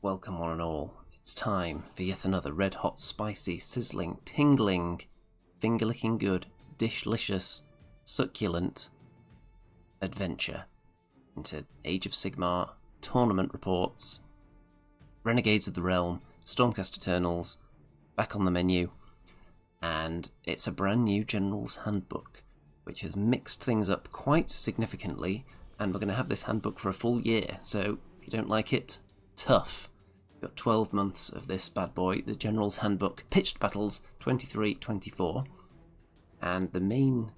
welcome one and all. It's time for yet another red hot, spicy, sizzling, tingling, finger-licking good, dishlicious, succulent adventure into Age of Sigmar, tournament reports, Renegades of the Realm, Stormcast Eternals, back on the menu, and it's a brand new General's Handbook, which has mixed things up quite significantly, and we're going to have this handbook for a full year, so if you don't like it, tough. We've got 12 months of this bad boy, the General's Handbook, Pitched Battles 23-24, and the main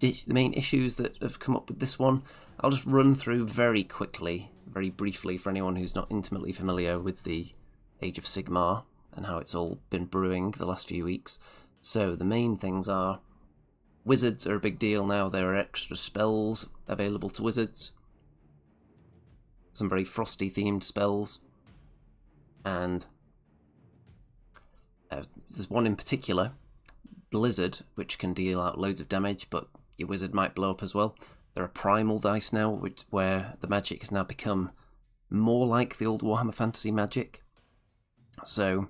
issues that have come up with this one, I'll just run through very quickly, very briefly, for anyone who's not intimately familiar with the Age of Sigmar and how it's all been brewing the last few weeks. So the main things are, wizards are a big deal now. There are extra spells available to wizards, some very frosty themed spells, and there's one in particular, Blizzard, which can deal out loads of damage, but your wizard might blow up as well. There are primal dice now, where the magic has now become more like the old Warhammer Fantasy magic. So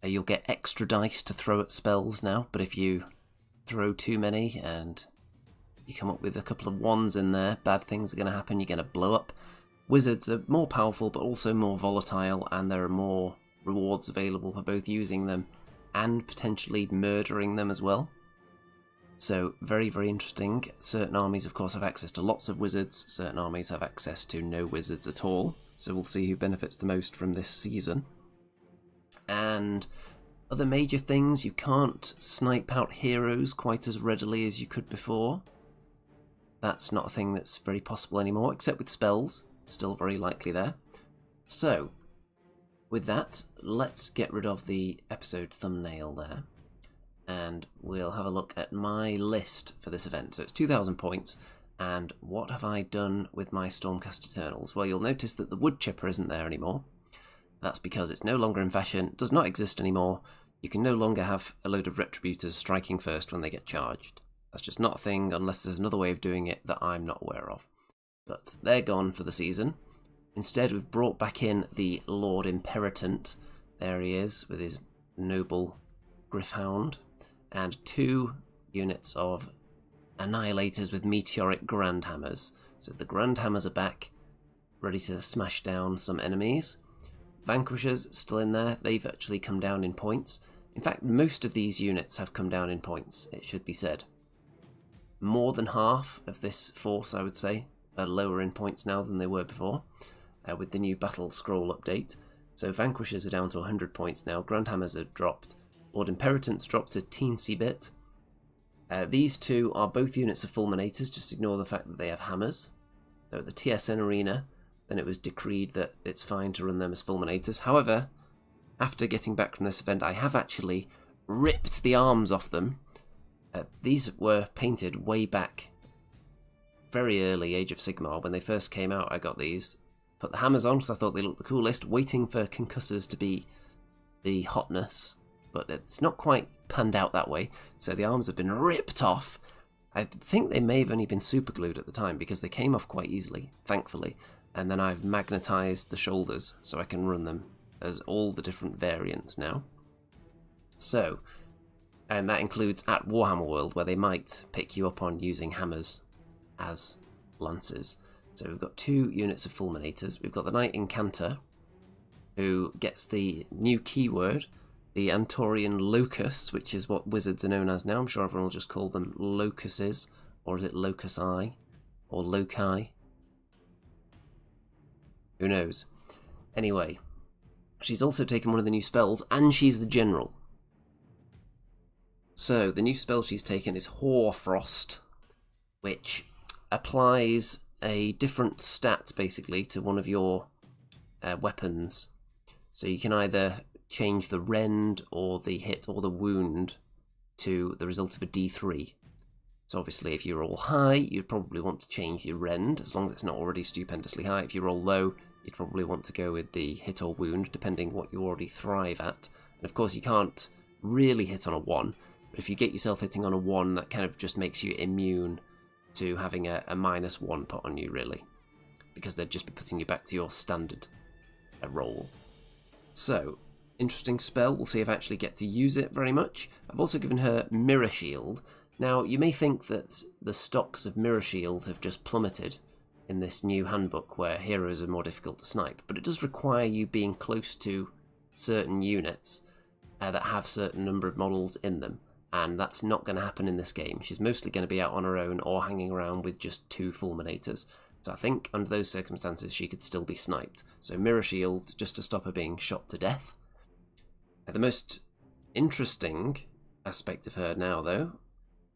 you'll get extra dice to throw at spells now, but if you throw too many and you come up with a couple of ones in there, bad things are going to happen, you're going to blow up. Wizards are more powerful but also more volatile, and there are more rewards available for both using them and potentially murdering them as well. So very, very interesting. Certain armies, of course, have access to lots of wizards. Certain armies have access to no wizards at all. So we'll see who benefits the most from this season. And other major things, you can't snipe out heroes quite as readily as you could before. That's not a thing that's very possible anymore, except with spells. Still very likely there. So, with that, let's get rid of the episode thumbnail there. And we'll have a look at my list for this event. So it's 2,000 points, and what have I done with my Stormcast Eternals? Well, you'll notice that the wood chipper isn't there anymore. That's because it's no longer in fashion, does not exist anymore. You can no longer have a load of retributors striking first when they get charged. That's just not a thing unless there's another way of doing it that I'm not aware of. But they're gone for the season. Instead, we've brought back in the Lord Imperatant. There he is with his noble Griffhound, and 2 units of Annihilators with Meteoric Grandhammers. So the Grandhammers are back, ready to smash down some enemies. Vanquishers still in there. They've actually come down in points. In fact, most of these units have come down in points, it should be said. More than half of this force, I would say, are lower in points now than they were before, with the new Battle Scroll update. So Vanquishers are down to 100 points now. Grandhammers have dropped. Lord Imperatant's dropped a teensy bit. These 2 are both units of Fulminators, just ignore the fact that they have hammers. So at the TSN Arena, then it was decreed that it's fine to run them as Fulminators. However, after getting back from this event, I have actually ripped the arms off them. These were painted way back, very early Age of Sigmar. When they first came out, I got these. Put the hammers on because I thought they looked the coolest, waiting for concussors to be the hotness. But it's not quite panned out that way, so the arms have been ripped off. I think they may have only been super glued at the time because they came off quite easily, thankfully. And then I've magnetised the shoulders so I can run them as all the different variants now. So, and that includes at Warhammer World, where they might pick you up on using hammers as lances. So we've got 2 units of Fulminators. We've got the Knight Incantor, who gets the new keyword, the Antorian Locus, which is what wizards are known as now. I'm sure everyone will just call them locuses, or is it locusi, or loci? Who knows? Anyway, she's also taken one of the new spells, and she's the general. So, the new spell she's taken is Hoarfrost, which applies a different stat, basically, to one of your weapons. So you can either change the rend, or the hit, or the wound to the result of a D3. So obviously if you roll high, you'd probably want to change your rend, as long as it's not already stupendously high. If you roll low, you'd probably want to go with the hit or wound, depending what you already thrive at. And of course you can't really hit on a 1, but if you get yourself hitting on a 1, that kind of just makes you immune to having a -1 put on you, really. Because they'd just be putting you back to your standard roll. So, interesting spell. We'll see if I actually get to use it very much. I've also given her Mirror Shield. Now, you may think that the stocks of Mirror Shield have just plummeted in this new handbook where heroes are more difficult to snipe, but it does require you being close to certain units that have certain number of models in them, and that's not going to happen in this game. She's mostly going to be out on her own or hanging around with just 2 Fulminators. So I think under those circumstances she could still be sniped. So Mirror Shield just to stop her being shot to death. The most interesting aspect of her now, though,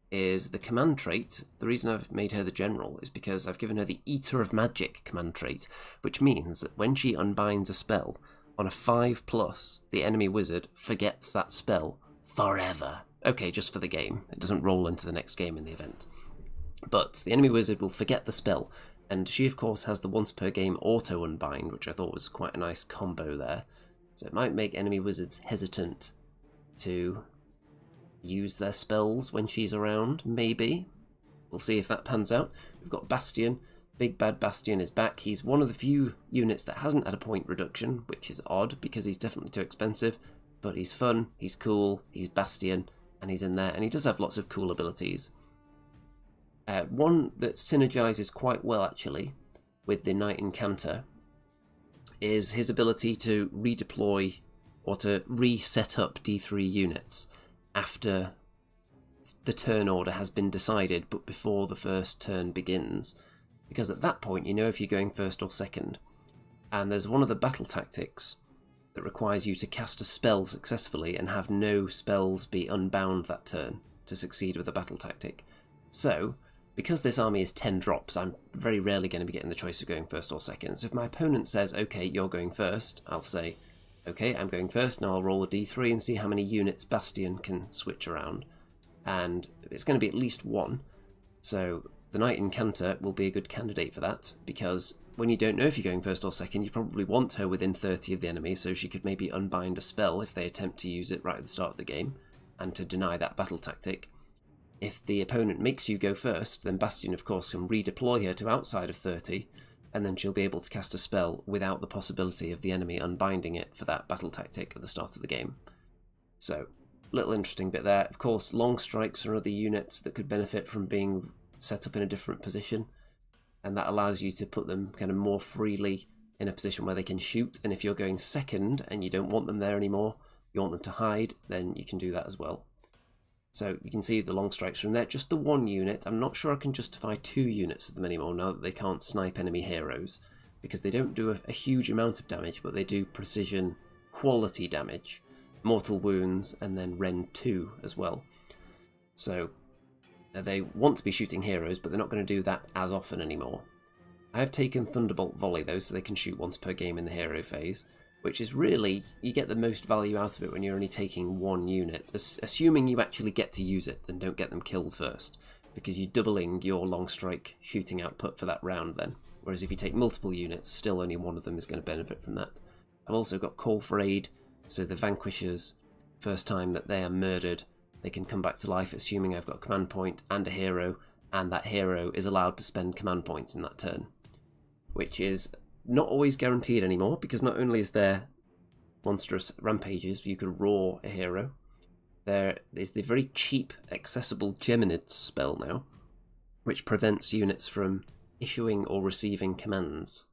is the command trait. The reason I've made her the general is because I've given her the Eater of Magic command trait, which means that when she unbinds a spell, on a 5+, the enemy wizard forgets that spell forever. Okay, just for the game. It doesn't roll into the next game in the event. But the enemy wizard will forget the spell, and she of course has the once per game auto unbind, which I thought was quite a nice combo there. So it might make enemy wizards hesitant to use their spells when she's around, maybe. We'll see if that pans out. We've got Bastian. Big Bad Bastian is back. He's one of the few units that hasn't had a point reduction, which is odd because he's definitely too expensive, but he's fun, he's cool, he's Bastian, and he's in there, and he does have lots of cool abilities. One that synergizes quite well, actually, with the Knight Incanter is his ability to redeploy or to reset up D3 units after the turn order has been decided, but before the first turn begins, because at that point you know if you're going first or second. And there's one of the battle tactics that requires you to cast a spell successfully and have no spells be unbound that turn to succeed with a battle tactic. So, because this army is 10 drops, I'm very rarely going to be getting the choice of going first or second. So if my opponent says, okay, you're going first, I'll say, okay, I'm going first, now I'll roll a d3 and see how many units Bastian can switch around. And it's going to be at least 1. So the Knight Incanter will be a good candidate for that, because when you don't know if you're going first or second, you probably want her within 30 of the enemy, so she could maybe unbind a spell if they attempt to use it right at the start of the game, and to deny that battle tactic. If the opponent makes you go first, then Bastian of course can redeploy her to outside of 30, and then she'll be able to cast a spell without the possibility of the enemy unbinding it for that battle tactic at the start of the game. So, little interesting bit there. Of course, long strikes are other units that could benefit from being set up in a different position, and that allows you to put them kind of more freely in a position where they can shoot, and if you're going second and you don't want them there anymore, you want them to hide, then you can do that as well. So you can see the long strikes from there. Just the 1 unit. I'm not sure I can justify 2 units of them anymore now that they can't snipe enemy heroes, because they don't do a huge amount of damage, but they do precision quality damage, mortal wounds, and then Ren 2 as well. So they want to be shooting heroes, but they're not going to do that as often anymore. I have taken Thunderbolt Volley though, so they can shoot once per game in the hero phase, which is really, you get the most value out of it when you're only taking 1 unit, assuming you actually get to use it and don't get them killed first, because you're doubling your long strike shooting output for that round then, whereas if you take multiple units, still only one of them is going to benefit from that. I've also got Call for Aid, so the Vanquishers, first time that they are murdered, they can come back to life, assuming I've got a command point and a hero, and that hero is allowed to spend command points in that turn, which is not always guaranteed anymore, because not only is there monstrous rampages, you can roar a hero, there is the very cheap, accessible Geminids spell now, which prevents units from issuing or receiving commands.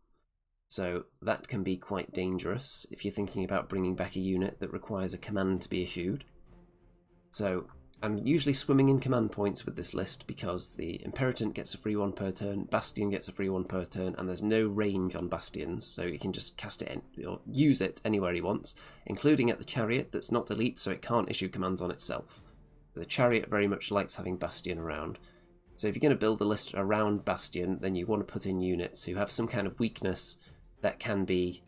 So that can be quite dangerous if you're thinking about bringing back a unit that requires a command to be issued. So I'm usually swimming in command points with this list because the Imperator gets a free 1 per turn, Bastian gets a free 1 per turn, and there's no range on Bastions, so he can just cast it or use it anywhere he wants, including at the Chariot that's not elite, so it can't issue commands on itself. The Chariot very much likes having Bastian around. So if you're going to build a list around Bastian, then you want to put in units who have some kind of weakness that can be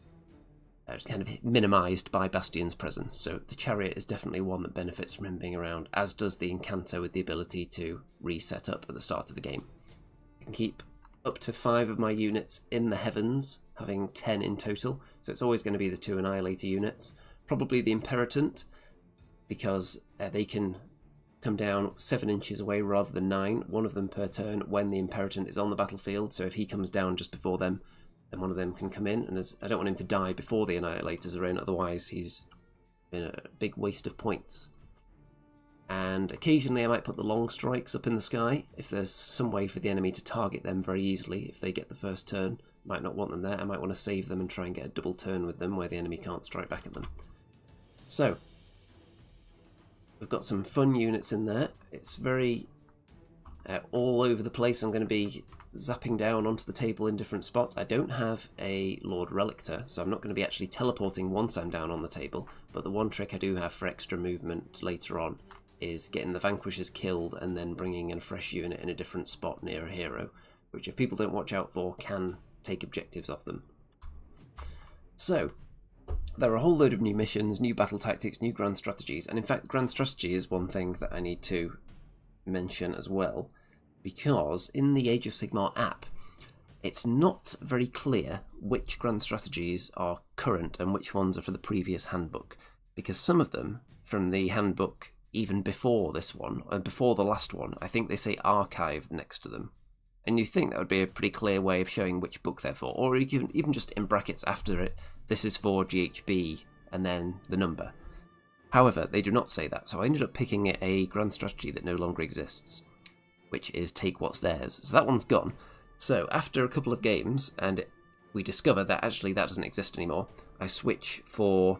kind of minimised by Bastian's presence. So the Chariot is definitely one that benefits from him being around, as does the Incanto with the ability to reset up at the start of the game. I can keep up to 5 of my units in the heavens, having 10 in total, so it's always going to be the 2 Annihilator units. Probably the Imperator, because they can come down 7 inches away rather than 9, one of them per turn when the Imperator is on the battlefield, so if he comes down just before them, and one of them can come in, and I don't want him to die before the Annihilators are in, otherwise he's in a big waste of points. And occasionally I might put the long strikes up in the sky, if there's some way for the enemy to target them very easily if they get the first turn. Might not want them there, I might want to save them and try and get a double turn with them where the enemy can't strike back at them. So, we've got some fun units in there. It's very all over the place. I'm going to be zapping down onto the table in different spots. I don't have a Lord Relictor, so I'm not going to be actually teleporting once I'm down on the table, but the one trick I do have for extra movement later on is getting the Vanquishers killed and then bringing in a fresh unit in a different spot near a hero, which if people don't watch out for can take objectives off them. So, there are a whole load of new missions, new battle tactics, new grand strategies, and in fact grand strategy is one thing that I need to mention as well, because in the Age of Sigmar app it's not very clear which grand strategies are current and which ones are for the previous handbook, because some of them from the handbook even before this one, and before the last one, I think they say archived next to them. And you think that would be a pretty clear way of showing which book they're for, or even just in brackets after it, this is for GHB, and then the number. However, they do not say that, so I ended up picking a grand strategy that no longer exists, which is take what's theirs. So that one's gone. So after a couple of games, and we discover that actually that doesn't exist anymore, I switch for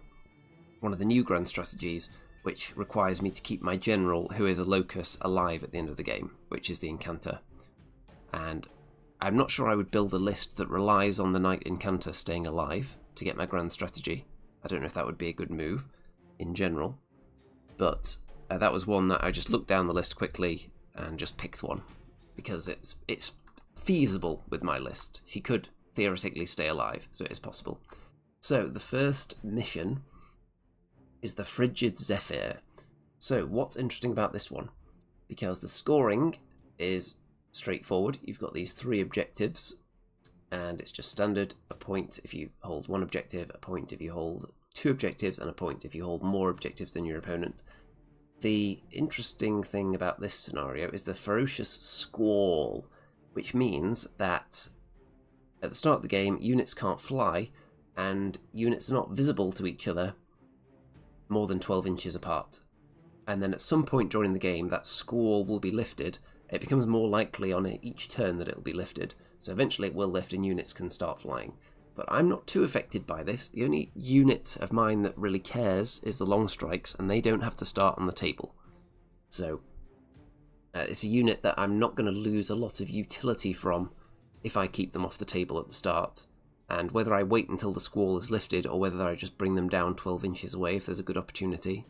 one of the new grand strategies, which requires me to keep my general, who is a locus, alive at the end of the game, which is the Incantor. And I'm not sure I would build a list that relies on the Knight Incantor staying alive to get my grand strategy. I don't know if that would be a good move in general, but that was one that I just looked down the list quickly and just picked one, because it's feasible with my list. He could theoretically stay alive, so it is possible. So the first mission is the Frigid Zephyr. So what's interesting about this one? Because the scoring is straightforward. You've got these 3 objectives, and it's just standard: a point if you hold 1 objective, a point if you hold 2 objectives, and a point if you hold more objectives than your opponent. The interesting thing about this scenario is the Ferocious Squall, which means that at the start of the game, units can't fly, and units are not visible to each other more than 12 inches apart. And then at some point during the game, that squall will be lifted. It becomes more likely on each turn that it will be lifted, so eventually it will lift and units can start flying. But I'm not too affected by this. The only unit of mine that really cares is the long strikes, and they don't have to start on the table. So it's a unit that I'm not going to lose a lot of utility from if I keep them off the table at the start. And whether I wait until the squall is lifted or whether I just bring them down 12 inches away if there's a good opportunity,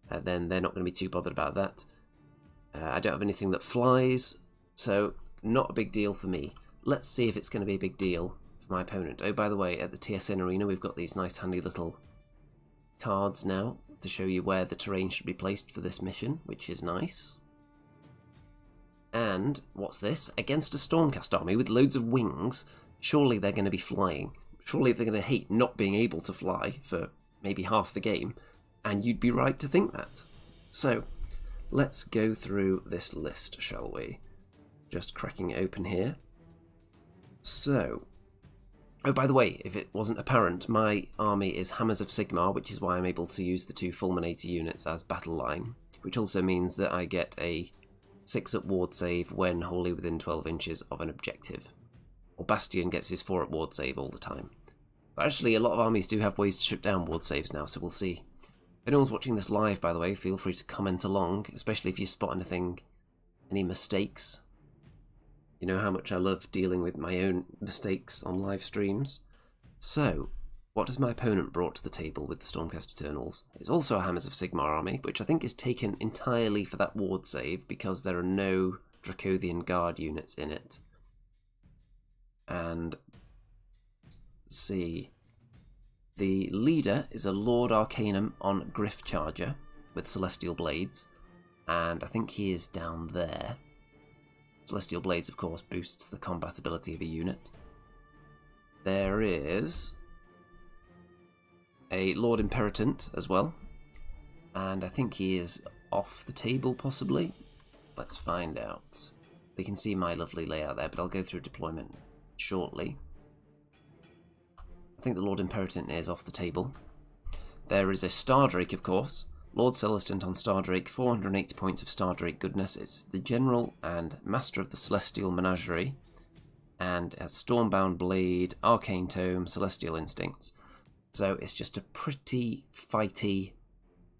then they're not going to be too bothered about that. I don't have anything that flies, so not a big deal for me. Let's see if it's going to be a big deal for my opponent. Oh, by the way, at the TSN Arena we've got these nice handy little cards now to show you where the terrain should be placed for this mission, which is nice. And what's this? Against a Stormcast army with loads of wings, surely they're going to be flying. Surely they're going to hate not being able to fly for maybe half the game, and you'd be right to think that. So, let's go through this list, shall we? Just cracking it open here. So, oh, by the way, if it wasn't apparent, my army is Hammers of Sigmar, which is why I'm able to use the 2 Fulminator units as battle line, which also means that I get a 6-up ward save when wholly within 12 inches of an objective. Or Bastian gets his 4-up ward save all the time. But actually, a lot of armies do have ways to shut down ward saves now, so we'll see. If anyone's watching this live, by the way, feel free to comment along, especially if you spot anything, any mistakes. You know how much I love dealing with my own mistakes on live streams. So, what has my opponent brought to the table with the Stormcast Eternals? It's also a Hammers of Sigmar army, which I think is taken entirely for that ward save because there are no Dracothian Guard units in it. And let's see. The leader is a Lord Arcanum on Griff Charger with Celestial Blades, and I think he is down there. Celestial Blades, of course, boosts the combat ability of a unit. There is a Lord Imperatant as well, and I think he is off the table possibly. Let's find out. We can see my lovely layout there, but I'll go through deployment shortly. think the Lord Imperator is off the table. There is a Stardrake, of course. Lord Celestant on Stardrake, 480 points of Stardrake goodness. It's the General and Master of the Celestial Menagerie, and has Stormbound Blade, Arcane Tome, Celestial Instincts. So it's just a pretty fighty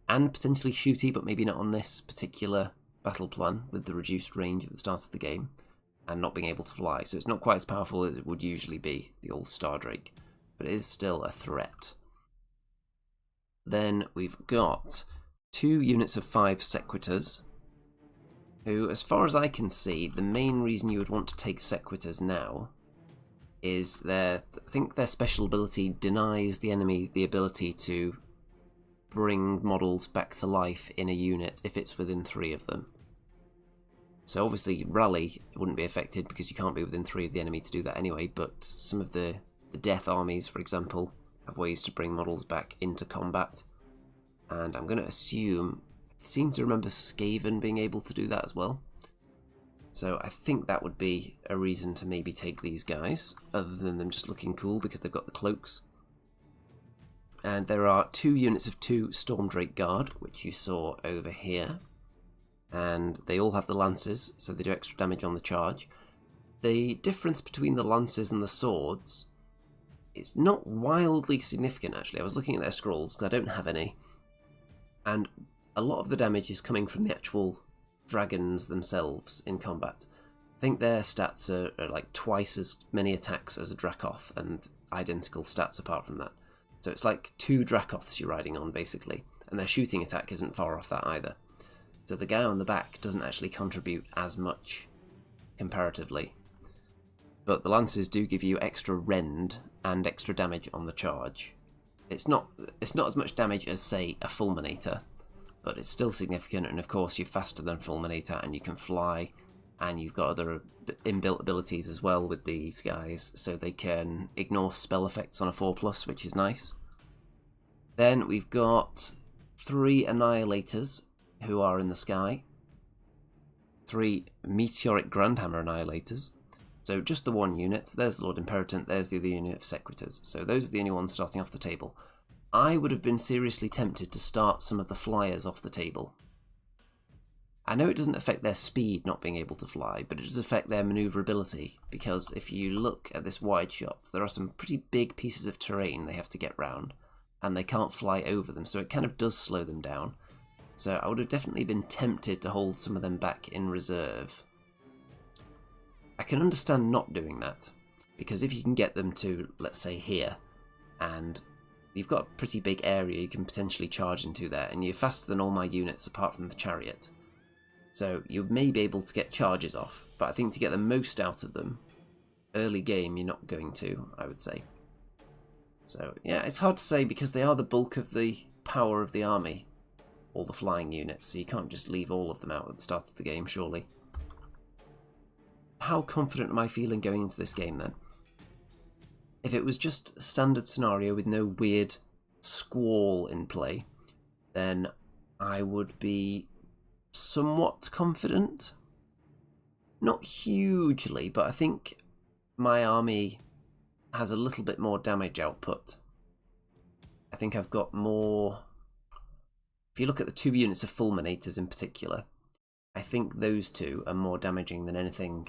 and potentially shooty, but maybe not on this particular battle plan with the reduced range at the start of the game and not being able to fly. So it's not quite as powerful as it would usually be, the old Stardrake, but it is still a threat. Then we've got 2 units of 5 Sequitors, who, as far as I can see, the main reason you would want to take Sequitors now is I think their special ability denies the enemy the ability to bring models back to life in a unit if it's within 3 of them. So obviously Rally wouldn't be affected because you can't be within 3 of the enemy to do that anyway, but some of the death armies, for example, have ways to bring models back into combat. And I'm going to assume, I seem to remember Skaven being able to do that as well. So I think that would be a reason to maybe take these guys, other than them just looking cool because they've got the cloaks. And there are 2 units of 2 Stormdrake Guard, which you saw over here. And they all have the lances, so they do extra damage on the charge. The difference between the lances and the swords, it's not wildly significant actually. I was looking at their scrolls because I don't have any. And a lot of the damage is coming from the actual dragons themselves in combat. I think their stats are like twice as many attacks as a Dracoth and identical stats apart from that. So it's like 2 Dracoths you're riding on basically, and their shooting attack isn't far off that either. So the guy on the back doesn't actually contribute as much comparatively. But the lances do give you extra rend and extra damage on the charge. It's not as much damage as, say, a Fulminator, but it's still significant, and of course you're faster than Fulminator and you can fly, and you've got other inbuilt abilities as well with these guys, so they can ignore spell effects on a 4+, which is nice. Then we've got 3 Annihilators who are in the sky, 3 Meteoric Grandhammer Annihilators, so just the 1 unit. There's the Lord Imperator, there's the other unit of Sequitors, so those are the only ones starting off the table. I would have been seriously tempted to start some of the flyers off the table. I know it doesn't affect their speed not being able to fly, but it does affect their manoeuvrability, because if you look at this wide shot, there are some pretty big pieces of terrain they have to get round, and they can't fly over them, so it kind of does slow them down. So I would have definitely been tempted to hold some of them back in reserve. I can understand not doing that, because if you can get them to, let's say, here, and you've got a pretty big area you can potentially charge into there, and you're faster than all my units apart from the chariot. So you may be able to get charges off, but I think to get the most out of them, early game you're not going to, I would say. So yeah, it's hard to say because they are the bulk of the power of the army, all the flying units, so you can't just leave all of them out at the start of the game, surely. How confident am I feeling going into this game then? If it was just a standard scenario with no weird squall in play, then I would be somewhat confident. Not hugely, but I think my army has a little bit more damage output. I think I've got more... If you look at the 2 units of Fulminators in particular, I think those 2 are more damaging than anything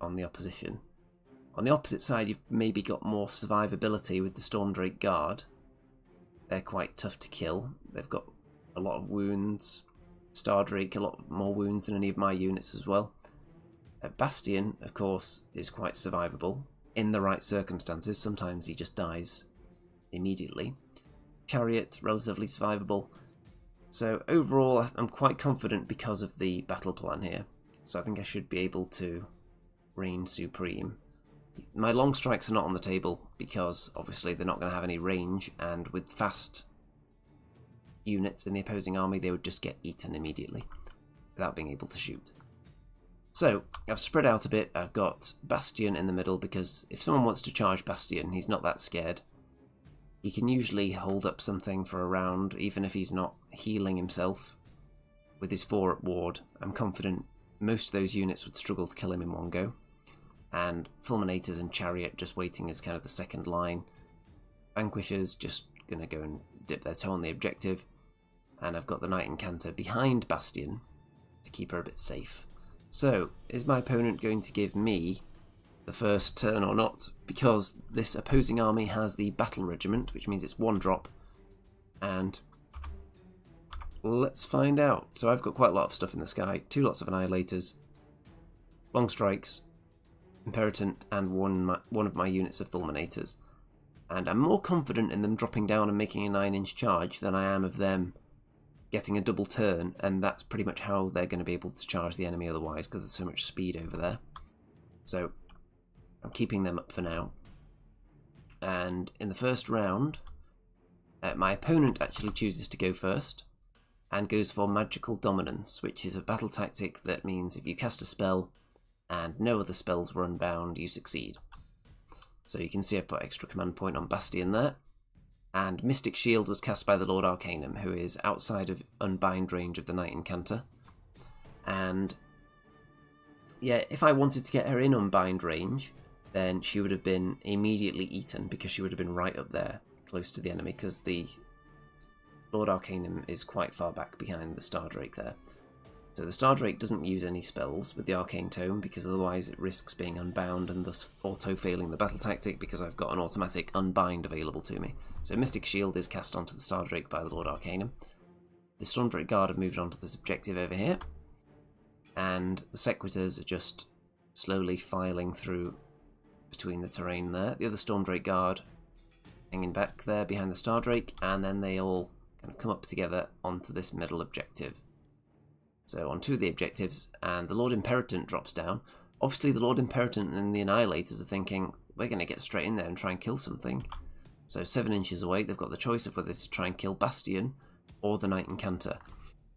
on the opposition. On the opposite side, you've maybe got more survivability with the Stormdrake Guard. They're quite tough to kill. They've got a lot of wounds. Stardrake, a lot more wounds than any of my units as well. Bastian, of course, is quite survivable in the right circumstances. Sometimes he just dies immediately. Chariot, relatively survivable. So overall, I'm quite confident because of the battle plan here. So I think I should be able to reign supreme. My long strikes are not on the table because obviously they're not going to have any range, and with fast units in the opposing army they would just get eaten immediately without being able to shoot. So I've spread out a bit. I've got Bastian in the middle because if someone wants to charge Bastian, he's not that scared. He can usually hold up something for a round even if he's not healing himself. With his 4-up ward, I'm confident most of those units would struggle to kill him in one go. And Fulminators and Chariot just waiting as kind of the second line. Vanquishers just going to go and dip their toe on the objective. And I've got the Knight Incanter behind Bastian to keep her a bit safe. So, is my opponent going to give me the first turn or not? Because this opposing army has the Battle Regiment, which means it's 1 drop. And let's find out. So I've got quite a lot of stuff in the sky. 2 lots of Annihilators, Long Strikes, Imperatant, and one of my units of Fulminators. And I'm more confident in them dropping down and making a 9-inch charge than I am of them getting a double turn, and that's pretty much how they're going to be able to charge the enemy otherwise, because there's so much speed over there. So I'm keeping them up for now. And in the first round, my opponent actually chooses to go first and goes for Magical Dominance, which is a battle tactic that means if you cast a spell and no other spells were unbound, you succeed. So you can see I've put extra command point on Bastian there. And Mystic Shield was cast by the Lord Arcanum, who is outside of unbind range of the Knight Incanter. And yeah, if I wanted to get her in unbind range, then she would have been immediately eaten, because she would have been right up there, close to the enemy, because the Lord Arcanum is quite far back behind the Stardrake there. So the Stardrake doesn't use any spells with the Arcane Tome, because otherwise it risks being unbound and thus auto-failing the battle tactic, because I've got an automatic unbind available to me. So Mystic Shield is cast onto the Stardrake by the Lord Arcanum. The Stormdrake Guard have moved on to this objective over here, and the Sequitors are just slowly filing through between the terrain there. The other Stormdrake Guard hanging back there behind the Stardrake, and then they all kind of come up together onto this middle objective. So on 2 of the objectives, and the Lord Imperatant drops down. Obviously the Lord Imperatant and the Annihilators are thinking, we're going to get straight in there and try and kill something. So 7 inches away, they've got the choice of whether to try and kill Bastian or the Knight Incanter.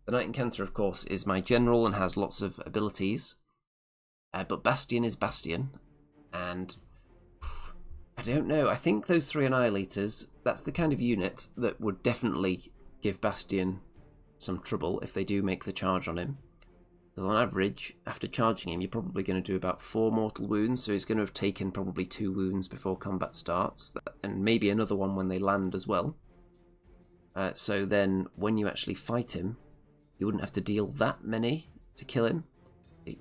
The Knight Incanter, of course, is my general and has lots of abilities. But Bastian is Bastian, and I don't know. I think those 3 Annihilators, that's the kind of unit that would definitely give Bastian some trouble if they do make the charge on him. Because on average, after charging him, you're probably going to do about 4 mortal wounds, so he's going to have taken probably 2 wounds before combat starts, and maybe another one when they land as well. So then, when you actually fight him, you wouldn't have to deal that many to kill him.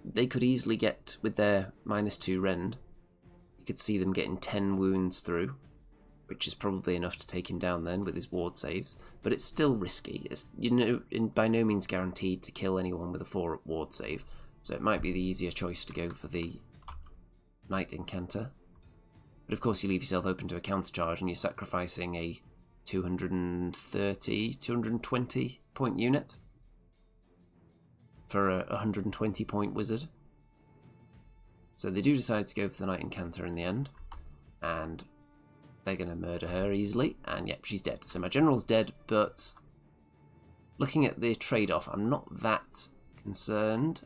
They could easily get, with their -2 rend, you could see them getting 10 wounds through, which is probably enough to take him down then with his ward saves, but it's still risky. It's, you know, by no means guaranteed to kill anyone with a 4-up ward save, so it might be the easier choice to go for the Knight Incanter. But of course you leave yourself open to a countercharge, and you're sacrificing a 230, 220 point unit for a 120 point wizard. So they do decide to go for the Knight Incanter in the end, and they're going to murder her easily, and yep, she's dead. So my general's dead, but looking at the trade-off, I'm not that concerned.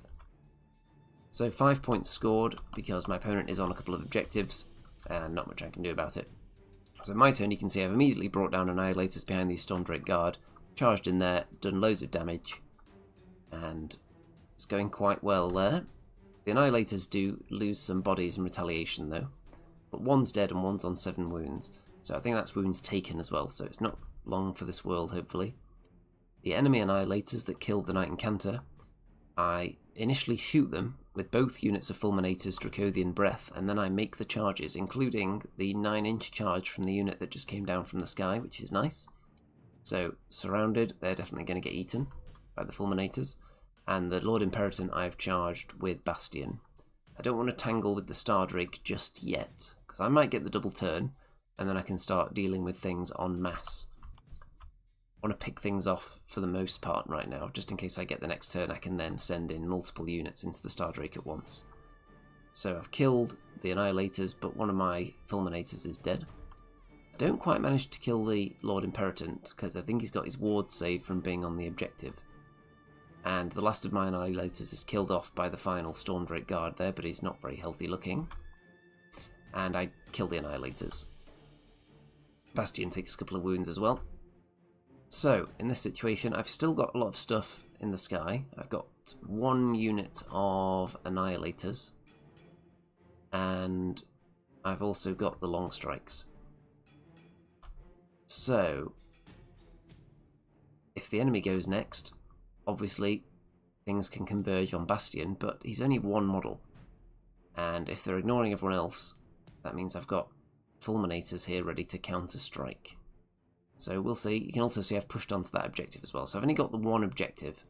So 5 points scored, because my opponent is on a couple of objectives, and not much I can do about it. So my turn, you can see I've immediately brought down Annihilators behind the Stormdrake Guard, charged in there, done loads of damage, and it's going quite well there. The Annihilators do lose some bodies in retaliation though, but one's dead and one's on 7 wounds, so I think that's wounds taken as well, so it's not long for this world, hopefully. The enemy Annihilators that killed the Knight Incanter, I initially shoot them with both units of Fulminators, Dracodian Breath, and then I make the charges, including the 9-inch charge from the unit that just came down from the sky, which is nice. So, surrounded, they're definitely going to get eaten by the Fulminators, and the Lord Imperatant I've charged with Bastian. I don't want to tangle with the Stardrake just yet, because I might get the double turn, and then I can start dealing with things en masse. I want to pick things off for the most part right now, just in case I get the next turn I can then send in multiple units into the Stardrake at once. So I've killed the Annihilators, but one of my Fulminators is dead. I don't quite manage to kill the Lord Imperatant, because I think he's got his ward save from being on the objective. And the last of my Annihilators is killed off by the final Stormdrake Guard there, but he's not very healthy looking. And I kill the Annihilators. Bastian takes a couple of wounds as well. So, in this situation, I've still got a lot of stuff in the sky. I've got 1 unit of Annihilators, and I've also got the Long Strikes. So, if the enemy goes next, obviously things can converge on Bastian, but he's only one model. And if they're ignoring everyone else, that means I've got fulminators here ready to counter-strike. So we'll see. You can also see I've pushed onto that objective as well. So I've only got the one objective.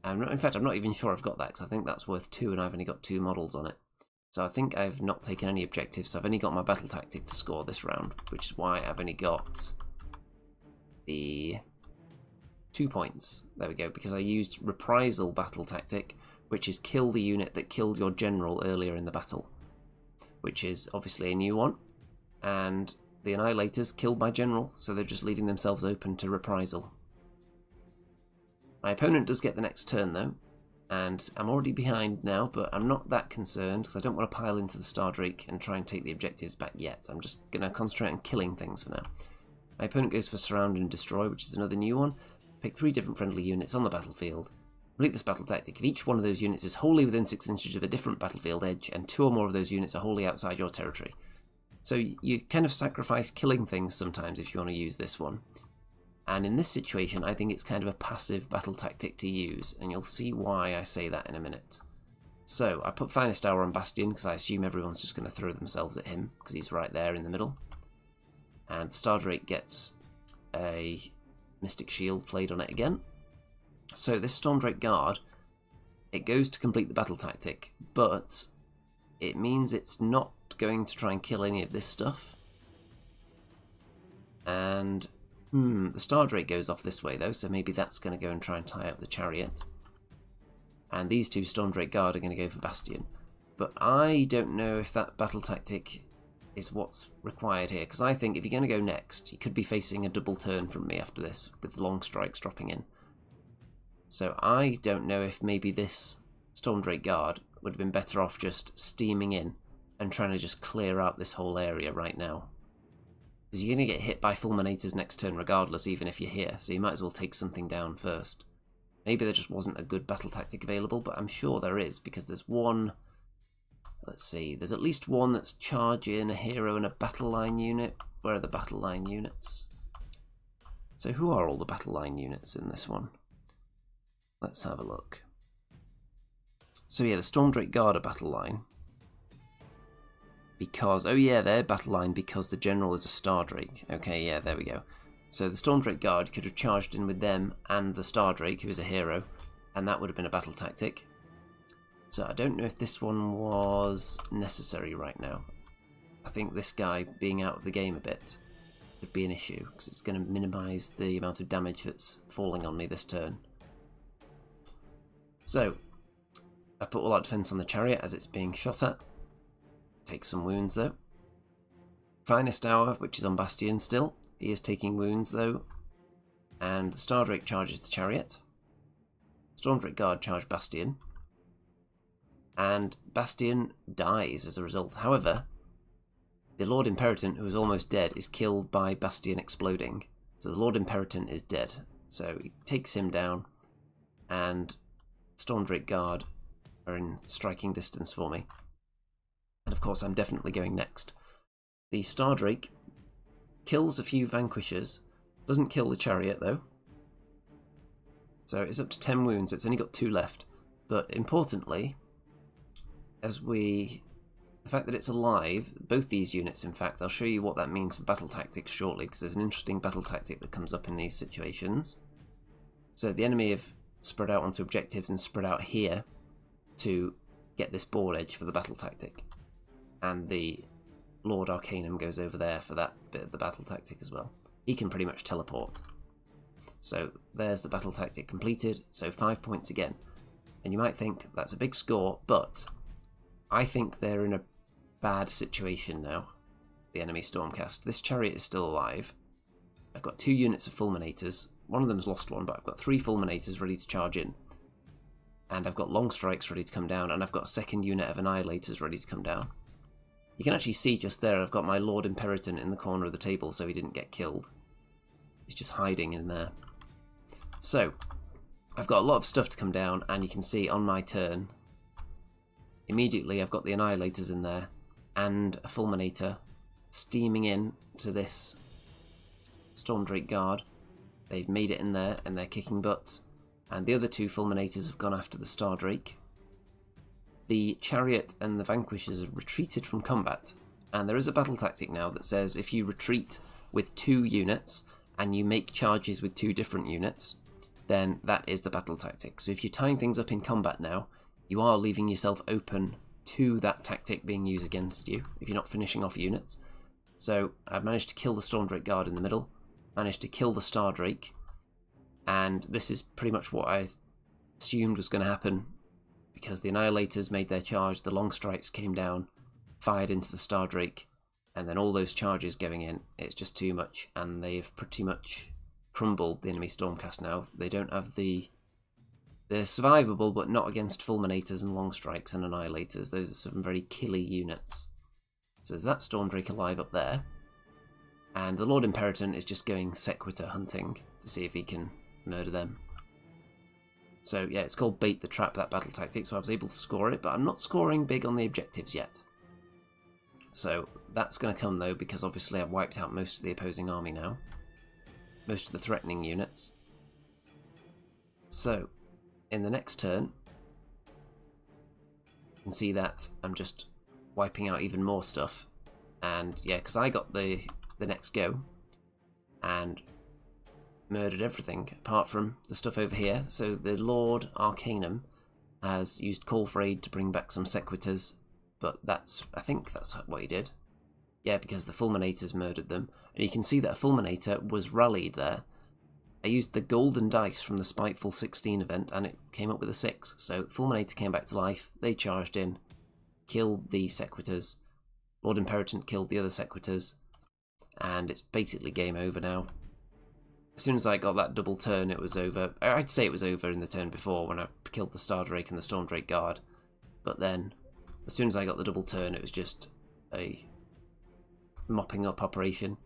In fact, I'm not even sure I've got that, because I think that's worth 2 and I've only got 2 models on it. So I think I've not taken any objectives, so I've only got my battle tactic to score this round, which is why I've only got the 2 points. There we go, because I used reprisal battle tactic, which is kill the unit that killed your general earlier in the battle, which is obviously a new one. And the Annihilators killed my general, so they're just leaving themselves open to reprisal. My opponent does get the next turn though, and I'm already behind now, but I'm not that concerned because I don't want to pile into the Star Drake and try and take the objectives back yet. I'm just going to concentrate on killing things for now. My opponent goes for Surround and Destroy, which is another new one. Pick 3 different friendly units on the battlefield. Complete this battle tactic if each one of those units is wholly within 6 inches of a different battlefield edge and 2 or more of those units are wholly outside your territory. So you kind of sacrifice killing things sometimes if you want to use this one. And in this situation, I think it's kind of a passive battle tactic to use, and you'll see why I say that in a minute. So, I put Finest Hour on Bastian, because I assume everyone's just going to throw themselves at him, because he's right there in the middle. And Star Drake gets a Mystic Shield played on it again. So this Storm Drake Guard, it goes to complete the battle tactic, but it means it's not going to try and kill any of this stuff. And the Star Drake goes off this way though, so maybe that's going to go and try and tie up the chariot. And these 2 Storm Drake Guard are going to go for Bastian. But I don't know if that battle tactic is what's required here, because I think if you're going to go next, you could be facing a double turn from me after this, with long strikes dropping in. So I don't know if maybe this Storm Drake Guard would have been better off just steaming in and trying to just clear out this whole area right now. Because you're going to get hit by fulminators next turn regardless, even if you're here, so you might as well take something down first. Maybe there just wasn't a good battle tactic available, but I'm sure there is, because there's one... Let's see, there's at least one that's charging, a hero and a battle line unit. Where are the battle line units? So who are all the battle line units in this one? Let's have a look. So yeah, the Storm Drake Guard are battle line. Because, oh yeah, they're battle line because the general is a Star Drake. Okay, yeah, there we go. So the Storm Drake Guard could have charged in with them and the Star Drake, who is a hero, and that would have been a battle tactic. So I don't know if this one was necessary right now. I think this guy being out of the game a bit could be an issue, because it's going to minimise the amount of damage that's falling on me this turn. So, I put all out defence on the chariot as it's being shot at. Take some wounds though. Finest Hour, which is on Bastian still. He is taking wounds though. And the Star Drake charges the chariot. Storm Drake Guard charge Bastian. And Bastian dies as a result. However, the Lord Imperator, who is almost dead, is killed by Bastian exploding. So the Lord Imperator is dead. So he takes him down, and Storm Drake Guard are in striking distance for me. And of course I'm definitely going next. The Star Drake kills a few Vanquishers, doesn't kill the chariot though. So it's up to 10 wounds, so it's only got 2 left. But importantly, the fact that it's alive, both these units in fact, I'll show you what that means for battle tactics shortly, because there's an interesting battle tactic that comes up in these situations. So the enemy have spread out onto objectives and spread out here to get this board edge for the battle tactic. And the Lord Arcanum goes over there for that bit of the battle tactic as well. He can pretty much teleport. So there's the battle tactic completed, so 5 points again. And you might think that's a big score, but I think they're in a bad situation now, the enemy Stormcast. This chariot is still alive. I've got 2 units of fulminators. One of them's lost one, but I've got 3 fulminators ready to charge in. And I've got long strikes ready to come down, and I've got a second unit of annihilators ready to come down. You can actually see just there, I've got my Lord Imperator in the corner of the table so he didn't get killed. He's just hiding in there. So, I've got a lot of stuff to come down, and you can see on my turn, immediately I've got the annihilators in there, and a fulminator steaming in to this Stormdrake Guard. They've made it in there and they're kicking butt. And the other 2 Fulminators have gone after the Stardrake. The Chariot and the Vanquishers have retreated from combat. And there is a battle tactic now that says if you retreat with 2 units and you make charges with 2 different units, then that is the battle tactic. So if you're tying things up in combat now, you are leaving yourself open to that tactic being used against you if you're not finishing off units. So I've managed to kill the Stormdrake Guard in the middle, managed to kill the Stardrake, and this is pretty much what I assumed was going to happen, because the Annihilators made their charge, the Long Strikes came down, fired into the Stardrake, and then all those charges going in, it's just too much, and they've pretty much crumbled the enemy Stormcast now. They don't have they're survivable, but not against Fulminators and Long Strikes and Annihilators. Those are some very killy units. So there's that Stormdrake alive up there, and the Lord Imperator is just going Sequitur hunting to see if he can murder them. So yeah, it's called Bait the Trap, that battle tactic, so I was able to score it, but I'm not scoring big on the objectives yet. So that's going to come though, because obviously I've wiped out most of the opposing army now. Most of the threatening units. So, in the next turn, you can see that I'm just wiping out even more stuff. And yeah, because I got the next go, and murdered everything, apart from the stuff over here. So the Lord Arcanum has used Call for Aid to bring back some Sequitors, but I think that's what he did. Yeah, because the Fulminators murdered them. And you can see that a Fulminator was rallied there. I used the golden dice from the Spiteful 16 event and it came up with a 6. So the Fulminator came back to life, they charged in, killed the Sequitors. Lord Imperator killed the other Sequitors. And it's basically game over now. As soon as I got that double turn, it was over. I'd say it was over in the turn before when I killed the Stardrake and the Stormdrake Guard. But then, as soon as I got the double turn, it was just a mopping up operation.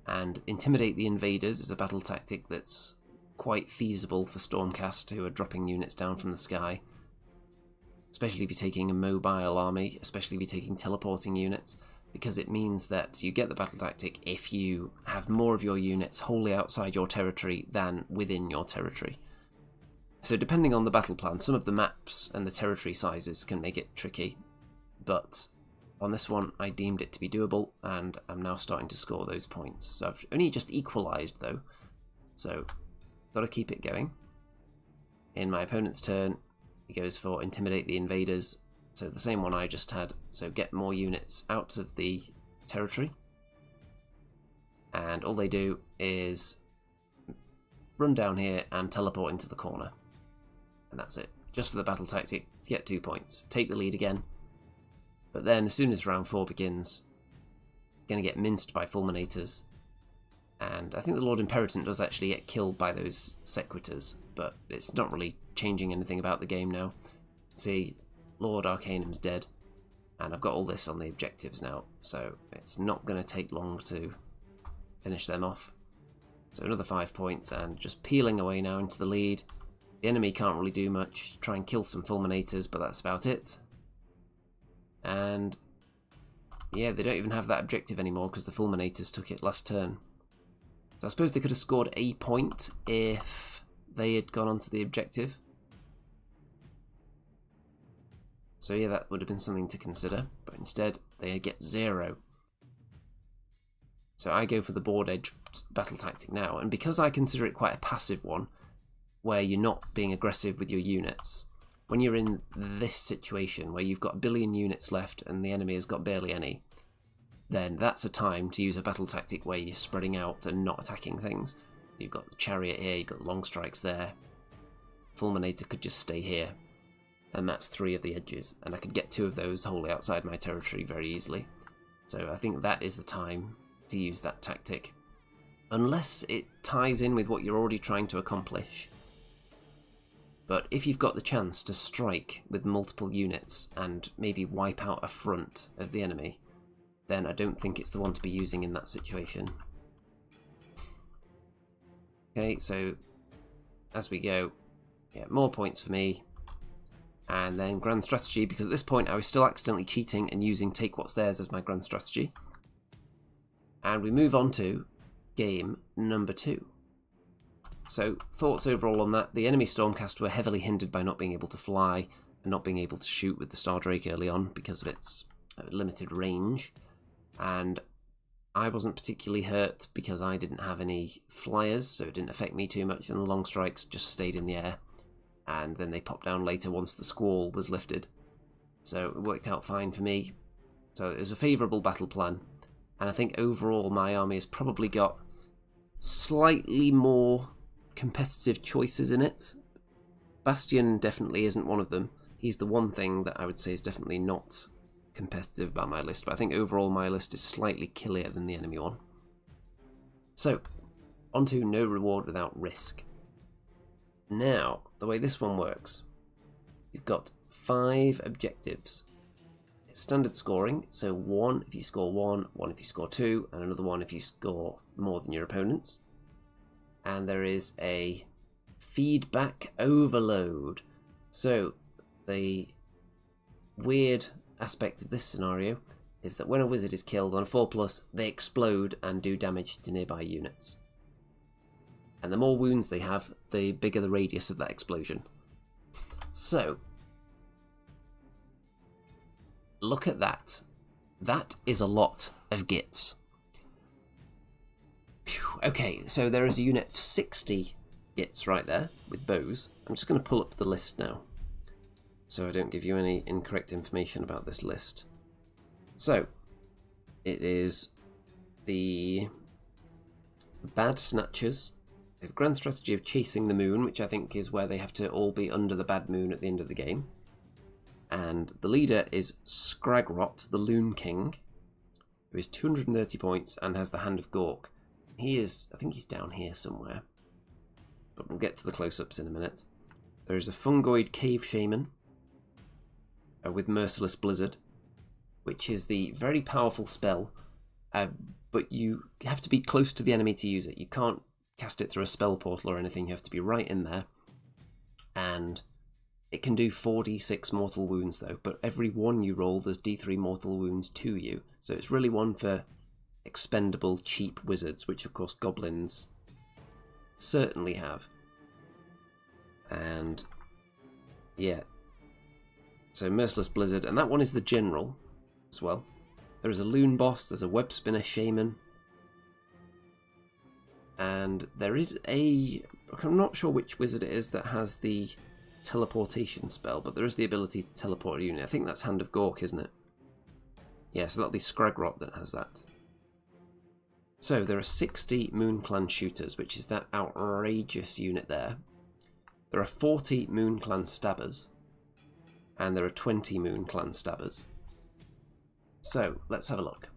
And Intimidate the Invaders is a battle tactic that's quite feasible for Stormcast, who are dropping units down from the sky. Especially if you're taking a mobile army, especially if you're taking teleporting units, because it means that you get the battle tactic if you have more of your units wholly outside your territory than within your territory. So depending on the battle plan, some of the maps and the territory sizes can make it tricky, but on this one I deemed it to be doable, and I'm now starting to score those points. So I've only just equalised though, so got to keep it going. In my opponent's turn, he goes for Intimidate the Invaders, so the same one I just had, so get more units out of the territory. And all they do is run down here and teleport into the corner. And that's it, just for the battle tactic, to get 2 points. Take the lead again. But then, as soon as round 4 begins, you're going to get minced by Fulminators. And I think the Lord Imperator does actually get killed by those Sequitors, but it's not really changing anything about the game now. See, Lord Arcanum's dead, and I've got all this on the objectives now, so it's not going to take long to finish them off. So another 5 points, and just peeling away now into the lead. The enemy can't really do much, try and kill some Fulminators, but that's about it. And yeah, they don't even have that objective anymore because the Fulminators took it last turn. So I suppose they could have scored a point if they had gone onto the objective. So yeah, that would have been something to consider, but instead they get 0. So I go for the board edge battle tactic now, and because I consider it quite a passive one, where you're not being aggressive with your units, when you're in this situation where you've got a billion units left and the enemy has got barely any, then that's a time to use a battle tactic where you're spreading out and not attacking things. You've got the Chariot here, you've got the Long Strikes there. Fulminator could just stay here, and that's 3 of the edges, and I could get 2 of those wholly outside my territory very easily. So I think that is the time to use that tactic, unless it ties in with what you're already trying to accomplish. But if you've got the chance to strike with multiple units and maybe wipe out a front of the enemy, then I don't think it's the one to be using in that situation. Okay, so as we go, yeah, more points for me. And then grand strategy, because at this point I was still accidentally cheating and using Take What's Theirs as my grand strategy. And we move on to game number 2. So, thoughts overall on that. The enemy Stormcast were heavily hindered by not being able to fly and not being able to shoot with the Star Drake early on because of its limited range. And I wasn't particularly hurt because I didn't have any flyers, so it didn't affect me too much, and the long strikes just stayed in the air. And then they popped down later once the squall was lifted. So it worked out fine for me. So it was a favourable battle plan. And I think overall my army has probably got slightly more competitive choices in it. Bastian definitely isn't one of them. He's the one thing that I would say is definitely not competitive about my list, but I think overall my list is slightly killier than the enemy one. So, on to no reward without risk. Now, the way this one works, you've got 5 objectives. It's standard scoring, so 1 if you score 1, 1 if you score 2, and another 1 if you score more than your opponents. And there is a feedback overload. So, the weird aspect of this scenario is that when a wizard is killed on a 4+, they explode and do damage to nearby units. And the more wounds they have, the bigger the radius of that explosion. So, look at that. That is a lot of gits. Phew. Okay, so there is a unit of 60 gits right there with bows. I'm just going to pull up the list now, so I don't give you any incorrect information about this list. So, it is the Bad Snatchers. They have a grand strategy of chasing the moon, which I think is where they have to all be under the bad moon at the end of the game. And the leader is Scragrot, the Loon King, who is 230 points and has the Hand of Gork. He is, I think he's down here somewhere, but we'll get to the close-ups in a minute. There is a Fungoid Cave Shaman with Merciless Blizzard, which is the very powerful spell, but you have to be close to the enemy to use it. You can't cast it through a spell portal or anything, you have to be right in there. And it can do 4d6 mortal wounds though, but every 1 you roll does d3 mortal wounds to you. So it's really one for expendable, cheap wizards, which of course goblins certainly have. And yeah, so Merciless Blizzard, and that one is the general as well. There is a Loon Boss, there's a Web Spinner Shaman, and there is a, I'm not sure which wizard it is that has the teleportation spell, but there is the ability to teleport a unit. I think that's Hand of Gork, isn't it? Yeah, so that'll be Scragrot that has that. So there are 60 Moon Clan shooters, which is that outrageous unit there. There are 40 Moon Clan stabbers, and there are 20 Moon Clan stabbers. So let's have a look.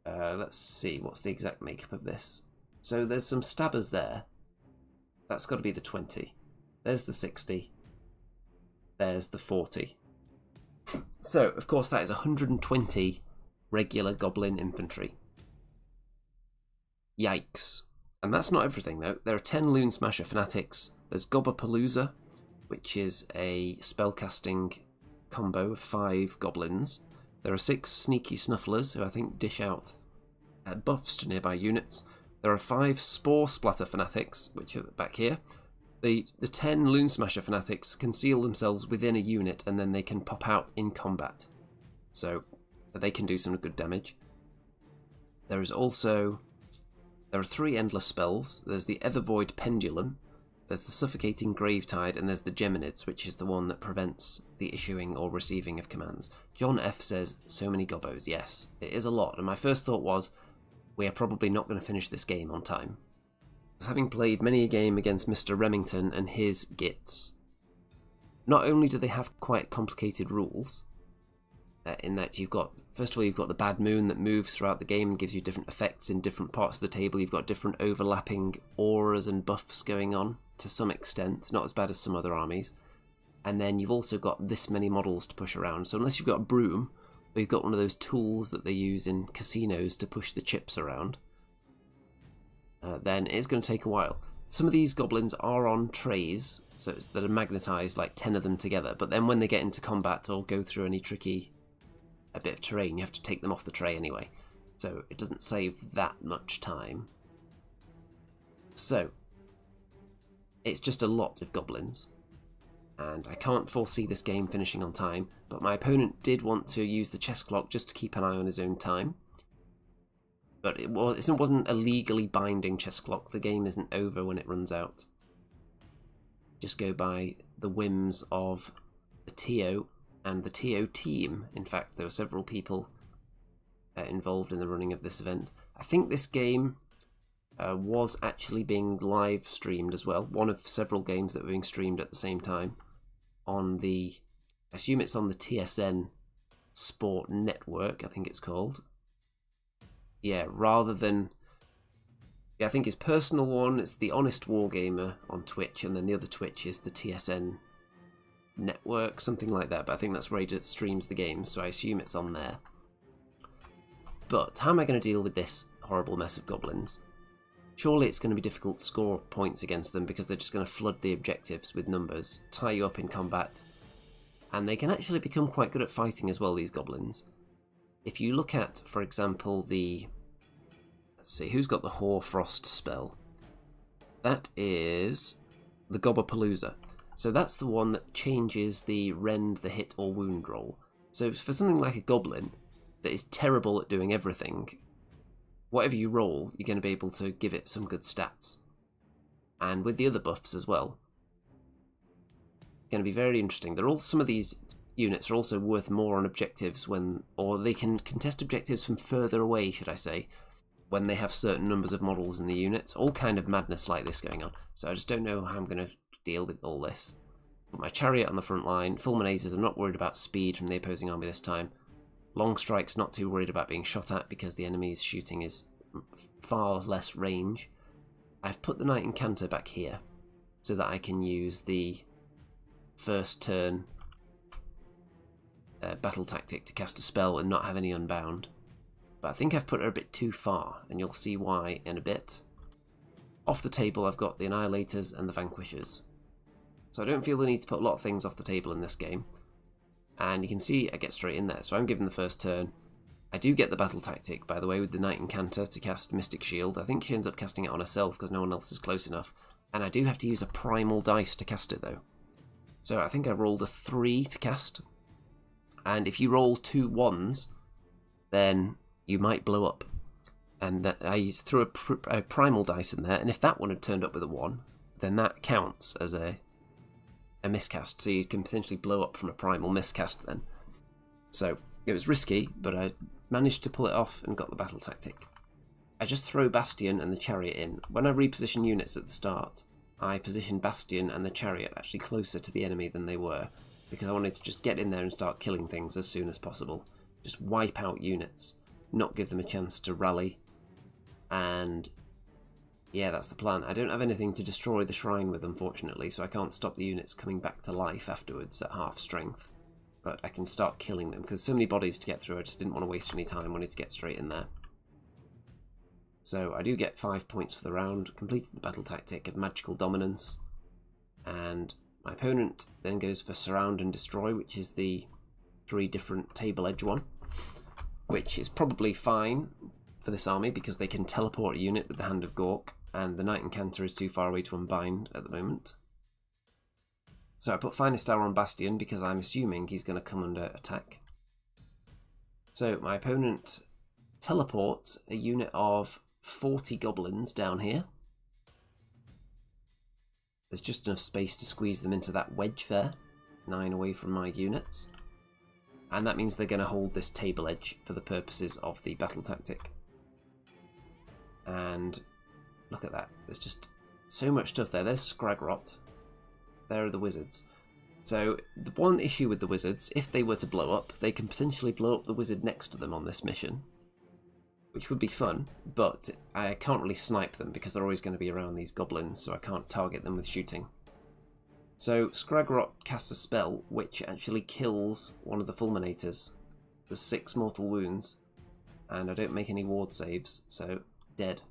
Let's see, what's the exact makeup of this? So there's some stabbers there. That's got to be the 20. There's the 60. There's the 40. So, of course, that is 120 regular goblin infantry. Yikes. And that's not everything, though. There are 10 Loon Smasher fanatics. There's Gobapalooza, which is a spellcasting combo of 5 goblins. There are 6 Sneaky Snufflers, who I think dish out buffs to nearby units. There are 5 Spore Splatter fanatics, which are back here. The 10 Loon Smasher fanatics conceal themselves within a unit, and then they can pop out in combat. So they can do some good damage. There are 3 endless spells. There's the Ethervoid Pendulum, there's the Suffocating Gravetide, and there's the Geminids, which is the one that prevents the issuing or receiving of commands. John F says, so many gobbos. Yes, it is a lot, and my first thought was, we are probably not going to finish this game on time. Because having played many a game against Mr. Remington and his gits, not only do they have quite complicated rules, in that you've got, first of all, you've got the bad moon that moves throughout the game and gives you different effects in different parts of the table. You've got different overlapping auras and buffs going on to some extent, not as bad as some other armies. And then you've also got this many models to push around. So unless you've got a broom, or you've got one of those tools that they use in casinos to push the chips around, then it's going to take a while. Some of these goblins are on trays, so that are magnetised, like 10 of them together, but then when they get into combat or go through any tricky a bit of terrain, you have to take them off the tray anyway. so it doesn't save that much time. So it's just a lot of goblins, and I can't foresee this game finishing on time, but my opponent did want to use the chess clock just to keep an eye on his own time. But it wasn't a legally binding chess clock. The game isn't over when it runs out. Just go by the whims of the TO and the TO team. In fact, there were several people involved in the running of this event. I think this game was actually being live streamed as well. One of several games that were being streamed at the same time on the, I assume it's on the TSN Sport Network, I think it's called. Yeah, rather than, yeah, I think his personal one, it's the Honest Wargamer on Twitch, and then the other Twitch is the TSN Network, something like that, but I think that's where he just streams the games, so I assume it's on there. But how am I going to deal with this horrible mess of goblins? Surely it's going to be difficult to score points against them because they're just going to flood the objectives with numbers, tie you up in combat, and they can actually become quite good at fighting as well, these goblins. If you look at, for example, the... Let's see, who's got the Hoarfrost spell? That is the Gobberpalooza. So that's the one that changes the rend, the hit, or wound roll. So for something like a goblin that is terrible at doing everything, whatever you roll, you're going to be able to give it some good stats. And with the other buffs as well. Going to be very interesting. They're all, some of these units are also worth more on objectives when, or they can contest objectives from further away, should I say, when they have certain numbers of models in the units. All kind of madness like this going on. So I just don't know how I'm going to deal with all this. Put my chariot on the front line. Fulminators, I'm not worried about speed from the opposing army this time. Long strikes, not too worried about being shot at because the enemy's shooting is far less range. I've put the Knight Incanter back here so that I can use the first turn battle tactic to cast a spell and not have any unbound. But I think I've put her a bit too far, and you'll see why in a bit. Off the table I've got the Annihilators and the Vanquishers. So I don't feel the need to put a lot of things off the table in this game. And you can see I get straight in there, so I'm given the first turn. I do get the battle tactic, by the way, with the Knight Incanter to cast Mystic Shield. I think she ends up casting it on herself because no one else is close enough. And I do have to use a primal dice to cast it, though. So I think I rolled a 3 to cast. And if you roll 2 1s, then you might blow up. And that, I threw a primal dice in there, and if that one had turned up with a 1, then that counts as a miscast, so you can potentially blow up from a primal miscast then. So it was risky, but I managed to pull it off and got the battle tactic. I just throw Bastian and the chariot in. When I reposition units at the start, I position Bastian and the chariot actually closer to the enemy than they were, because I wanted to just get in there and start killing things as soon as possible. Just wipe out units, not give them a chance to rally, and yeah, that's the plan. I don't have anything to destroy the shrine with, unfortunately, so I can't stop the units coming back to life afterwards at half strength. But I can start killing them, because so many bodies to get through, I just didn't want to waste any time, wanted to get straight in there. So I do get 5 points for the round, completed the battle tactic of Magical Dominance, and my opponent then goes for Surround and Destroy, which is the 3 different table edge one, which is probably fine for this army because they can teleport a unit with the Hand of Gork, and the Knight Incanter is too far away to unbind at the moment. So I put Finest Hour on Bastian because I'm assuming he's going to come under attack. So my opponent teleports a unit of 40 goblins down here. There's just enough space to squeeze them into that wedge there, 9 away from my units. And that means they're going to hold this table edge for the purposes of the battle tactic. And look at that, there's just so much stuff there. There's Scragrot, there are the wizards. So the one issue with the wizards, if they were to blow up, they can potentially blow up the wizard next to them on this mission, which would be fun, but I can't really snipe them because they're always going to be around these goblins, so I can't target them with shooting. So Scragrot casts a spell which actually kills one of the Fulminators. There's 6 mortal wounds, and I don't make any ward saves, so dead.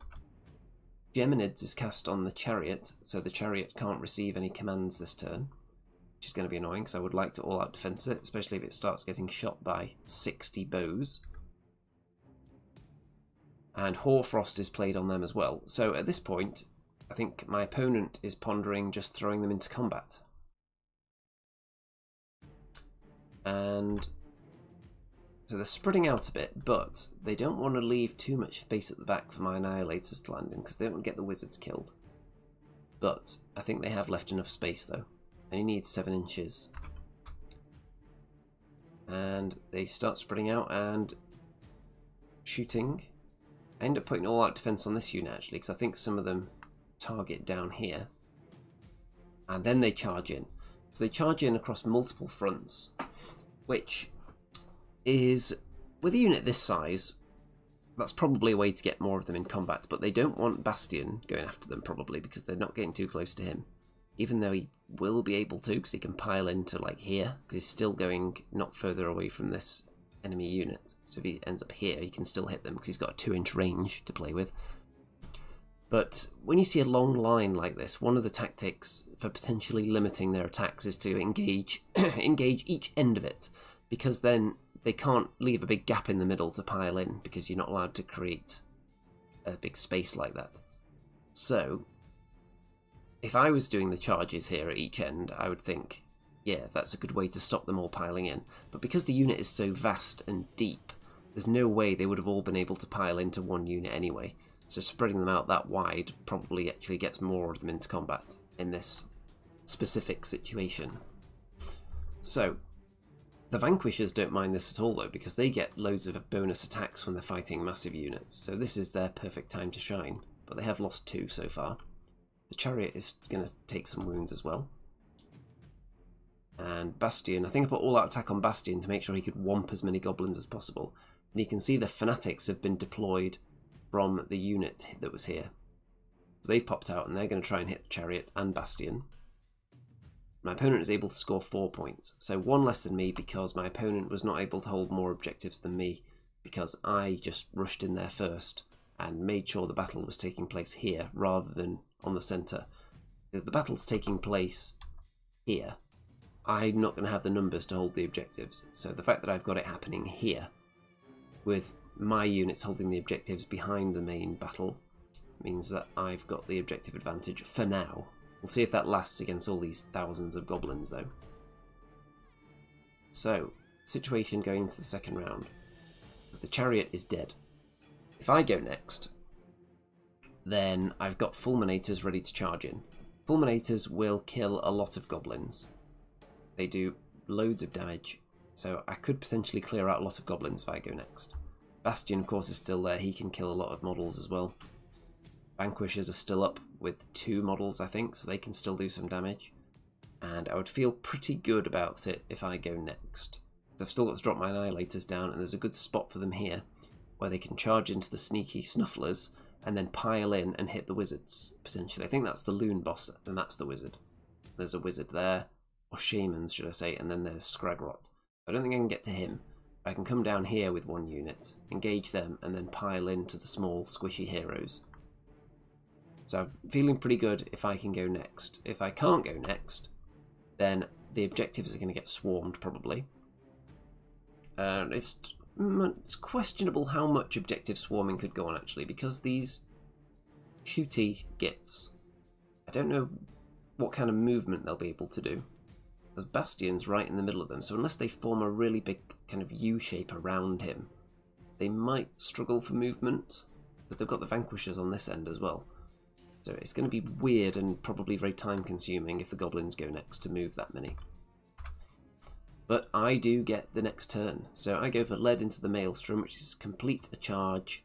Geminids is cast on the chariot, so the chariot can't receive any commands this turn, which is going to be annoying because I would like to all-out defense it, especially if it starts getting shot by 60 bows. And Hoarfrost is played on them as well. So at this point, I think my opponent is pondering just throwing them into combat. And so they're spreading out a bit, but they don't want to leave too much space at the back for my Annihilators to land in, because they don't get the wizards killed. But I think they have left enough space though. They need 7 inches. And they start spreading out and shooting. I end up putting all out defense on this unit actually, because I think some of them target down here. And then they charge in. So they charge in across multiple fronts, which is, with a unit this size, that's probably a way to get more of them in combat, but they don't want Bastian going after them probably, because they're not getting too close to him. Even though he will be able to, because he can pile into like here, because he's still going not further away from this enemy unit. So if he ends up here, he can still hit them, because he's got a 2-inch range to play with. But when you see a long line like this, one of the tactics for potentially limiting their attacks is to engage each end of it, because then they can't leave a big gap in the middle to pile in, because you're not allowed to create a big space like that. So if I was doing the charges here at each end, I would think, yeah, that's a good way to stop them all piling in. But because the unit is so vast and deep, there's no way they would have all been able to pile into one unit anyway. So spreading them out that wide probably actually gets more of them into combat in this specific situation. So the Vanquishers don't mind this at all though, because they get loads of bonus attacks when they're fighting massive units. So this is their perfect time to shine. But they have lost 2 so far. The Chariot is going to take some wounds as well. And Bastian, I think I put all out attack on Bastian to make sure he could whomp as many goblins as possible. And you can see the Fanatics have been deployed from the unit that was here. So they've popped out and they're going to try and hit the Chariot and Bastian. My opponent is able to score 4 points, so 1 less than me, because my opponent was not able to hold more objectives than me, because I just rushed in there first and made sure the battle was taking place here rather than on the centre. If the battle's taking place here, I'm not going to have the numbers to hold the objectives, so the fact that I've got it happening here, with my units holding the objectives behind the main battle, means that I've got the objective advantage for now. We'll see if that lasts against all these thousands of goblins though. So, situation going into the second round. Because the Chariot is dead. If I go next, then I've got Fulminators ready to charge in. Fulminators will kill a lot of goblins. They do loads of damage, so I could potentially clear out a lot of goblins if I go next. Bastian, of course, is still there. He can kill a lot of models as well. Vanquishers are still up with 2 models, I think, so they can still do some damage. And I would feel pretty good about it if I go next. I've still got to drop my Annihilators down, and there's a good spot for them here, where they can charge into the sneaky Snufflers, and then pile in and hit the Wizards, potentially. I think that's the Loon boss, and that's the Wizard. There's a Wizard there, or Shamans, should I say, and then there's Scragrot. I don't think I can get to him. I can come down here with 1 unit, engage them, and then pile into the small, squishy heroes. So I'm feeling pretty good if I can go next. If I can't go next, then the objectives are going to get swarmed, probably. And it's questionable how much objective swarming could go on, actually, because these shooty gits, I don't know what kind of movement they'll be able to do. Because Bastian's right in the middle of them, so unless they form a really big kind of U-shape around him, they might struggle for movement, because they've got the Vanquishers on this end as well. So it's going to be weird and probably very time-consuming if the goblins go next to move that many. But I do get the next turn, so I go for Lead into the Maelstrom, which is complete a charge.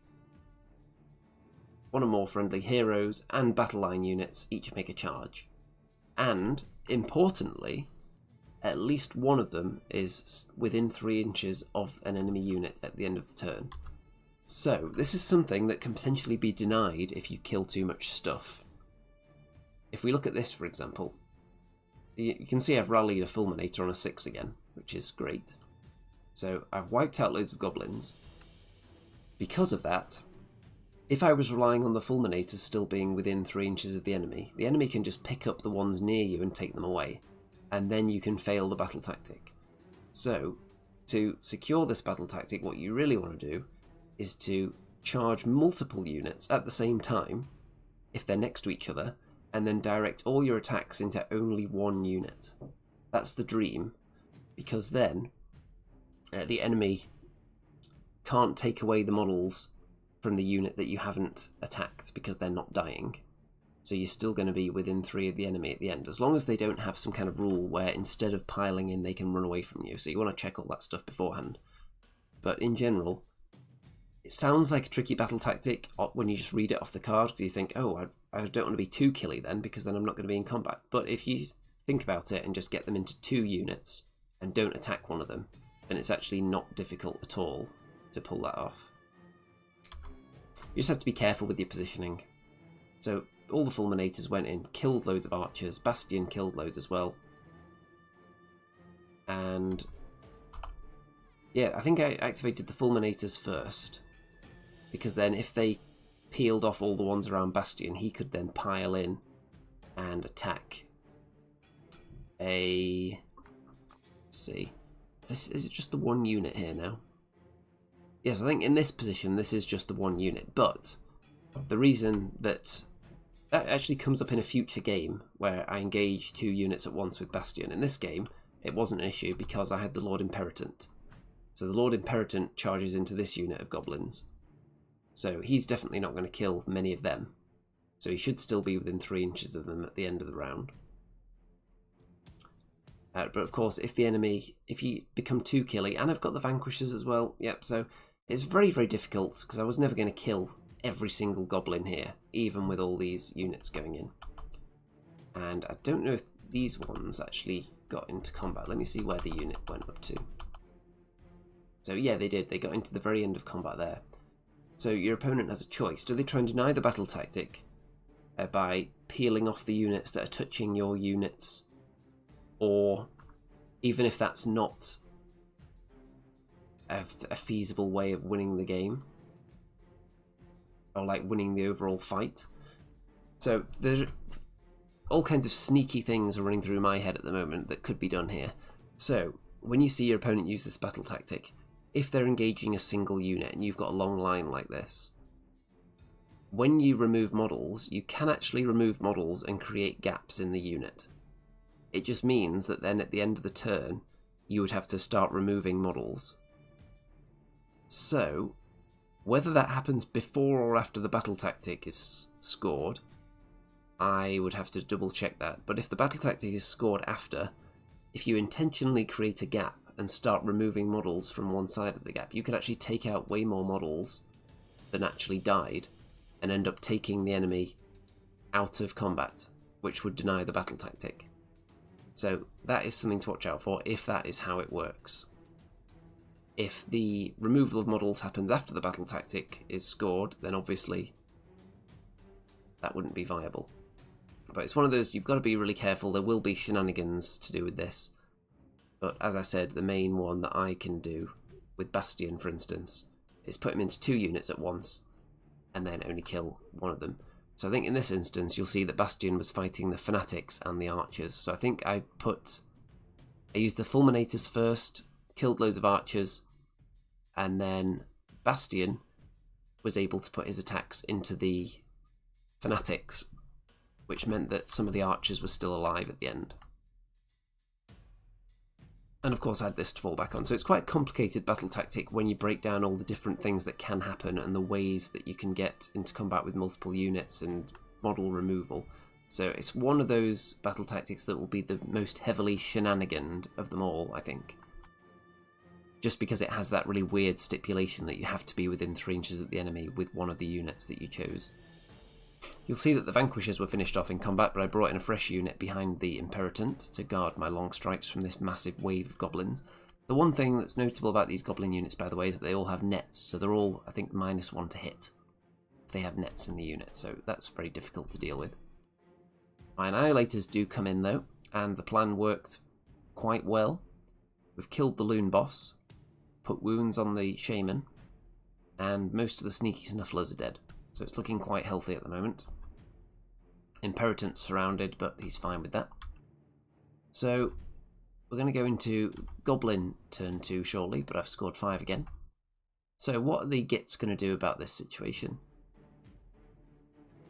1 or more friendly heroes and battle line units each make a charge. And, importantly, at least one of them is within 3 inches of an enemy unit at the end of the turn. So, this is something that can potentially be denied if you kill too much stuff. If we look at this, for example, you can see I've rallied a Fulminator on a 6 again, which is great. So, I've wiped out loads of goblins. Because of that, if I was relying on the Fulminators still being within 3 inches of the enemy can just pick up the ones near you and take them away, and then you can fail the battle tactic. So, to secure this battle tactic, what you really want to do is to charge multiple units at the same time, if they're next to each other, and then direct all your attacks into only one unit. That's the dream, because then the enemy can't take away the models from the unit that you haven't attacked because they're not dying. So you're still going to be within 3 of the enemy at the end, as long as they don't have some kind of rule where instead of piling in they can run away from you. So you want to check all that stuff beforehand. But in general, it sounds like a tricky battle tactic when you just read it off the card, because you think, oh, I don't want to be too killy then, because then I'm not going to be in combat. But if you think about it and just get them into 2 units and don't attack one of them, then it's actually not difficult at all to pull that off. You just have to be careful with your positioning. So all the fulminators went in, killed loads of archers, Bastian killed loads as well. And yeah, I think I activated the fulminators first, because then if they peeled off all the ones around Bastian, he could then pile in and attack let's see, is it just the 1 unit here now? Yes, I think in this position this is just the 1 unit, but the reason that actually comes up in a future game where I engage 2 units at once with Bastian. In this game it wasn't an issue because I had the Lord Imperatant. So the Lord Imperatant charges into this unit of goblins. So he's definitely not going to kill many of them. So he should still be within 3 inches of them at the end of the round. But of course, if you become too killy, and I've got the Vanquishers as well, yep, so it's very, very difficult, because I was never going to kill every single goblin here, even with all these units going in. And I don't know if these ones actually got into combat. Let me see where the unit went up to. So yeah, they did. They got into the very end of combat there. So your opponent has a choice. Do they try and deny the battle tactic by peeling off the units that are touching your units? Or even if that's not a feasible way of winning the game, or like winning the overall fight. So there's all kinds of sneaky things are running through my head at the moment that could be done here. So when you see your opponent use this battle tactic, if they're engaging a single unit and you've got a long line like this, when you remove models, you can actually remove models and create gaps in the unit. It just means that then at the end of the turn, you would have to start removing models. So, whether that happens before or after the battle tactic is scored, I would have to double check that. But if the battle tactic is scored after, if you intentionally create a gap and start removing models from one side of the gap, you could actually take out way more models than actually died and end up taking the enemy out of combat, which would deny the battle tactic. So that is something to watch out for if that is how it works. If the removal of models happens after the battle tactic is scored, then obviously that wouldn't be viable. But it's one of those, you've got to be really careful. There will be shenanigans to do with this. But as I said, the main one that I can do with Bastian, for instance, is put him into 2 units at once and then only kill one of them. So I think in this instance, you'll see that Bastian was fighting the Fanatics and the Archers. So I think I used the Fulminators first, killed loads of Archers, and then Bastian was able to put his attacks into the Fanatics, which meant that some of the Archers were still alive at the end. And of course I had this to fall back on. So it's quite a complicated battle tactic when you break down all the different things that can happen and the ways that you can get into combat with multiple units and model removal. So it's one of those battle tactics that will be the most heavily shenaniganed of them all, I think. Just because it has that really weird stipulation that you have to be within 3 inches of the enemy with one of the units that you chose. You'll see that the Vanquishers were finished off in combat, but I brought in a fresh unit behind the Imperatant to guard my long strikes from this massive wave of goblins. The one thing that's notable about these goblin units, by the way, is that they all have nets, so they're all, I think, -1 to hit if they have nets in the unit, so that's very difficult to deal with. My Annihilators do come in, though, and the plan worked quite well. We've killed the Loon Boss, put wounds on the Shaman, and most of the Sneaky Snufflers are dead. So it's looking quite healthy at the moment. Imperatant's surrounded, but he's fine with that. So we're going to go into Goblin turn 2 shortly, but I've scored 5 again. So what are the Gits going to do about this situation?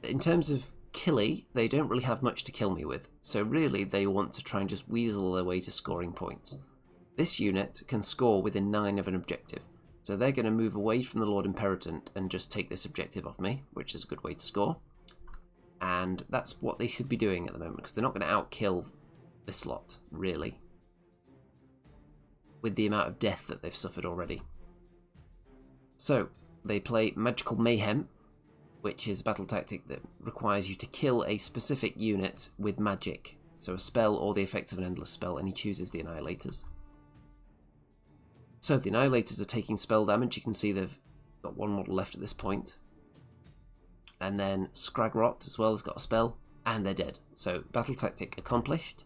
In terms of killy, they don't really have much to kill me with, so really they want to try and just weasel their way to scoring points. This unit can score within 9 of an objective, so they're going to move away from the Lord Imperator and just take this objective off me, which is a good way to score. And that's what they should be doing at the moment, because they're not going to outkill this lot, really, with the amount of death that they've suffered already. So, they play Magical Mayhem, which is a battle tactic that requires you to kill a specific unit with magic, so a spell or the effects of an endless spell, and he chooses the Annihilators. So the Annihilators are taking spell damage. You can see they've got one model left at this point. And then Scragrot as well has got a spell, and they're dead. So battle tactic accomplished.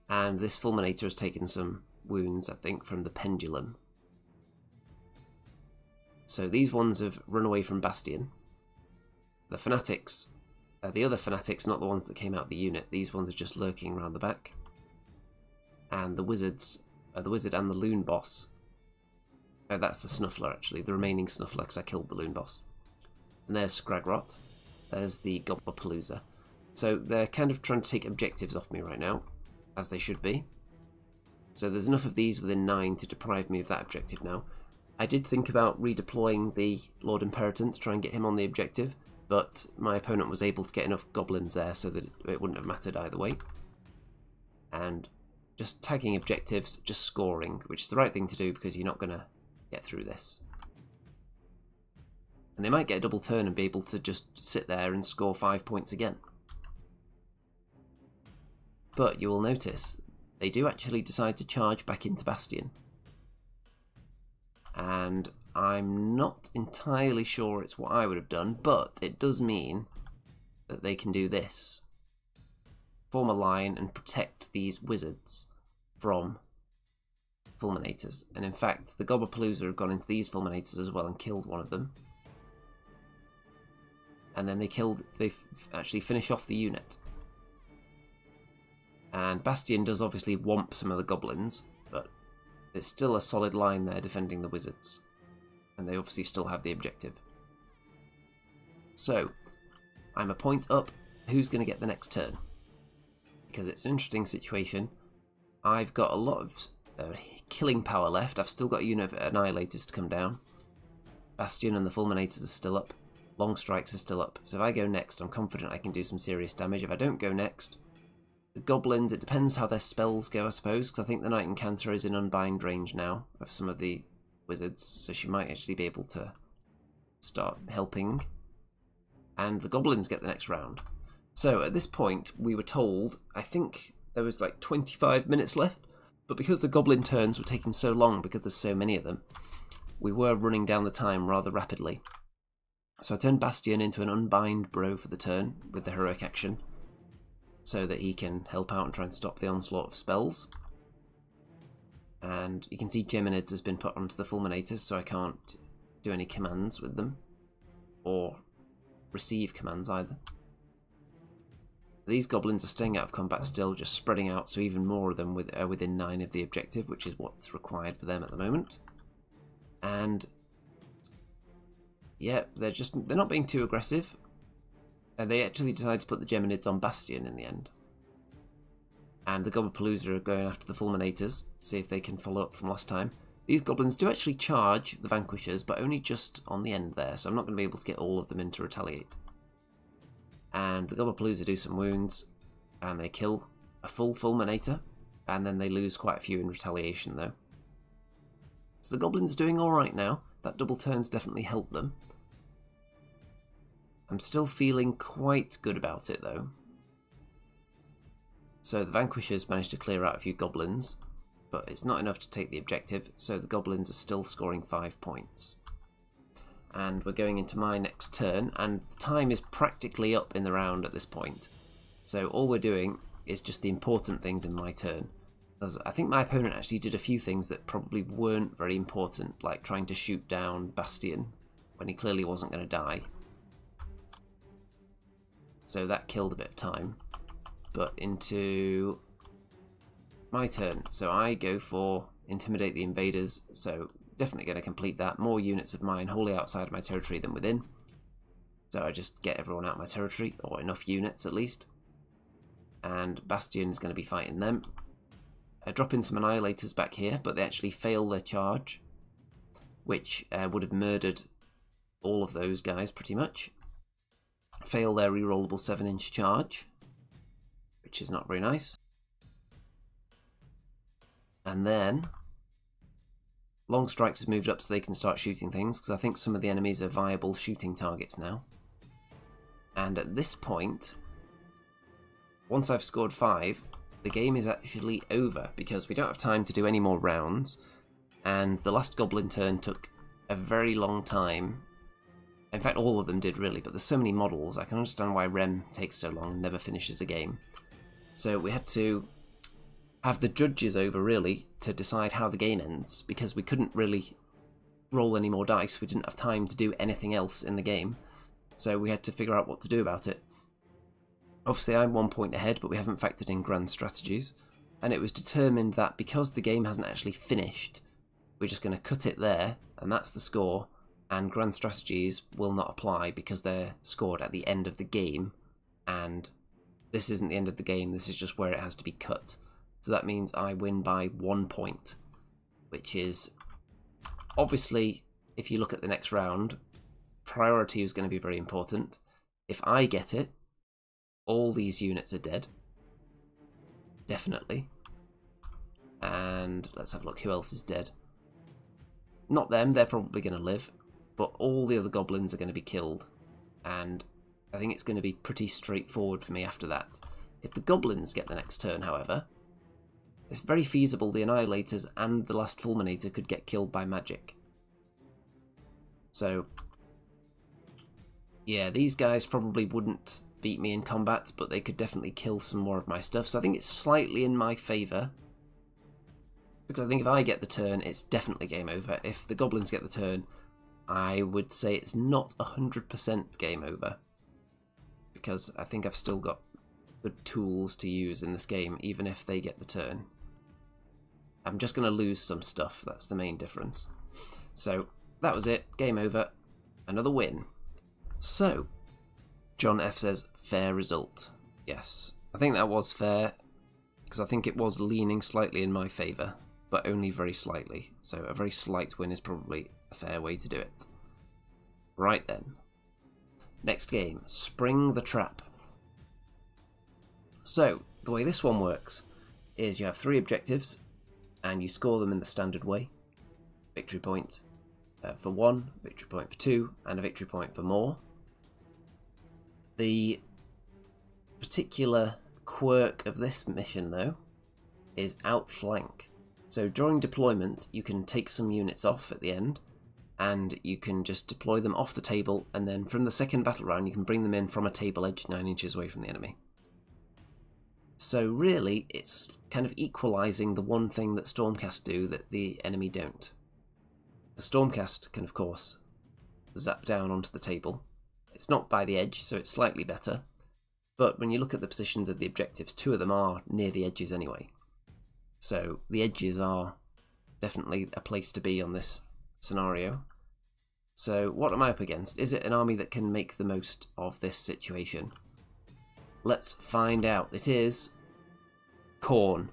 And this Fulminator has taken some wounds, I think, from the Pendulum. So these ones have run away from Bastian. The Fanatics, the other Fanatics, not the ones that came out of the unit, these ones are just lurking around the back. And the Wizards, the Wizard and the Loon Boss, that's the Snuffler actually, the remaining Snuffler, because I killed the Loon Boss. And there's Scragrot, there's the Gobblepalooza. So they're kind of trying to take objectives off me right now, as they should be. So there's enough of these within 9 to deprive me of that objective now. I did think about redeploying the Lord Imperator to try and get him on the objective, but my opponent was able to get enough goblins there so that it wouldn't have mattered either way. And just tagging objectives, just scoring, which is the right thing to do because you're not going to get through this. And they might get a double turn and be able to just sit there and score 5 points again. But you will notice they do actually decide to charge back into Bastian. And I'm not entirely sure it's what I would have done, but it does mean that they can do this. Form a line and protect these wizards from Fulminators. And in fact, the Gobblepalooza have gone into these Fulminators as well and killed one of them. And then they actually finish off the unit. And Bastian does obviously womp some of the goblins, but there's still a solid line there defending the wizards. And they obviously still have the objective. So, I'm a point up. Who's going to get the next turn? Because it's an interesting situation. I've got a lot of killing power left. I've still got a unit of Annihilators to come down. Bastian and the Fulminators are still up. Long Strikes are still up. So if I go next, I'm confident I can do some serious damage. If I don't go next, the Goblins, it depends how their spells go, I suppose, because I think the Knight Incanter is in unbind range now of some of the wizards, so she might actually be able to start helping. And the Goblins get the next round. So at this point, we were told, I think there was like 25 minutes left, but because the Goblin turns were taking so long because there's so many of them, we were running down the time rather rapidly. So I turned Bastian into an unbind bro for the turn with the heroic action, so that he can help out and try and stop the onslaught of spells. And you can see Geminids has been put onto the Fulminators, so I can't do any commands with them, or receive commands either. These goblins are staying out of combat still, just spreading out, so even more of them are within 9 of the objective, which is what's required for them at the moment. And yeah, they're not being too aggressive. And they actually decide to put the Geminids on Bastian in the end. And the Gobblepalooza are going after the Fulminators, see if they can follow up from last time. These goblins do actually charge the Vanquishers, but only just on the end there, so I'm not going to be able to get all of them in to retaliate. And the Gobblepalooza do some wounds, and they kill a full Fulminator, and then they lose quite a few in retaliation though. So the goblins are doing alright now. That double turn's definitely helped them. I'm still feeling quite good about it though. So the Vanquishers managed to clear out a few goblins, but it's not enough to take the objective, so the goblins are still scoring 5 points. And we're going into my next turn, and the time is practically up in the round at this point. So all we're doing is just the important things in my turn. As I think my opponent actually did a few things that probably weren't very important, like trying to shoot down Bastian when he clearly wasn't going to die. So that killed a bit of time. But into my turn. So I go for Intimidate the Invaders. So definitely going to complete that. More units of mine wholly outside of my territory than within. So I just get everyone out of my territory, or enough units at least. And Bastian is going to be fighting them. I drop in some Annihilators back here, but they actually fail their charge, which would have murdered all of those guys pretty much. Fail their rerollable 7-inch charge, which is not very nice. And then Long Strikes have moved up so they can start shooting things, because I think some of the enemies are viable shooting targets now. And at this point, once I've scored 5, the game is actually over, because we don't have time to do any more rounds, and the last Goblin turn took a very long time. In fact, all of them did really, but there's so many models, I can understand why Rem takes so long and never finishes a game. So we had to have the judges over, really, to decide how the game ends, because we couldn't really roll any more dice. We didn't have time to do anything else in the game, so we had to figure out what to do about it. Obviously, I'm 1 point ahead, but we haven't factored in grand strategies, and it was determined that because the game hasn't actually finished, we're just going to cut it there, and that's the score, and grand strategies will not apply because they're scored at the end of the game, and this isn't the end of the game, this is just where it has to be cut. So that means I win by 1 point, which is, obviously, if you look at the next round, priority is going to be very important. If I get it, all these units are dead. Definitely. And let's have a look, who else is dead? Not them, they're probably going to live, but all the other goblins are going to be killed. And I think it's going to be pretty straightforward for me after that. If the goblins get the next turn, however, it's very feasible the Annihilators and the last Fulminator could get killed by magic. So, yeah, these guys probably wouldn't beat me in combat, but they could definitely kill some more of my stuff. So I think it's slightly in my favour, because I think if I get the turn, it's definitely game over. If the goblins get the turn, I would say it's not 100% game over, because I think I've still got good tools to use in this game, even if they get the turn. I'm just going to lose some stuff, that's the main difference. So, that was it, game over, another win. So, John F says, fair result. Yes, I think that was fair, because I think it was leaning slightly in my favour, but only very slightly. So a very slight win is probably a fair way to do it. Right then. Next game, Spring the Trap. So, the way this one works is you have 3 objectives, and you score them in the standard way. Victory point for 1, victory point for 2, and a victory point for more. The particular quirk of this mission, though, is outflank. So during deployment, you can take some units off at the end, and you can just deploy them off the table, and then from the second battle round, you can bring them in from a table edge 9 inches away from the enemy. So really, it's kind of equalising the one thing that Stormcast do that the enemy don't. The Stormcast can, of course, zap down onto the table. It's not by the edge, so it's slightly better. But when you look at the positions of the objectives, 2 of them are near the edges anyway. So the edges are definitely a place to be on this scenario. So what am I up against? Is it an army that can make the most of this situation? Let's find out. It is Khorne.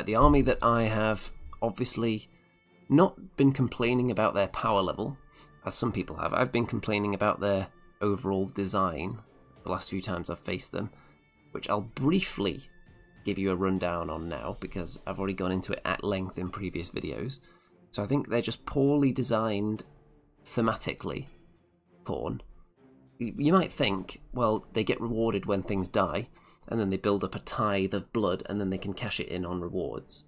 The army that I have obviously not been complaining about their power level, as some people have. I've been complaining about their overall design the last few times I've faced them, which I'll briefly give you a rundown on now, because I've already gone into it at length in previous videos. So I think they're just poorly designed thematically, Khorne. You might think, well, they get rewarded when things die, and then they build up a tithe of blood, and then they can cash it in on rewards.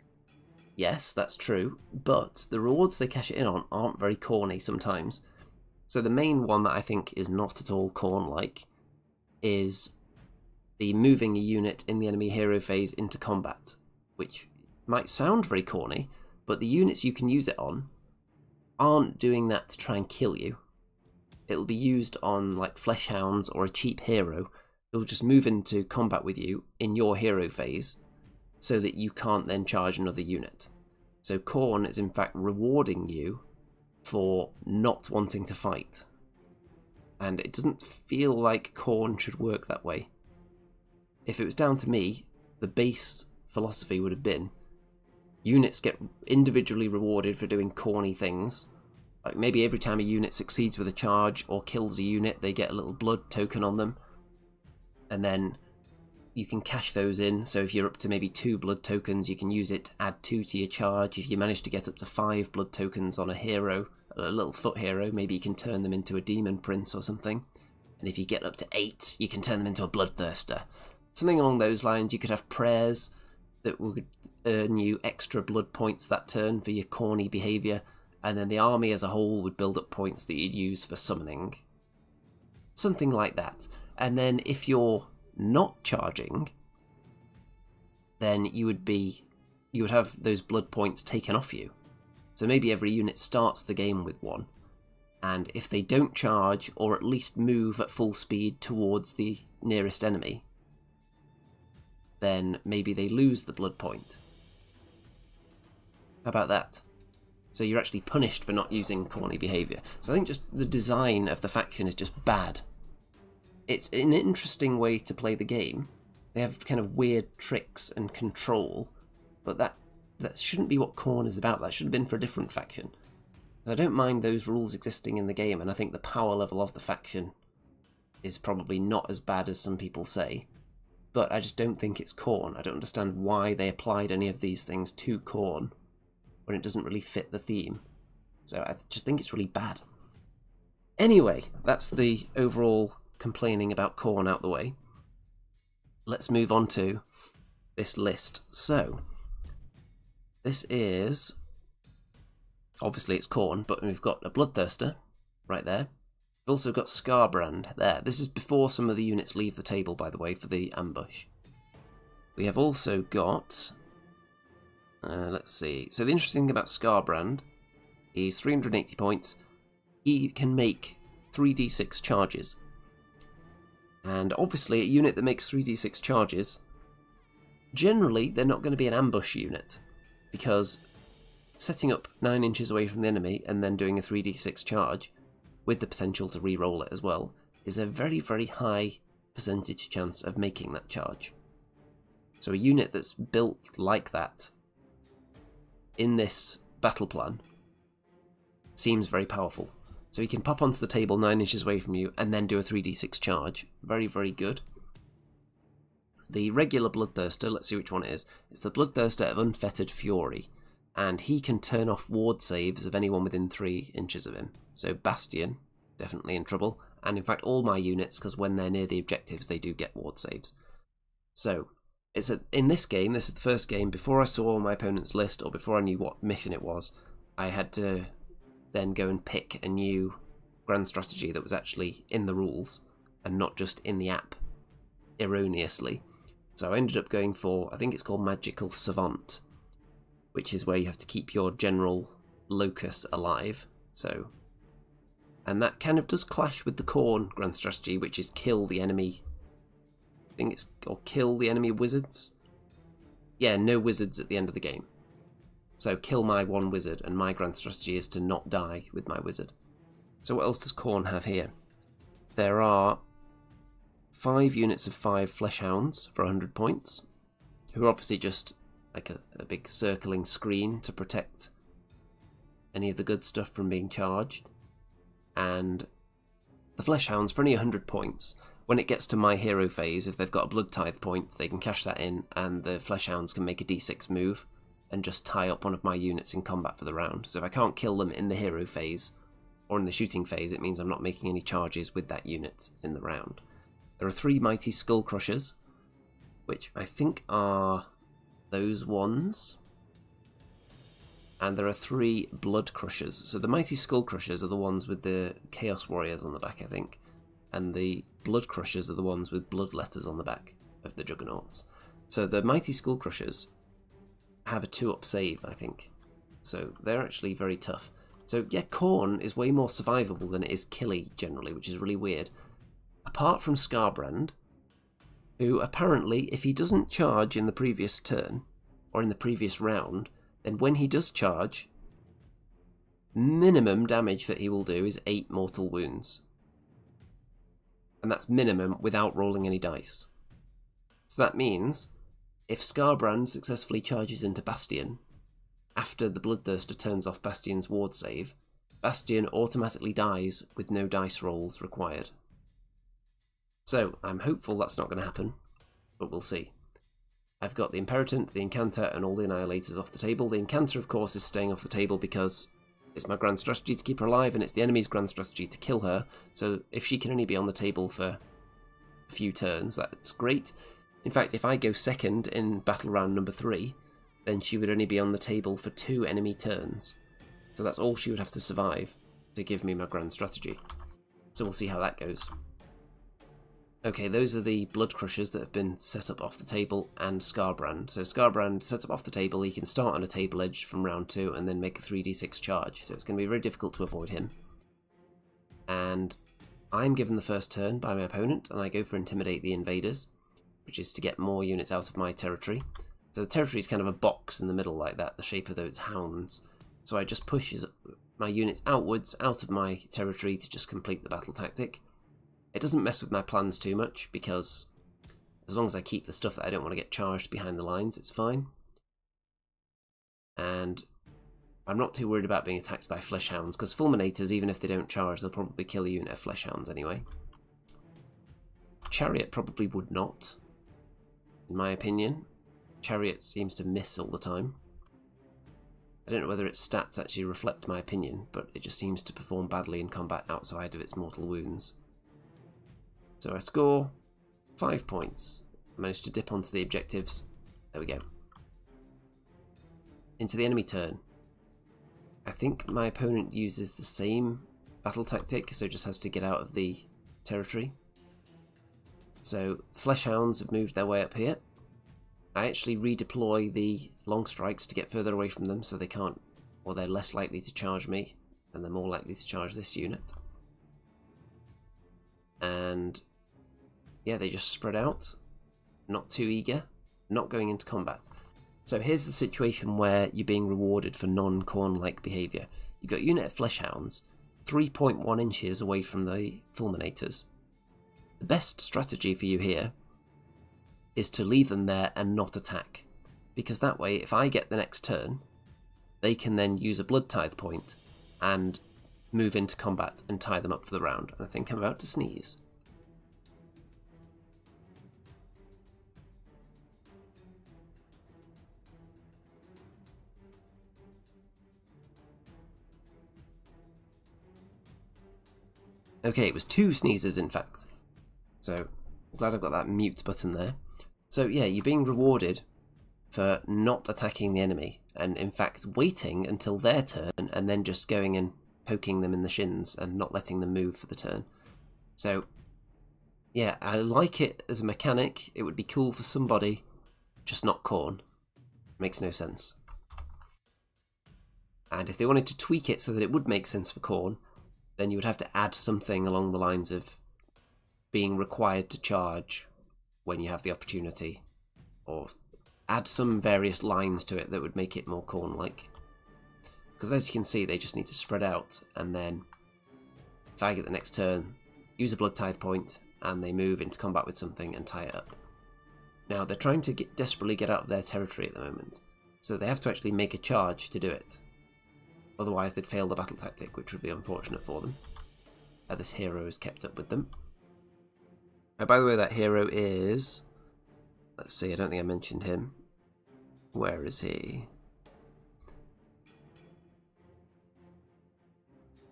Yes, that's true, but the rewards they cash it in on aren't very Khorne-y sometimes. So the main one that I think is not at all Khorne-like is the moving a unit in the enemy hero phase into combat, which might sound very Khorne-y, but the units you can use it on aren't doing that to try and kill you. It'll be used on like flesh hounds or a cheap hero. It'll just move into combat with you in your hero phase so that you can't then charge another unit. So Khorne is in fact rewarding you for not wanting to fight. And it doesn't feel like Khorne should work that way. If it was down to me, the base philosophy would have been units get individually rewarded for doing corny things. Like maybe every time a unit succeeds with a charge or kills a unit, they get a little blood token on them. And then you can cash those in. So if you're up to maybe 2 blood tokens, you can use it to add 2 to your charge. If you manage to get up to 5 blood tokens on a hero, a little foot hero, maybe you can turn them into a demon prince or something. And if you get up to 8, you can turn them into a bloodthirster. Something along those lines. You could have prayers that would earn you extra blood points that turn for your corny behaviour, and then the army as a whole would build up points that you'd use for summoning. Something like that. And then if you're not charging, then you would have those blood points taken off you. So maybe every unit starts the game with 1, and if they don't charge or at least move at full speed towards the nearest enemy, then maybe they lose the blood point. How about that? So you're actually punished for not using corny behaviour. So I think just the design of the faction is just bad. It's an interesting way to play the game. They have kind of weird tricks and control, but that shouldn't be what Khorne is about. That should have been for a different faction. I don't mind those rules existing in the game, and I think the power level of the faction is probably not as bad as some people say. But I just don't think it's Khorne. I don't understand why they applied any of these things to Khorne when it doesn't really fit the theme. So I just think it's really bad. Anyway, that's the overall complaining about Khorne out the way. Let's move on to this list. So, this is... obviously it's Khorne, but we've got a Bloodthirster right there. We've also got Scarbrand there. This is before some of the units leave the table, by the way, for the ambush. We have also got... let's see. So the interesting thing about Scarbrand is 380 points. He can make 3d6 charges. And obviously a unit that makes 3d6 charges, generally they're not going to be an ambush unit, because setting up 9 inches away from the enemy and then doing a 3d6 charge, with the potential to re-roll it as well, is a very, very high percentage chance of making that charge. So a unit that's built like that in this battle plan seems very powerful. So he can pop onto the table 9 inches away from you and then do a 3d6 charge. Very, very good. The regular Bloodthirster, let's see which one it is. It's the Bloodthirster of Unfettered Fury, and he can turn off ward saves of anyone within 3 inches of him. So Bastian, definitely in trouble, and in fact all my units, because when they're near the objectives they do get ward saves. So, in this game, this is the first game, before I saw my opponent's list, or before I knew what mission it was, I had to then go and pick a new grand strategy that was actually in the rules, and not just in the app, erroneously. So I ended up going for, I think it's called Magical Savant, which is where you have to keep your general locus alive. So, and that kind of does clash with the Khorne grand strategy, which is kill the enemy. I think it's, or kill the enemy wizards. Yeah, no wizards at the end of the game. So kill my 1 wizard, and my grand strategy is to not die with my wizard. So what else does Khorne have here? There are 5 units of 5 Fleshhounds for 100 points, who are obviously just like a big circling screen to protect any of the good stuff from being charged. And the Fleshhounds, for only 100 points, when it gets to my hero phase, if they've got a Blood Tithe point, they can cash that in, and the Fleshhounds can make a d6 move and just tie up one of my units in combat for the round. So if I can't kill them in the hero phase, or in the shooting phase, it means I'm not making any charges with that unit in the round. There are 3 Mighty Skull Crushers, which I think are those ones. And there are 3 Blood Crushers. So the Mighty Skull Crushers are the ones with the Chaos Warriors on the back, I think. And the Blood Crushers are the ones with blood letters on the back of the Juggernauts. So the Mighty Skull Crushers have a 2-up save, I think. So they're actually very tough. So yeah, Khorne is way more survivable than it is killy generally, which is really weird. Apart from Scarbrand, who apparently, if he doesn't charge in the previous turn, or in the previous round, then when he does charge, minimum damage that he will do is 8 mortal wounds. And that's minimum without rolling any dice. So that means if Scarbrand successfully charges into Bastian, after the Bloodthirster turns off Bastian's ward save, Bastian automatically dies with no dice rolls required. So I'm hopeful that's not going to happen, but we'll see. I've got the Imperatant, the Incanter, and all the Annihilators off the table. The Incanter, of course, is staying off the table because it's my grand strategy to keep her alive, and it's the enemy's grand strategy to kill her. So if she can only be on the table for a few turns, that's great. In fact, if I go second in battle round number 3, then she would only be on the table for 2 enemy turns. So that's all she would have to survive to give me my grand strategy. So we'll see how that goes. Okay, those are the Blood Crushers that have been set up off the table, and Scarbrand. So Scarbrand set up off the table, he can start on a table edge from round 2 and then make a 3d6 charge, so it's going to be very difficult to avoid him. And I'm given the first turn by my opponent, and I go for Intimidate the Invaders, which is to get more units out of my territory. So the territory is kind of a box in the middle like that, the shape of those hounds. So I just push my units outwards, out of my territory to just complete the battle tactic. It doesn't mess with my plans too much, because as long as I keep the stuff that I don't want to get charged behind the lines, it's fine. And I'm not too worried about being attacked by Fleshhounds, because Fulminators, even if they don't charge, they'll probably kill a unit of Fleshhounds anyway. Chariot probably would not, in my opinion. Chariot seems to miss all the time. I don't know whether its stats actually reflect my opinion, but it just seems to perform badly in combat outside of its mortal wounds. So I score 5 points. I managed to dip onto the objectives. There we go. Into the enemy turn. I think my opponent uses the same battle tactic, so just has to get out of the territory. So Fleshhounds have moved their way up here. I actually redeploy the long strikes to get further away from them so they can't, or they're less likely to charge me, and they're more likely to charge this unit. And yeah, they just spread out, not too eager, not going into combat. So here's the situation where you're being rewarded for non-Khorne-like behaviour. You've got a unit of Fleshhounds 3.1 inches away from the Fulminators. The best strategy for you here is to leave them there and not attack, because that way, if I get the next turn, they can then use a Blood Tithe point and move into combat and tie them up for the round. And I think I'm about to sneeze. Okay, it was 2 sneezes in fact. So, I'm glad I've got that mute button there. So yeah, you're being rewarded for not attacking the enemy, and in fact waiting until their turn, and then just going and poking them in the shins and not letting them move for the turn. So yeah, I like it as a mechanic. It would be cool for somebody, just not Khorne. Makes no sense. And if they wanted to tweak it so that it would make sense for Khorne, then you would have to add something along the lines of being required to charge when you have the opportunity, or add some various lines to it that would make it more Khorne-like. Because as you can see, they just need to spread out, and then if I get the next turn, use a Blood Tithe point, and they move into combat with something and tie it up. Now, they're trying to desperately get out of their territory at the moment, so they have to actually make a charge to do it. Otherwise, they'd fail the battle tactic, which would be unfortunate for them. This hero is kept up with them. By the way, that hero is... Let's see, I don't think I mentioned him. Where is he?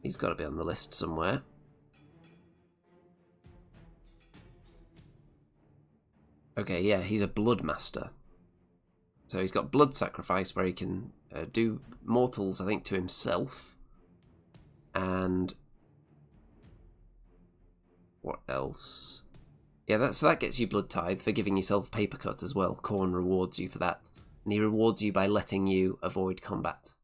He's got to be on the list somewhere. Okay, yeah, he's a Blood Master. So he's got Blood Sacrifice, where he can do mortals, I think, to himself. And... what else? Yeah, so that gets you Blood Tithe for giving yourself Paper Cut as well. Khorne rewards you for that. And he rewards you by letting you avoid combat.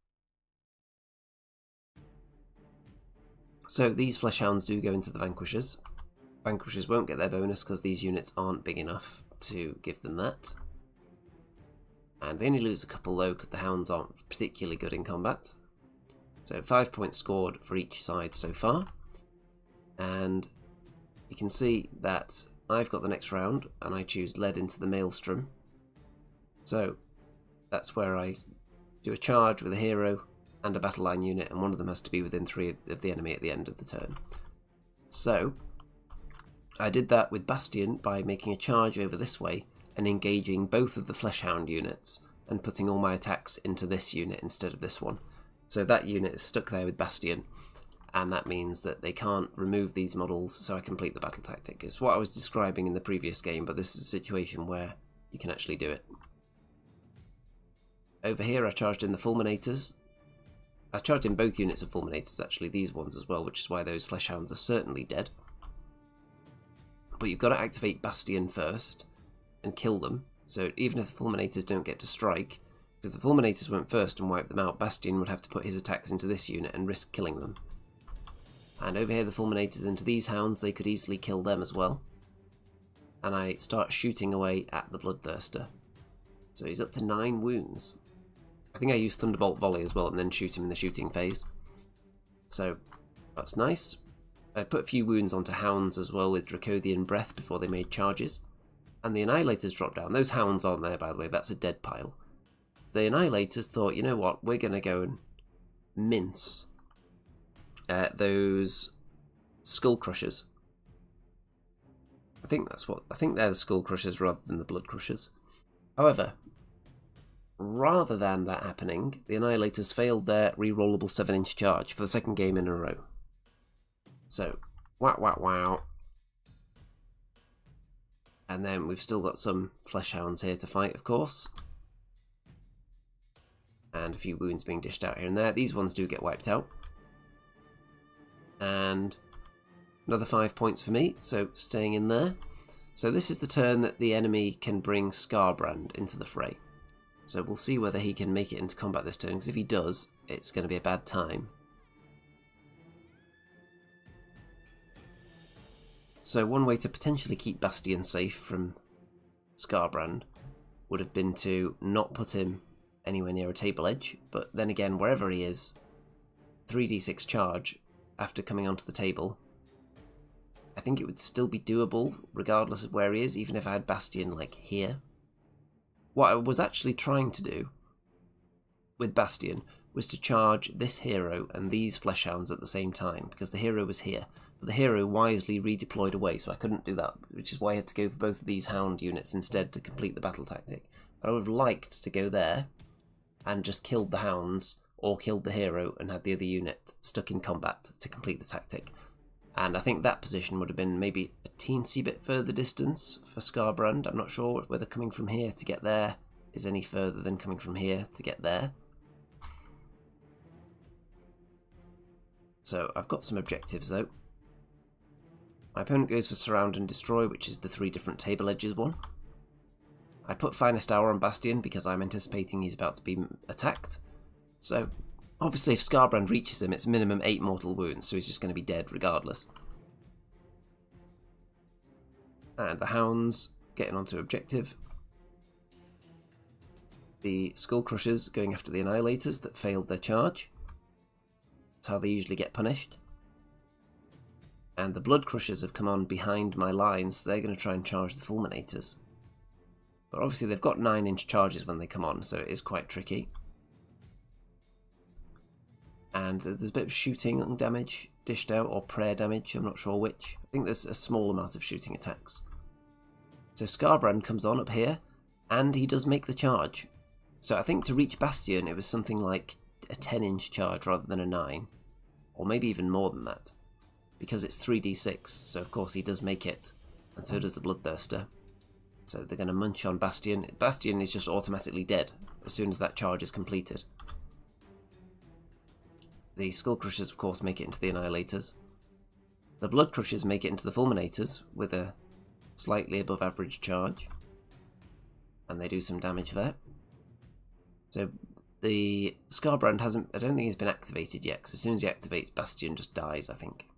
So these Fleshhounds do go into the Vanquishers. Vanquishers won't get their bonus because these units aren't big enough to give them that. And they only lose a couple though because the hounds aren't particularly good in combat. So 5 points scored for each side so far. And you can see that I've got the next round and I choose lead into the maelstrom. So that's where I do a charge with a hero and a battle line unit, and one of them has to be within 3 of the enemy at the end of the turn. So I did that with Bastian by making a charge over this way and engaging both of the Fleshhound units and putting all my attacks into this unit instead of this one. So that unit is stuck there with Bastian, and that means that they can't remove these models, so I complete the battle tactic. It's what I was describing in the previous game, but this is a situation where you can actually do it. Over here I charged in the Fulminators. I charged in both units of Fulminators actually, these ones as well, which is why those Fleshhounds are certainly dead. But you've got to activate Bastian first and kill them, so even if the Fulminators don't get to strike, if the Fulminators went first and wiped them out, Bastian would have to put his attacks into this unit and risk killing them. And over here the Fulminators into these hounds, they could easily kill them as well. And I start shooting away at the Bloodthirster. So he's up to 9 wounds. I think I used Thunderbolt Volley as well and then shoot him in the shooting phase. So that's nice. I put a few wounds onto hounds as well with Dracodian Breath before they made charges. And the Annihilators dropped down. Those hounds aren't there, by the way, that's a dead pile. The Annihilators thought, you know what, we're going to go and mince those Skull Crushers. I think they're the Skull Crushers rather than the Blood Crushers. However, rather than that happening, the Annihilators failed their rerollable 7-inch charge for the second game in a row. So, wow. And then we've still got some Fleshhounds here to fight, of course. And a few wounds being dished out here and there. These ones do get wiped out. And another 5 points for me, so staying in there. So this is the turn that the enemy can bring Skarbrand into the fray. So we'll see whether he can make it into combat this turn, because if he does, it's going to be a bad time. So one way to potentially keep Bastian safe from Skarbrand would have been to not put him anywhere near a table edge, but then again, wherever he is, 3d6 charge after coming onto the table, I think it would still be doable regardless of where he is, even if I had Bastian like here. What I was actually trying to do with Bastian was to charge this hero and these Fleshhounds at the same time, because the hero was here. But the hero wisely redeployed away, so I couldn't do that, which is why I had to go for both of these hound units instead to complete the battle tactic. I would have liked to go there and just killed the hounds, or killed the hero and had the other unit stuck in combat to complete the tactic. And I think that position would have been maybe a teensy bit further distance for Skarbrand. I'm not sure whether coming from here to get there is any further than coming from here to get there. So I've got some objectives though. My opponent goes for Surround and Destroy, which is the 3 different table edges one. I put Finest Hour on Bastian because I'm anticipating he's about to be attacked. So, obviously if Skarbrand reaches him, it's minimum 8 mortal wounds, so he's just going to be dead regardless. And the hounds getting onto objective. The Skull Crushers going after the Annihilators that failed their charge. That's how they usually get punished. And the Blood Crushers have come on behind my lines, so they're going to try and charge the Fulminators. But obviously they've got 9-inch charges when they come on, so it is quite tricky. And there's a bit of shooting damage dished out, or prayer damage, I'm not sure which. I think there's a small amount of shooting attacks. So Skarbrand comes on up here, and he does make the charge. So I think to reach Bastian it was something like a 10-inch charge rather than a 9. Or maybe even more than that. Because it's 3d6, so of course he does make it. And so does the Bloodthirster. So they're going to munch on Bastian. Bastian is just automatically dead as soon as that charge is completed. The Skull Crushers, of course, make it into the Annihilators. The Blood Crushers make it into the Fulminators with a slightly above average charge. And they do some damage there. So the Skarbrand hasn't, I don't think he's been activated yet, because as soon as he activates, Bastian just dies, I think.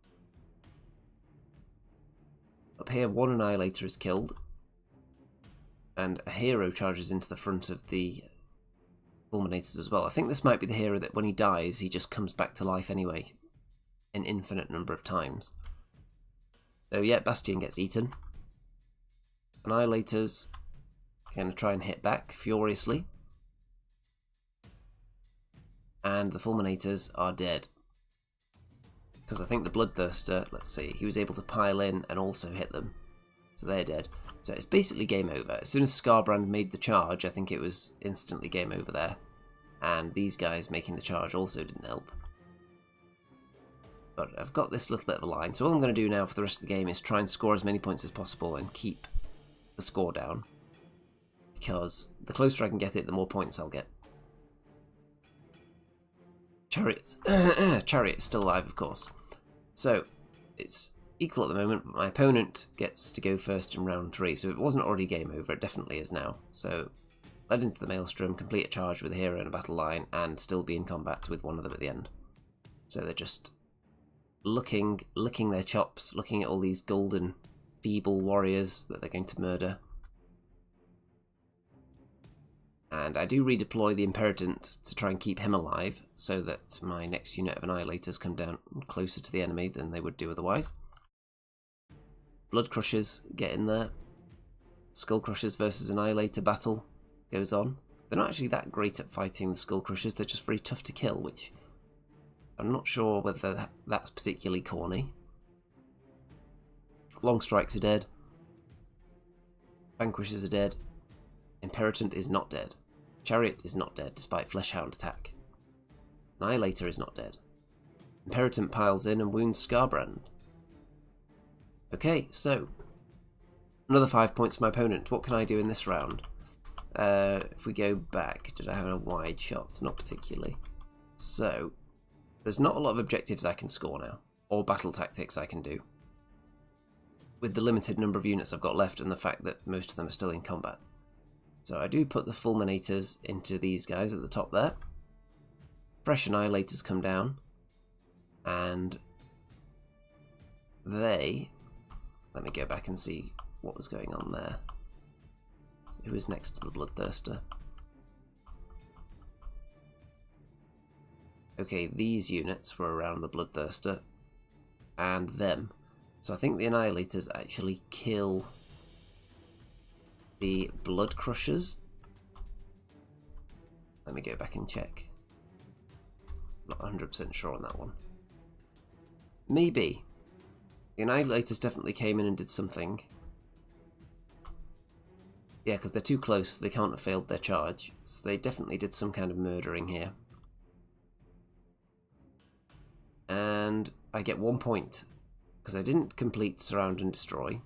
Up here, one Annihilator is killed. And a hero charges into the front of the fulminators as well. I think this might be the hero that when he dies, he just comes back to life anyway, an infinite number of times. So yeah, Bastian gets eaten. Annihilators are going to try and hit back furiously. And the fulminators are dead. Because I think the Bloodthirster, let's see, he was able to pile in and also hit them. So they're dead. So it's basically game over. As soon as Scarbrand made the charge, I think it was instantly game over there. And these guys making the charge also didn't help. But I've got this little bit of a line. So all I'm going to do now for the rest of the game is try and score as many points as possible and keep the score down. Because the closer I can get it, the more points I'll get. Chariot's still alive, of course. So it's equal at the moment, but my opponent gets to go first in round 3, so if it wasn't already game over, it definitely is now. So, led into the Maelstrom, complete a charge with a hero in a battle line, and still be in combat with one of them at the end. So they're just licking their chops, looking at all these golden, feeble warriors that they're going to murder. And I do redeploy the Imperatant to try and keep him alive, so that my next unit of Annihilators come down closer to the enemy than they would do otherwise. Blood Crushers get in there. Skull Crushers versus Annihilator battle goes on. They're not actually that great at fighting the Skull Crushers, they're just very tough to kill, which I'm not sure whether that's particularly corny. Long Strikes are dead. Vanquishers are dead. Imperatant is not dead. Chariot is not dead despite Fleshhound attack. Annihilator is not dead. Imperatant piles in and wounds Scarbrand. Okay, so another 5 points for my opponent. What can I do in this round? If we go back, did I have a wide shot? Not particularly. So there's not a lot of objectives I can score now, or battle tactics I can do, with the limited number of units I've got left and the fact that most of them are still in combat. So I do put the Fulminators into these guys at the top there. Fresh Annihilators come down, and they... Let me go back and see what was going on there. So who was next to the Bloodthirster? Okay, these units were around the Bloodthirster and them. So I think the Annihilators actually kill the Blood Crushers. Let me go back and check. Not 100% sure on that one. Maybe. The Annihilators definitely came in and did something. Yeah, because they're too close, they can't have failed their charge. So they definitely did some kind of murdering here. And I get 1 point, because I didn't complete Surround and Destroy,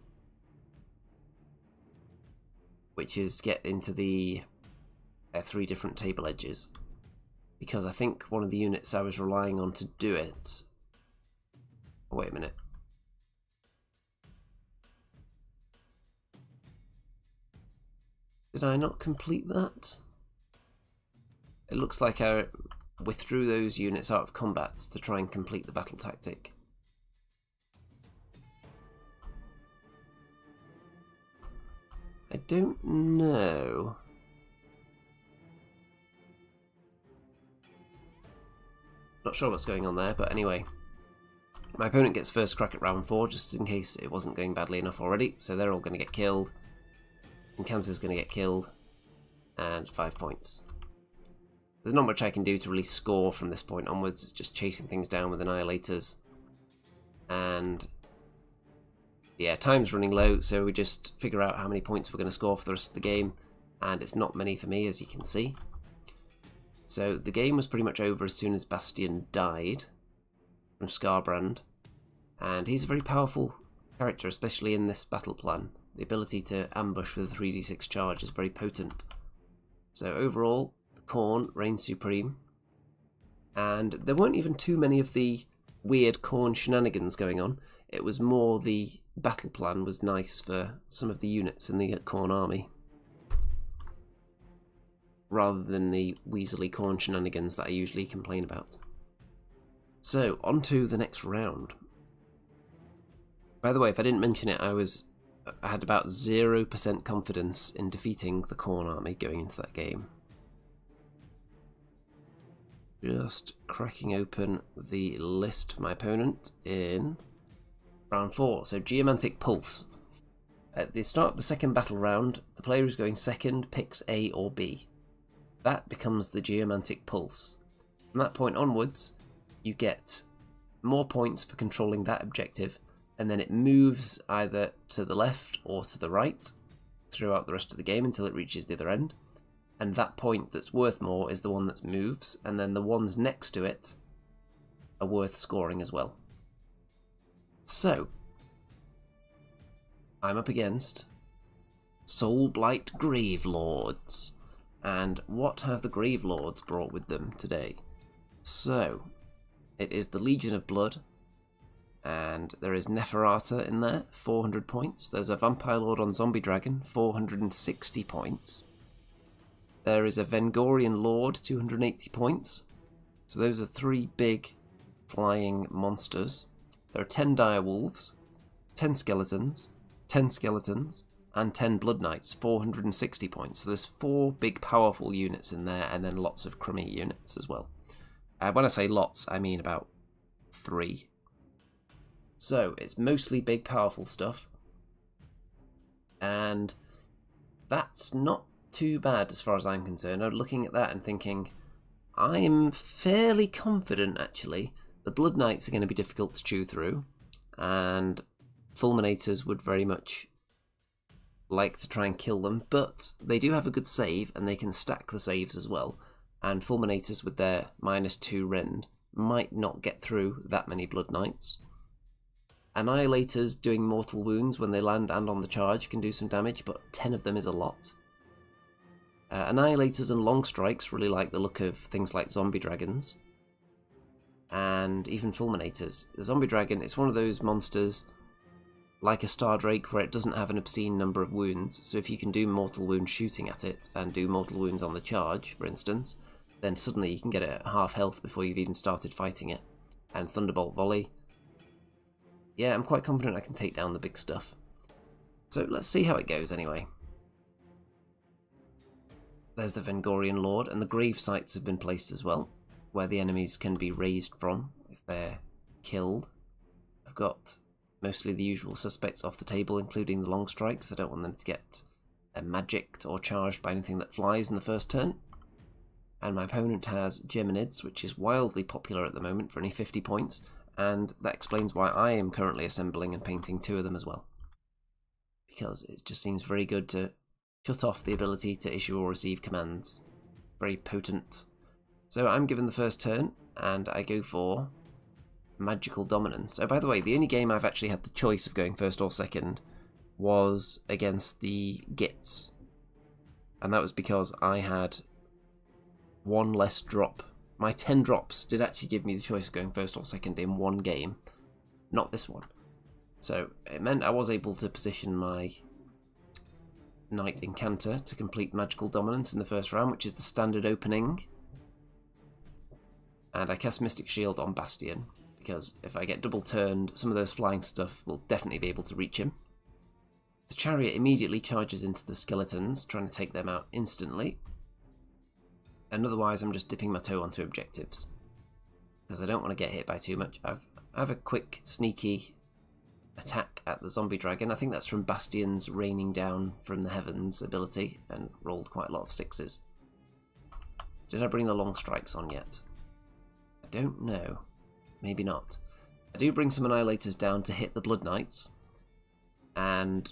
which is get into the 3 different table edges. Because I think one of the units I was relying on to do it... Oh, wait a minute. Did I not complete that? It looks like I withdrew those units out of combat to try and complete the battle tactic. I don't know. Not sure what's going on there, but anyway. My opponent gets first crack at round 4, just in case it wasn't going badly enough already, so they're all going to get killed. Encanter's going to get killed, and 5 points. There's not much I can do to really score from this point onwards, it's just chasing things down with Annihilators. And yeah, time's running low, so we just figure out how many points we're going to score for the rest of the game, and it's not many for me, as you can see. So the game was pretty much over as soon as Bastian died from Scarbrand, and he's a very powerful character, especially in this battle plan. The ability to ambush with a 3d6 charge is very potent. So overall, the Khorne reigns supreme, and there weren't even too many of the weird Khorne shenanigans going on. It was more the battle plan was nice for some of the units in the Khorne army, rather than the Weasley Khorne shenanigans that I usually complain about. So, on to the next round. By the way, if I didn't mention it, I was I had about 0% confidence in defeating the Khorne army going into that game. Just cracking open the list for my opponent in round 4. So Geomantic Pulse. At the start of the second battle round, the player who's going second picks A or B. That becomes the Geomantic Pulse. From that point onwards, you get more points for controlling that objective, and then it moves either to the left or to the right throughout the rest of the game until it reaches the other end. And that point that's worth more is the one that moves, and then the ones next to it are worth scoring as well. So, I'm up against Soulblight Gravelords. And what have the Gravelords brought with them today? So, it is the Legion of Blood, and there is Neferata in there, 400 points. There's a Vampire Lord on Zombie Dragon, 460 points. There is a Vengorian Lord, 280 points. So those are 3 big flying monsters. There are 10 Direwolves, 10 Skeletons, 10 Skeletons, and 10 Blood Knights, 460 points. So there's 4 big powerful units in there, and then lots of crummy units as well. When I say lots, I mean about 3. So it's mostly big powerful stuff, and that's not too bad as far as I'm concerned. I'm looking at that and thinking, I'm fairly confident actually the Blood Knights are going to be difficult to chew through, and Fulminators would very much like to try and kill them, but they do have a good save and they can stack the saves as well, and Fulminators with their -2 rend might not get through that many Blood Knights. Annihilators doing mortal wounds when they land and on the charge can do some damage, but 10 of them is a lot. Annihilators and long strikes really like the look of things like zombie dragons, and even Fulminators. The zombie dragon, it's one of those monsters like a Star Drake where it doesn't have an obscene number of wounds, so if you can do mortal wounds shooting at it and do mortal wounds on the charge, for instance, then suddenly you can get it at half health before you've even started fighting it. And Thunderbolt Volley. Yeah, I'm quite confident I can take down the big stuff. So let's see how it goes anyway. There's the Vengorian Lord, and the grave sites have been placed as well, where the enemies can be raised from if they're killed. I've got mostly the usual suspects off the table, including the long strikes. I don't want them to get magicked or charged by anything that flies in the first turn. And my opponent has Geminids, which is wildly popular at the moment for only 50 points, and that explains why I am currently assembling and painting 2 of them as well. Because it just seems very good to shut off the ability to issue or receive commands. Very potent. So I'm given the first turn, and I go for Magical Dominance. Oh, by the way, the only game I've actually had the choice of going first or second was against the Gits. And that was because I had 1 less drop. My 10 drops did actually give me the choice of going first or second in 1 game, not this one. So it meant I was able to position my Knight Incanter to complete Magical Dominance in the first round, which is the standard opening. And I cast Mystic Shield on Bastian, because if I get double turned, some of those flying stuff will definitely be able to reach him. The Chariot immediately charges into the Skeletons, trying to take them out instantly. And otherwise I'm just dipping my toe onto objectives, because I don't want to get hit by too much. I have a quick sneaky attack at the zombie dragon. I think that's from Bastian's raining down from the heavens ability, and rolled quite a lot of 6s. Did I bring the long strikes on yet? I don't know. Maybe not. I do bring some Annihilators down to hit the Blood Knights, and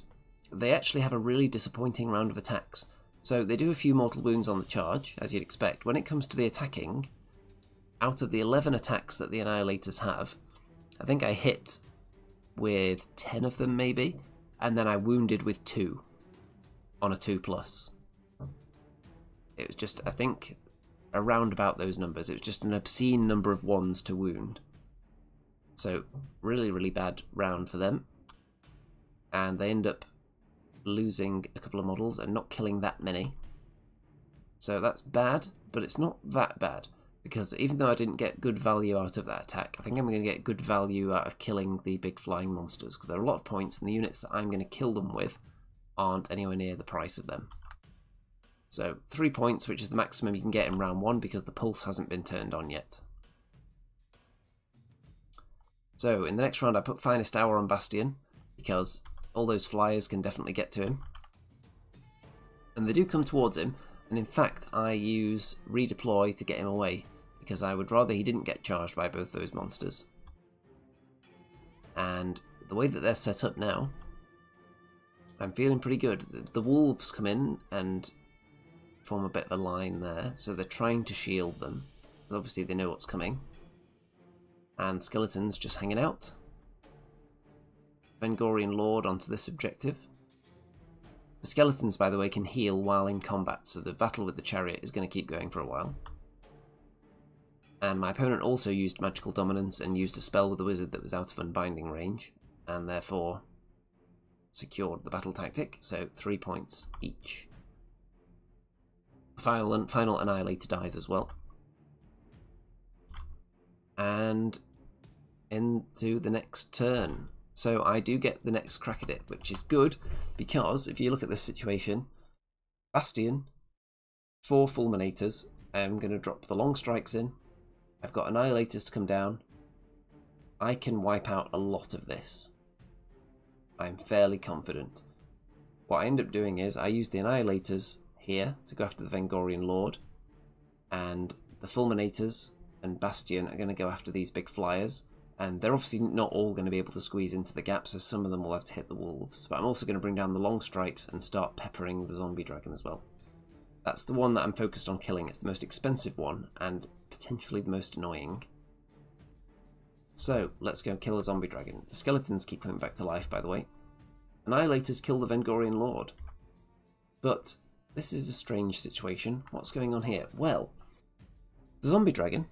they actually have a really disappointing round of attacks. So they do a few mortal wounds on the charge, as you'd expect. When it comes to the attacking, out of the 11 attacks that the Annihilators have, I think I hit with 10 of them maybe, and then I wounded with 2 on a 2+. It was just, I think, around about those numbers. It was just an obscene number of 1s to wound. So really, really bad round for them. And they end up losing a couple of models and not killing that many. So that's bad, but it's not that bad. Because even though I didn't get good value out of that attack, I think I'm going to get good value out of killing the big flying monsters, because there are a lot of points, and the units that I'm going to kill them with aren't anywhere near the price of them. So 3 points, which is the maximum you can get in round 1, because the pulse hasn't been turned on yet. So in the next round I put Finest Hour on Bastian, because all those flyers can definitely get to him. And they do come towards him, and in fact I use Redeploy to get him away, because I would rather he didn't get charged by both those monsters. And the way that they're set up now, I'm feeling pretty good. The wolves come in and form a bit of a line there, so they're trying to shield them. Obviously they know what's coming. And skeletons just hanging out. Vengorian Lord onto this objective. The skeletons, by the way, can heal while in combat, so the battle with the chariot is going to keep going for a while. And my opponent also used Magical Dominance and used a spell with the wizard that was out of unbinding range, and therefore secured the battle tactic, so 3 points each. Final Annihilator dies as well. And into the next turn. So I do get the next crack at it, which is good, because if you look at this situation, Bastian, 4 Fulminators, I'm going to drop the long strikes in, I've got Annihilators to come down, I can wipe out a lot of this. I'm fairly confident. What I end up doing is I use the Annihilators here to go after the Vengorian Lord, and the Fulminators and Bastian are going to go after these big flyers, and they're obviously not all going to be able to squeeze into the gap, so some of them will have to hit the wolves. But I'm also going to bring down the long strikes and start peppering the zombie dragon as well. That's the one that I'm focused on killing. It's the most expensive one, and potentially the most annoying. So, let's go kill a zombie dragon. The skeletons keep coming back to life, by the way. Annihilators kill the Vengorian Lord. But this is a strange situation. What's going on here? Well, the zombie dragon,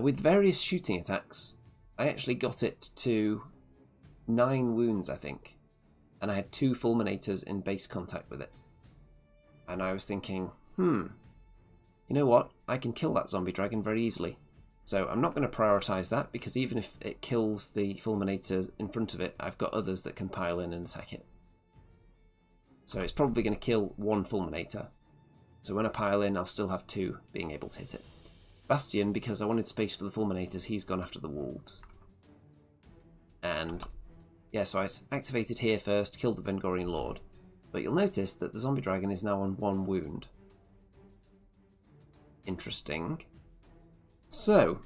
with various shooting attacks, I actually got it to 9 wounds, I think. And I had 2 Fulminators in base contact with it. And I was thinking, you know what? I can kill that zombie dragon very easily. So I'm not going to prioritise that, because even if it kills the Fulminator in front of it, I've got others that can pile in and attack it. So it's probably going to kill 1 Fulminator. So when I pile in, I'll still have 2 being able to hit it. Bastian, because I wanted space for the Fulminators, he's gone after the wolves. And yeah, so I activated here first, killed the Vengorian Lord. But you'll notice that the zombie dragon is now on 1 wound. Interesting. So,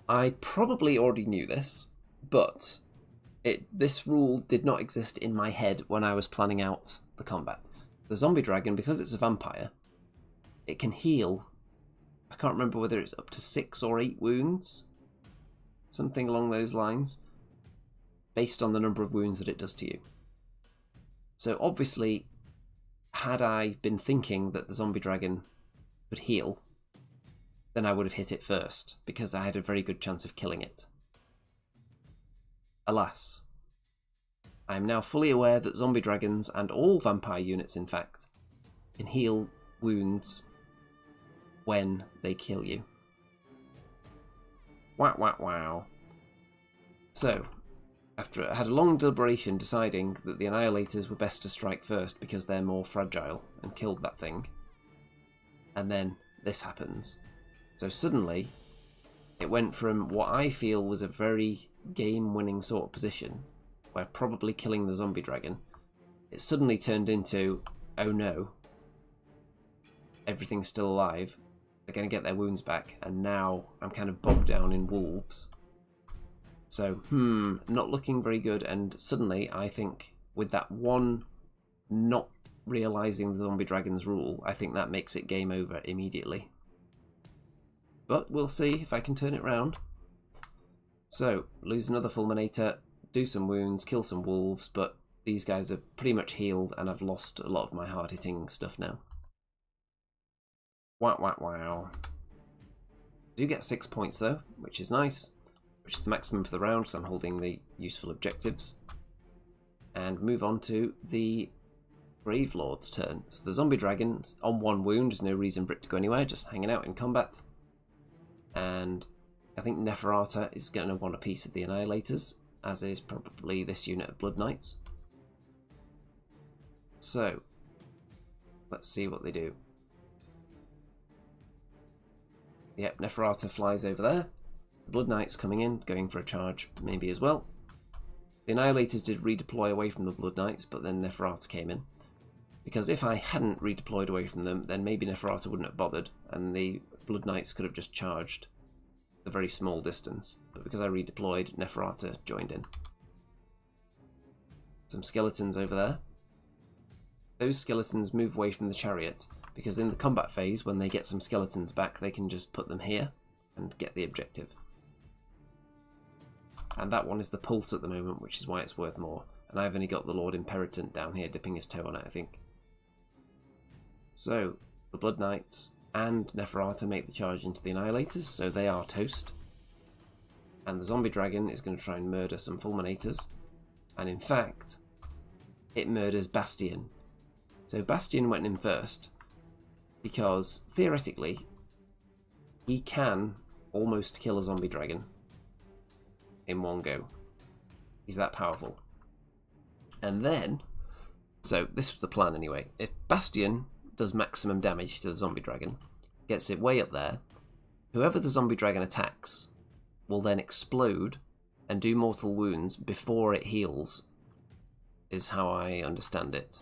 I probably already knew this, but this rule did not exist in my head when I was planning out the combat. The zombie dragon, because it's a vampire, it can heal, I can't remember whether it's up to 6 or 8 wounds, something along those lines, based on the number of wounds that it does to you. So obviously, had I been thinking that the zombie dragon would heal, then I would have hit it first, because I had a very good chance of killing it. Alas, I am now fully aware that zombie dragons, and all vampire units in fact, can heal wounds when they kill you. Wow, wow, wow. So, after I had a long deliberation deciding that the Annihilators were best to strike first because they're more fragile, and killed that thing, and then this happens. So suddenly, it went from what I feel was a very game-winning sort of position, where probably killing the zombie dragon, it suddenly turned into, oh no, everything's still alive, they're going to get their wounds back, and now I'm kind of bogged down in wolves. So, not looking very good, and suddenly I think with that one not realising the zombie dragon's rule, I think that makes it game over immediately. But we'll see if I can turn it round. So, lose another Fulminator, do some wounds, kill some wolves, but these guys are pretty much healed, and I've lost a lot of my hard-hitting stuff now. Wow, wow, wow. I do get 6 points though, which is nice, which is the maximum for the round because I'm holding the useful objectives. And move on to the Gravelord's turn. So the zombie dragon's on 1 wound, there's no reason for it to go anywhere, just hanging out in combat. And I think Neferata is going to want a piece of the Annihilators, as is probably this unit of Blood Knights. So, let's see what they do. Yep, Neferata flies over there. The Blood Knights coming in, going for a charge maybe as well. The Annihilators did redeploy away from the Blood Knights, but then Neferata came in. Because if I hadn't redeployed away from them, then maybe Neferata wouldn't have bothered, and the Blood Knights could have just charged a very small distance. But because I redeployed, Neferata joined in. Some skeletons over there. Those skeletons move away from the chariot, because in the combat phase, when they get some skeletons back, they can just put them here and get the objective. And that one is the pulse at the moment, which is why it's worth more. And I've only got the Lord Imperatant down here dipping his toe on it, I think. So, the Blood Knights and Neferata make the charge into the Annihilators, so they are toast. And the Zombie Dragon is going to try and murder some Fulminators. And in fact, it murders Bastian. So Bastian went in first, because theoretically, he can almost kill a Zombie Dragon in one go. He's that powerful. And then, so this was the plan anyway, if Bastian does maximum damage to the Zombie Dragon, gets it way up there, whoever the Zombie Dragon attacks will then explode and do mortal wounds before it heals, is how I understand it.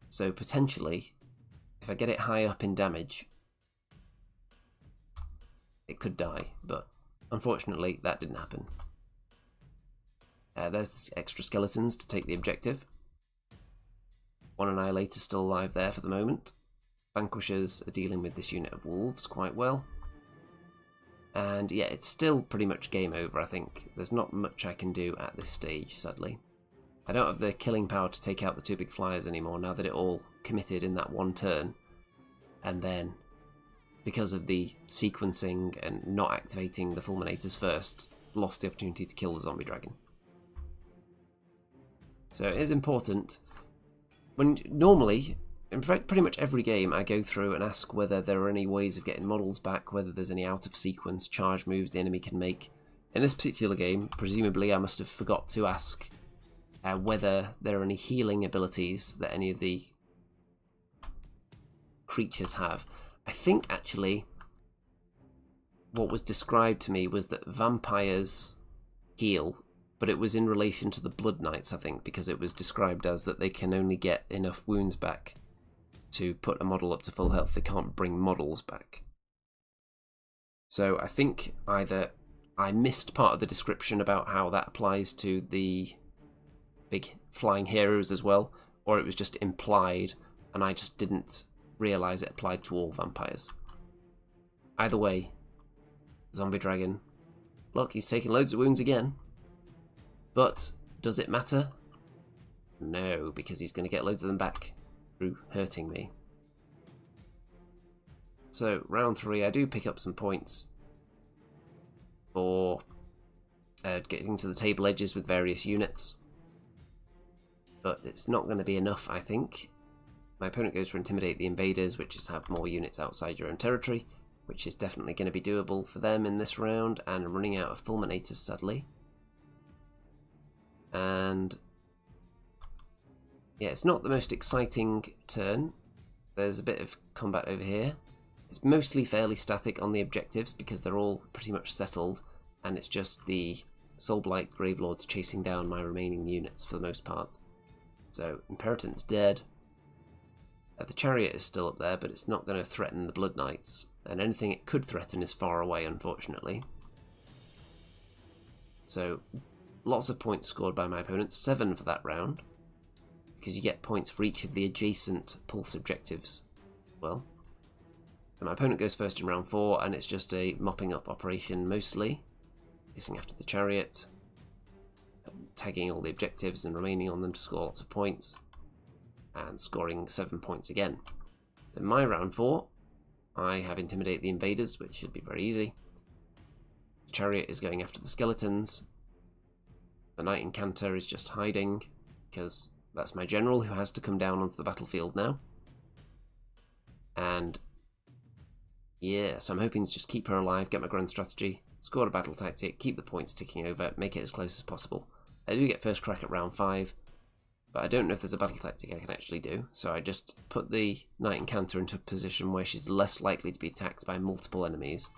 So potentially, if I get it high up in damage, it could die, but unfortunately that didn't happen. There's the extra skeletons to take the objective. One Annihilator still alive there for the moment. Vanquishers are dealing with this unit of wolves quite well. And yeah, it's still pretty much game over, I think. There's not much I can do at this stage, sadly. I don't have the killing power to take out the 2 big flyers anymore now that it all committed in that one turn. And then, because of the sequencing and not activating the Fulminators first, lost the opportunity to kill the Zombie Dragon. So it is important. When normally, in fact, pretty much every game I go through and ask whether there are any ways of getting models back, whether there's any out of sequence charge moves the enemy can make. In this particular game, presumably I must have forgot to ask whether there are any healing abilities that any of the creatures have. I think actually what was described to me was that vampires heal, but it was in relation to the Blood Knights, I think, because it was described as that they can only get enough wounds back to put a model up to full health. They can't bring models back. So I think either I missed part of the description about how that applies to the big flying heroes as well, or it was just implied and I just didn't realise it applied to all vampires. Either way, Zombie Dragon. Look, he's taking loads of wounds again. But does it matter? No, because he's going to get loads of them back through hurting me. So, round 3, I do pick up some points for getting to the table edges with various units. But it's not going to be enough, I think. My opponent goes for Intimidate the Invaders, which is have more units outside your own territory, which is definitely going to be doable for them in this round, and running out of Fulminators, sadly. And yeah, it's not the most exciting turn. There's a bit of combat over here. It's mostly fairly static on the objectives because they're all pretty much settled, and it's just the Soulblight Gravelords chasing down my remaining units for the most part. So Imperatant's dead. The Chariot is still up there, but it's not going to threaten the Blood Knights, and anything it could threaten is far away, unfortunately. So lots of points scored by my opponent, 7 for that round, because you get points for each of the adjacent pulse objectives. Well, so my opponent goes first in round 4, and it's just a mopping up operation mostly, chasing after the Chariot, tagging all the objectives and remaining on them to score lots of points, and scoring 7 points again. In my round 4, I have Intimidate the Invaders, which should be very easy. The Chariot is going after the skeletons. The Knight Incanter is just hiding, because that's my general who has to come down onto the battlefield now. And yeah, so I'm hoping to just keep her alive, get my grand strategy, score a battle tactic, keep the points ticking over, make it as close as possible. I do get first crack at round 5, but I don't know if there's a battle tactic I can actually do, so I just put the Knight Incanter into a position where she's less likely to be attacked by multiple enemies,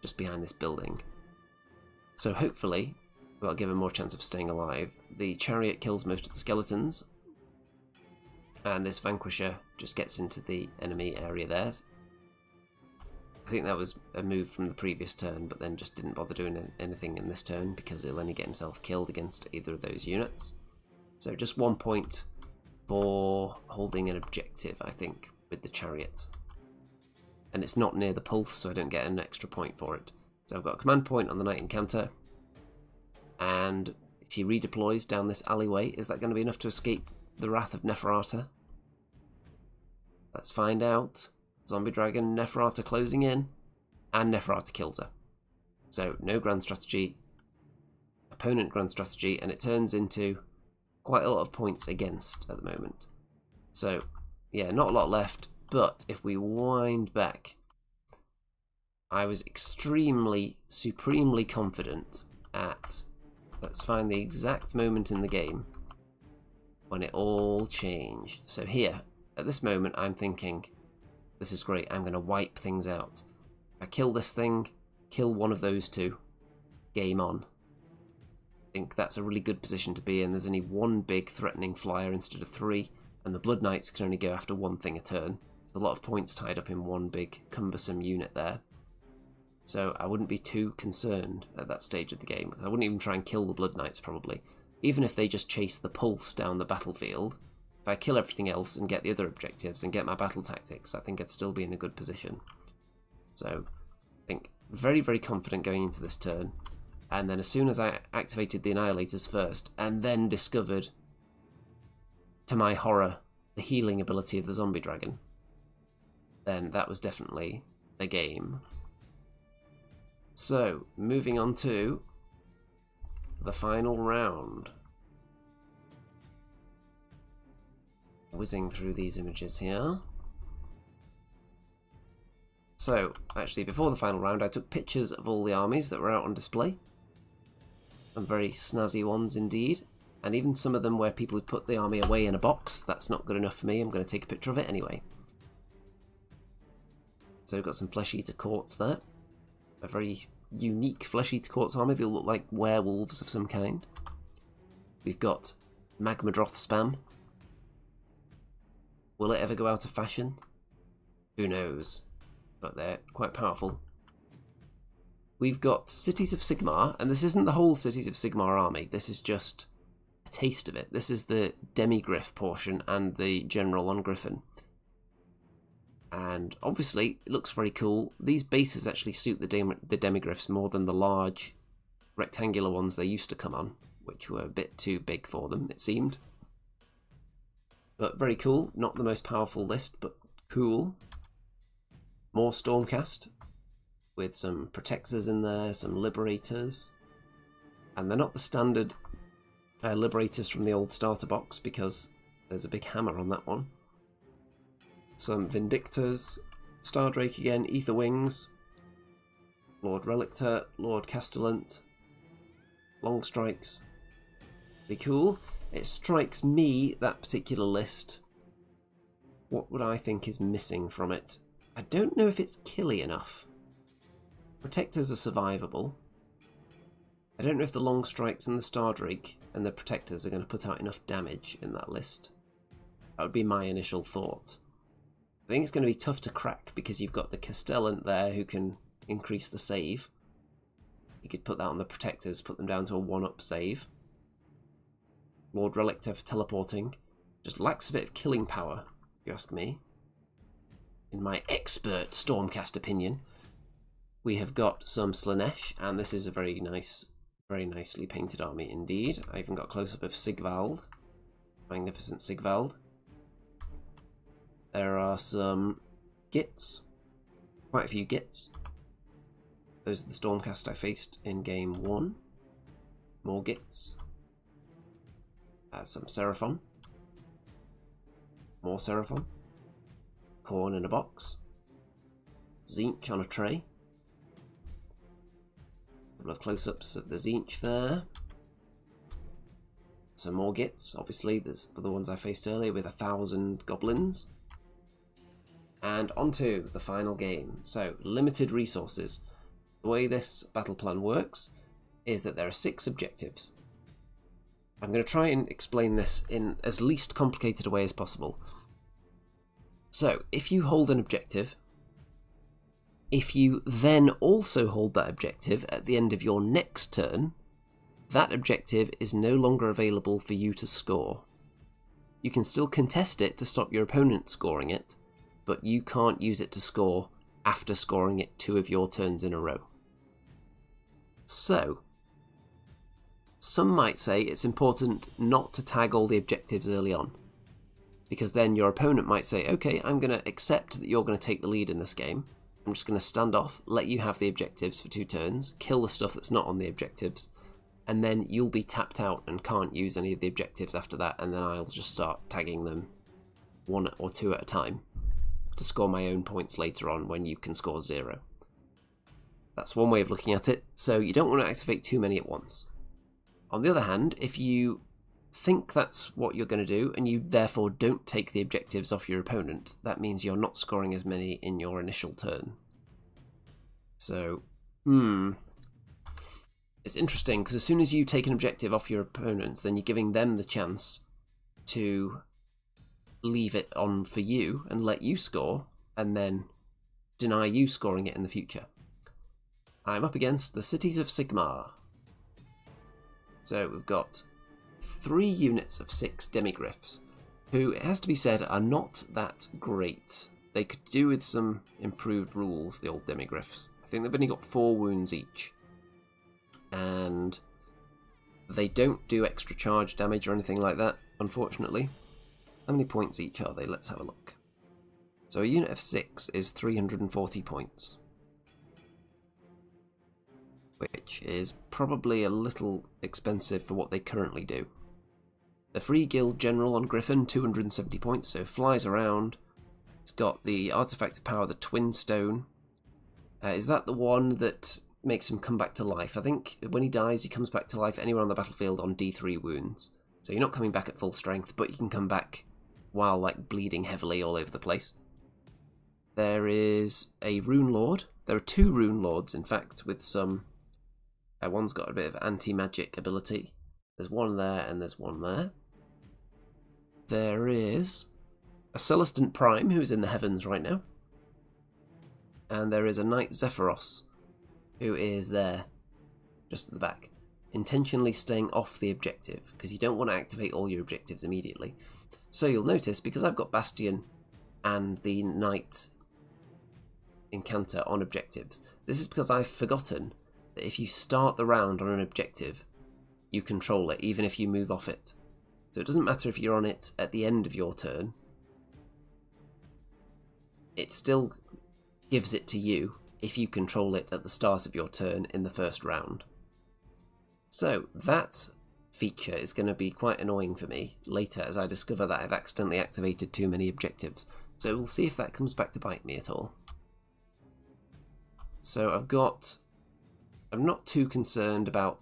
just behind this building. So hopefully that'll give her more chance of staying alive. The Chariot kills most of the skeletons, and this Vanquisher just gets into the enemy area there. I think that was a move from the previous turn, but then just didn't bother doing anything in this turn because he'll only get himself killed against either of those units. So just 1 point for holding an objective, I think, with the Chariot. And it's not near the pulse, so I don't get an extra point for it. So I've got a command point on the Knight Incanter, and if he redeploys down this alleyway, is that going to be enough to escape the wrath of Neferata? Let's find out. Zombie Dragon, Neferata closing in, and Neferata kills her. So no grand strategy, opponent grand strategy, and it turns into quite a lot of points against at the moment. So yeah, not a lot left, but if we wind back, I was extremely, supremely confident at, let's find the exact moment in the game when it all changed. So here, at this moment, I'm thinking, this is great, I'm going to wipe things out. I kill this thing, kill one of those two, game on. I think that's a really good position to be in. There's only one big threatening flyer instead of 3, and the Blood Knights can only go after one thing a turn. There's a lot of points tied up in one big cumbersome unit there. So I wouldn't be too concerned at that stage of the game. I wouldn't even try and kill the Blood Knights probably. Even if they just chase the pulse down the battlefield, if I kill everything else and get the other objectives and get my battle tactics, I think I'd still be in a good position. So I think very, very confident going into this turn. And then as soon as I activated the Annihilators first, and then discovered, to my horror, the healing ability of the Zombie Dragon, then that was definitely the game. So, moving on to the final round. Whizzing through these images here. So, actually, before the final round, I took pictures of all the armies that were out on display. Some very snazzy ones indeed. And even some of them where people had put the army away in a box. That's not good enough for me. I'm going to take a picture of it anyway. So we've got some Flesh Eater Courts there. A very unique Flesh Eater Courts army. They look like werewolves of some kind. We've got Magmadroth spam. Will it ever go out of fashion? Who knows? But they're quite powerful. We've got Cities of Sigmar, and this isn't the whole Cities of Sigmar army. This is just a taste of it. This is the Demigryph portion and the General on Griffin. And obviously, it looks very cool. These bases actually suit the Demigryphs more than the large rectangular ones they used to come on, which were a bit too big for them, it seemed. But very cool. Not the most powerful list, but cool. More Stormcast, with some Protectors in there, some Liberators. And they're not the standard Liberators from the old starter box, because there's a big hammer on that one. Some Vindictors, Stardrake again, Ether Wings, Lord Relictor, Lord Castellant, Long Strikes. Be cool. It strikes me, that particular list, what would I think is missing from it? I don't know if it's killy enough. Protectors are survivable. I don't know if the Long Strikes and the Stardrake and the Protectors are going to put out enough damage in that list. That would be my initial thought. I think it's going to be tough to crack because you've got the Castellant there who can increase the save. You could put that on the Protectors, put them down to a 1-up save. Lord Relictor for teleporting. Just lacks a bit of killing power, if you ask me. In my expert Stormcast opinion. We have got some Slanesh, and this is a very nice, very nicely painted army indeed. I even got a close-up of Sigvald. Magnificent Sigvald. There are some Gits. Quite a few Gits. Those are the Stormcast I faced in game 1. More Gits. some Seraphon. More Seraphon. Corn in a box. Zinch on a tray. A couple of close-ups of the Zinch there. Some more Gits, obviously, there's the ones I faced earlier with 1,000 goblins. And onto the final game. So, limited resources. The way this battle plan works is that there are 6 objectives. I'm going to try and explain this in as least complicated a way as possible. So, if you hold an objective, if you then also hold that objective at the end of your next turn, that objective is no longer available for you to score. You can still contest it to stop your opponent scoring it, but you can't use it to score after scoring it 2 of your turns in a row. So, some might say it's important not to tag all the objectives early on, because then your opponent might say, okay, I'm going to accept that you're going to take the lead in this game. I'm just going to stand off, let you have the objectives for 2 turns, kill the stuff that's not on the objectives, and then you'll be tapped out and can't use any of the objectives after that, and then I'll just start tagging them 1 or 2 at a time to score my own points later on when you can score 0. That's one way of looking at it, so you don't want to activate too many at once. On the other hand, if you think that's what you're going to do, and you therefore don't take the objectives off your opponent, that means you're not scoring as many in your initial turn. So, it's interesting, because as soon as you take an objective off your opponent, then you're giving them the chance to leave it on for you and let you score, and then deny you scoring it in the future. I'm up against the Cities of Sigmar. So we've got 3 units of 6 demigryphs, who, it has to be said, are not that great. They could do with some improved rules, the old demigryphs. I think they've only got 4 wounds each. And they don't do extra charge damage or anything like that, unfortunately. How many points each are they? Let's have a look. So a unit of 6 is 340 points, which is probably a little expensive for what they currently do. The Free Guild General on Griffin, 270 points, so flies around. It's got the Artifact of Power, the Twin Stone. Is that the one that makes him come back to life? I think when he dies, he comes back to life anywhere on the battlefield on D3 wounds. So you're not coming back at full strength, but you can come back while like bleeding heavily all over the place. There is a Rune Lord. There are 2 Rune Lords, in fact, with some... one's got a bit of anti-magic ability. There's one there and there's one there. There is a Celestant Prime, who's in the heavens right now. And there is a Knight Zephyros, who is there, just at the back, intentionally staying off the objective, because you don't want to activate all your objectives immediately. So you'll notice, because I've got Bastian and the Knight Incanter on objectives, this is because I've forgotten that if you start the round on an objective, you control it, even if you move off it. So it doesn't matter if you're on it at the end of your turn, it still gives it to you if you control it at the start of your turn in the first round. So that feature is going to be quite annoying for me later as I discover that I've accidentally activated too many objectives. So we'll see if that comes back to bite me at all. So I'm not too concerned about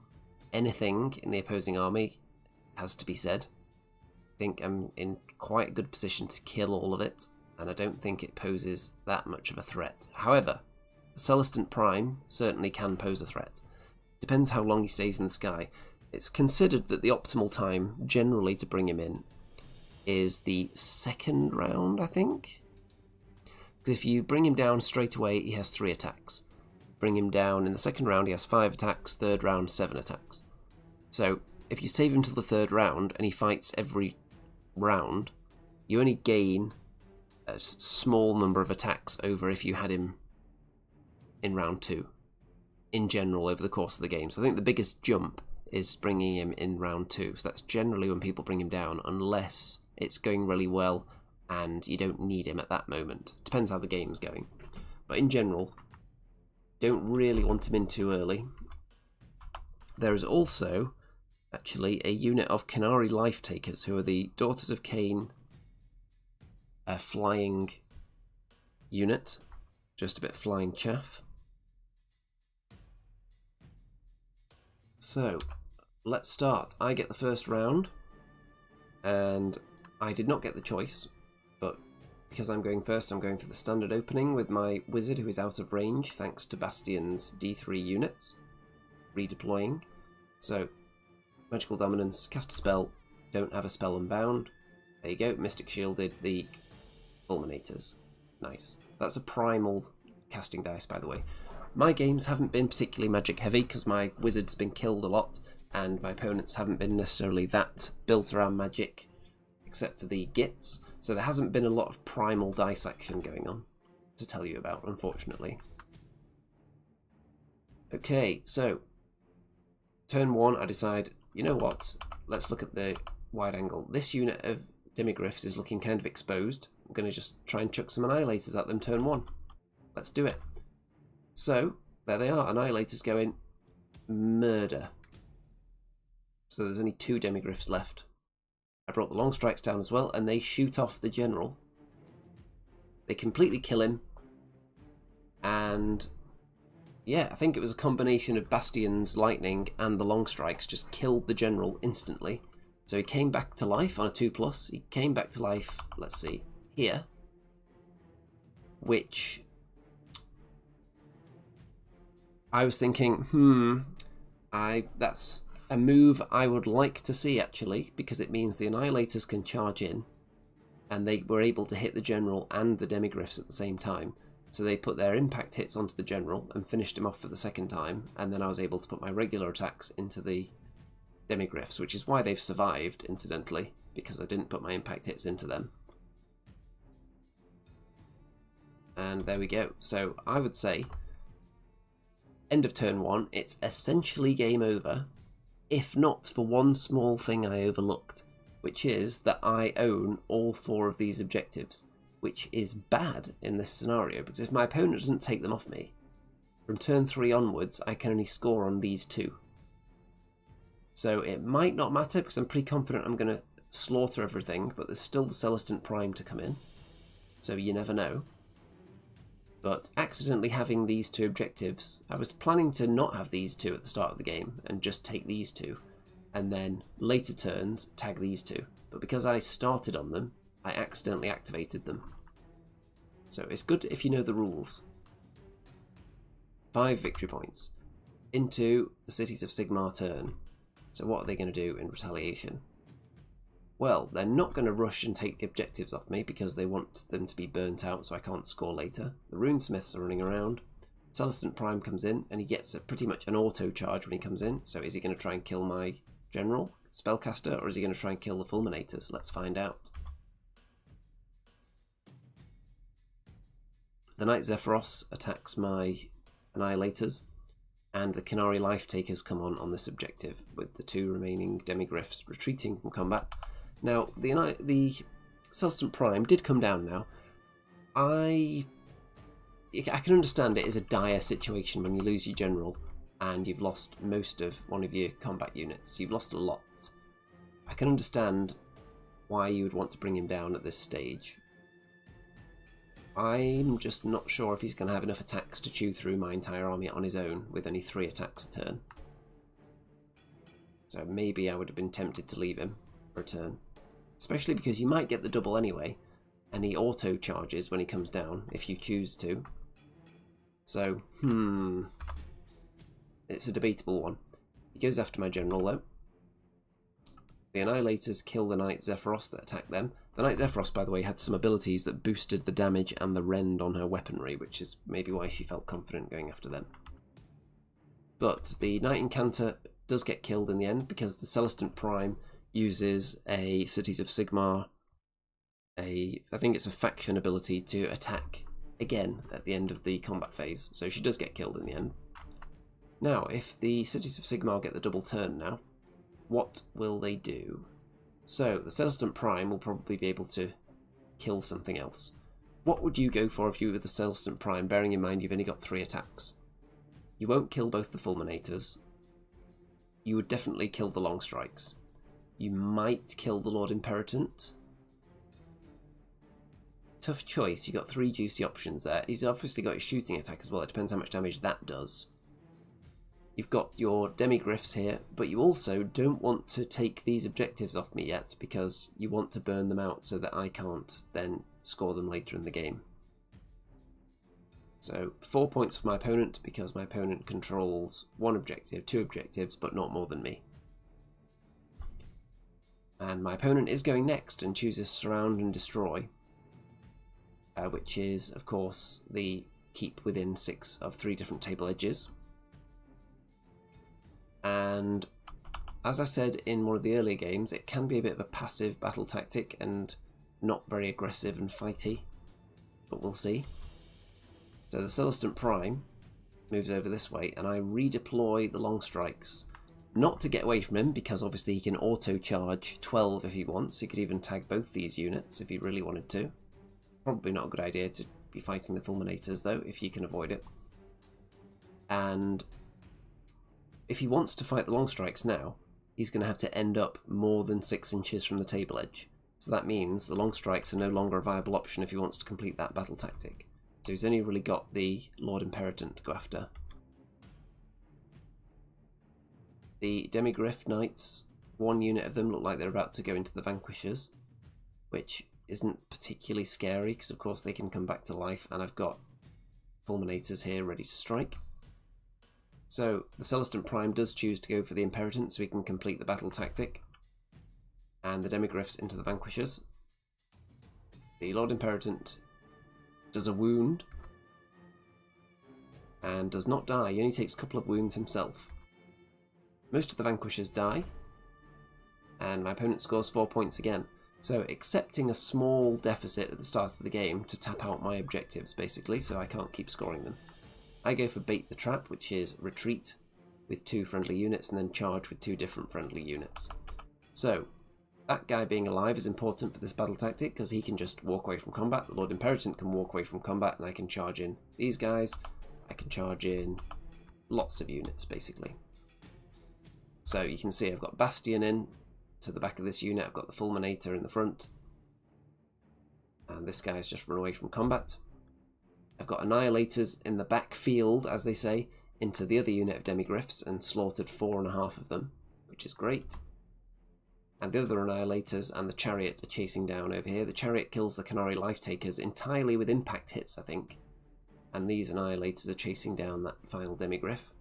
anything in the opposing army, has to be said. I think I'm in quite a good position to kill all of it, and I don't think it poses that much of a threat. However, the Celestant Prime certainly can pose a threat. Depends how long he stays in the sky. It's considered that the optimal time, generally, to bring him in is the 2nd round, I think. Because if you bring him down straight away, he has 3 attacks. Bring him down in the 2nd round, he has 5 attacks, 3rd round, 7 attacks. So, if you save him till the 3rd round, and he fights every round, you only gain a small number of attacks over if you had him in round 2, in general, over the course of the game. So I think the biggest jump is bringing him in round 2. So that's generally when people bring him down, unless it's going really well and you don't need him at that moment. Depends how the game's going. But in general, don't really want him in too early. There is also actually a unit of Canary Life Takers, who are the Daughters of Cain, a flying unit, just a bit flying chaff. So, let's start. I get the first round, and I did not get the choice, but because I'm going first, I'm going for the standard opening with my wizard, who is out of range thanks to Bastian's D3 units redeploying. So, magical dominance, cast a spell, don't have a spell unbound. There you go, Mystic shielded the fulminators. Nice. That's a primal casting dice, by the way. My games haven't been particularly magic heavy because my wizard's been killed a lot, and my opponents haven't been necessarily that built around magic, except for the gits. So there hasn't been a lot of primal dice action going on to tell you about, unfortunately. Okay, so turn 1, I decide, you know what, let's look at the wide angle. This unit of demigryphs is looking kind of exposed. I'm going to just try and chuck some annihilators at them turn 1. Let's do it. So, there they are, annihilators going murder. So there's only 2 demigryphs left. I brought the long strikes down as well, and they shoot off the general. They completely kill him, and yeah, I think it was a combination of Bastian's lightning and the long strikes just killed the general instantly. So he came back to life on a 2+. He came back to life, let's see, here, which I was thinking, that's a move I would like to see, actually, because it means the annihilators can charge in, and they were able to hit the general and the demigryphs at the same time. So they put their impact hits onto the general and finished him off for the second time, and then I was able to put my regular attacks into the demigryphs, which is why they've survived, incidentally, because I didn't put my impact hits into them. And there we go. So I would say, end of turn 1, it's essentially game over, if not for one small thing I overlooked, which is that I own all 4 of these objectives, which is bad in this scenario, because if my opponent doesn't take them off me, from turn 3 onwards, I can only score on these 2. So it might not matter, because I'm pretty confident I'm going to slaughter everything, but there's still the Celestant Prime to come in, so you never know. But accidentally having these 2 objectives, I was planning to not have these 2 at the start of the game, and just take these 2, and then later turns tag these 2. But because I started on them, I accidentally activated them. So it's good if you know the rules. 5 victory points into the Cities of Sigmar turn. So what are they going to do in retaliation? Well, they're not going to rush and take the objectives off me because they want them to be burnt out so I can't score later. The Runesmiths are running around. Celestant Prime comes in and he gets pretty much an auto charge when he comes in. So is he going to try and kill my general spellcaster, or is he going to try and kill the fulminators? Let's find out. The Knight Zephyros attacks my annihilators, and the Canary Life Takers come on this objective, with the 2 remaining demigryphs retreating from combat. Now, the Celestant Prime did come down now. I can understand it is a dire situation when you lose your general and you've lost most of one of your combat units. You've lost a lot. I can understand why you would want to bring him down at this stage. I'm just not sure if he's going to have enough attacks to chew through my entire army on his own with only 3 attacks a turn. So maybe I would have been tempted to leave him for a turn. Especially because you might get the double anyway, and he auto charges when he comes down if you choose to. So, it's a debatable one. He goes after my general though. The Annihilators kill the Knight Zephyros that attack them. The Knight Zephyros, by the way, had some abilities that boosted the damage and the rend on her weaponry, which is maybe why she felt confident going after them. But the Knight Incantor does get killed in the end because the Celestant Prime uses a Cities of Sigmar, I think it's a faction ability to attack again at the end of the combat phase, so she does get killed in the end. Now, if the Cities of Sigmar get the double turn now, what will they do? So, the Celestant Prime will probably be able to kill something else. What would you go for if you were the Celestant Prime, bearing in mind you've only got 3 attacks? You won't kill both the Fulminators. you would definitely kill the long strikes. You might kill the Lord Imperatant. Tough choice. You got 3 juicy options there. He's obviously got his shooting attack as well. It depends how much damage that does. You've got your demigryphs here, but you also don't want to take these objectives off me yet because you want to burn them out so that I can't then score them later in the game. So 4 points for my opponent because my opponent controls 1 objective, 2 objectives, but not more than me. And my opponent is going next and chooses Surround and Destroy, which is, of course, the keep within 6 of 3 different table edges. And as I said in one of the earlier games, it can be a bit of a passive battle tactic and not very aggressive and fighty, but we'll see. So the Celestant Prime moves over this way, and I redeploy the long strikes. Not to get away from him, because obviously he can auto-charge 12 if he wants. He could even tag both these units if he really wanted to. Probably not a good idea to be fighting the Fulminators, though, if you can avoid it. And if he wants to fight the long strikes now, he's going to have to end up more than 6 inches from the table edge. So that means the long strikes are no longer a viable option if he wants to complete that battle tactic. So he's only really got the Lord Imperatant to go after. The Demigryph Knights, 1 unit of them look like they're about to go into the Vanquishers, which isn't particularly scary because of course they can come back to life, and I've got Fulminators here ready to strike. So the Celestant Prime does choose to go for the Imperatant so he can complete the battle tactic, and the Demigryphs into the Vanquishers. The Lord Imperatant does a wound and does not die. He only takes a couple of wounds himself. Most of the Vanquishers die, and my opponent scores 4 points again. So accepting a small deficit at the start of the game to tap out my objectives, basically, so I can't keep scoring them. I go for Bait the Trap, which is retreat with 2 friendly units and then charge with 2 different friendly units. So that guy being alive is important for this battle tactic because he can just walk away from combat. The Lord Imperatant can walk away from combat, and I can charge in these guys. I can charge in lots of units, basically. So you can see I've got Bastian in to the back of this unit. I've got the Fulminator in the front. And this guy's just run away from combat. I've got Annihilators in the back field, as they say, into the other unit of Demigryphs and slaughtered 4.5 of them, which is great. And the other Annihilators and the Chariot are chasing down over here. The Chariot kills the Canary Life Takers entirely with impact hits, I think. And these Annihilators are chasing down that final Demigryph.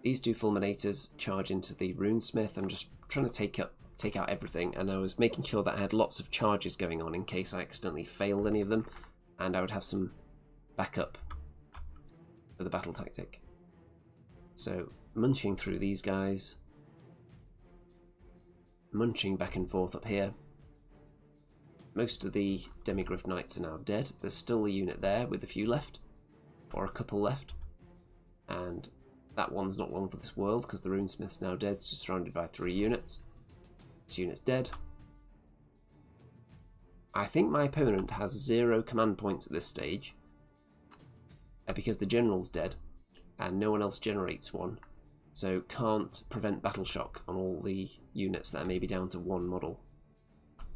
These 2 Fulminators charge into the Runesmith. I'm just trying to take out everything, and I was making sure that I had lots of charges going on in case I accidentally failed any of them, and I would have some backup for the battle tactic. So munching through these guys. Munching back and forth up here. Most of the Demigryph Knights are now dead. There's still a unit there with a few left, or a couple left, and that one's not long for this world because the Runesmith's now dead, so surrounded by 3 units. This unit's dead. I think my opponent has 0 command points at this stage because the general's dead and no one else generates one. So can't prevent battle shock on all the units that are maybe down to 1 model.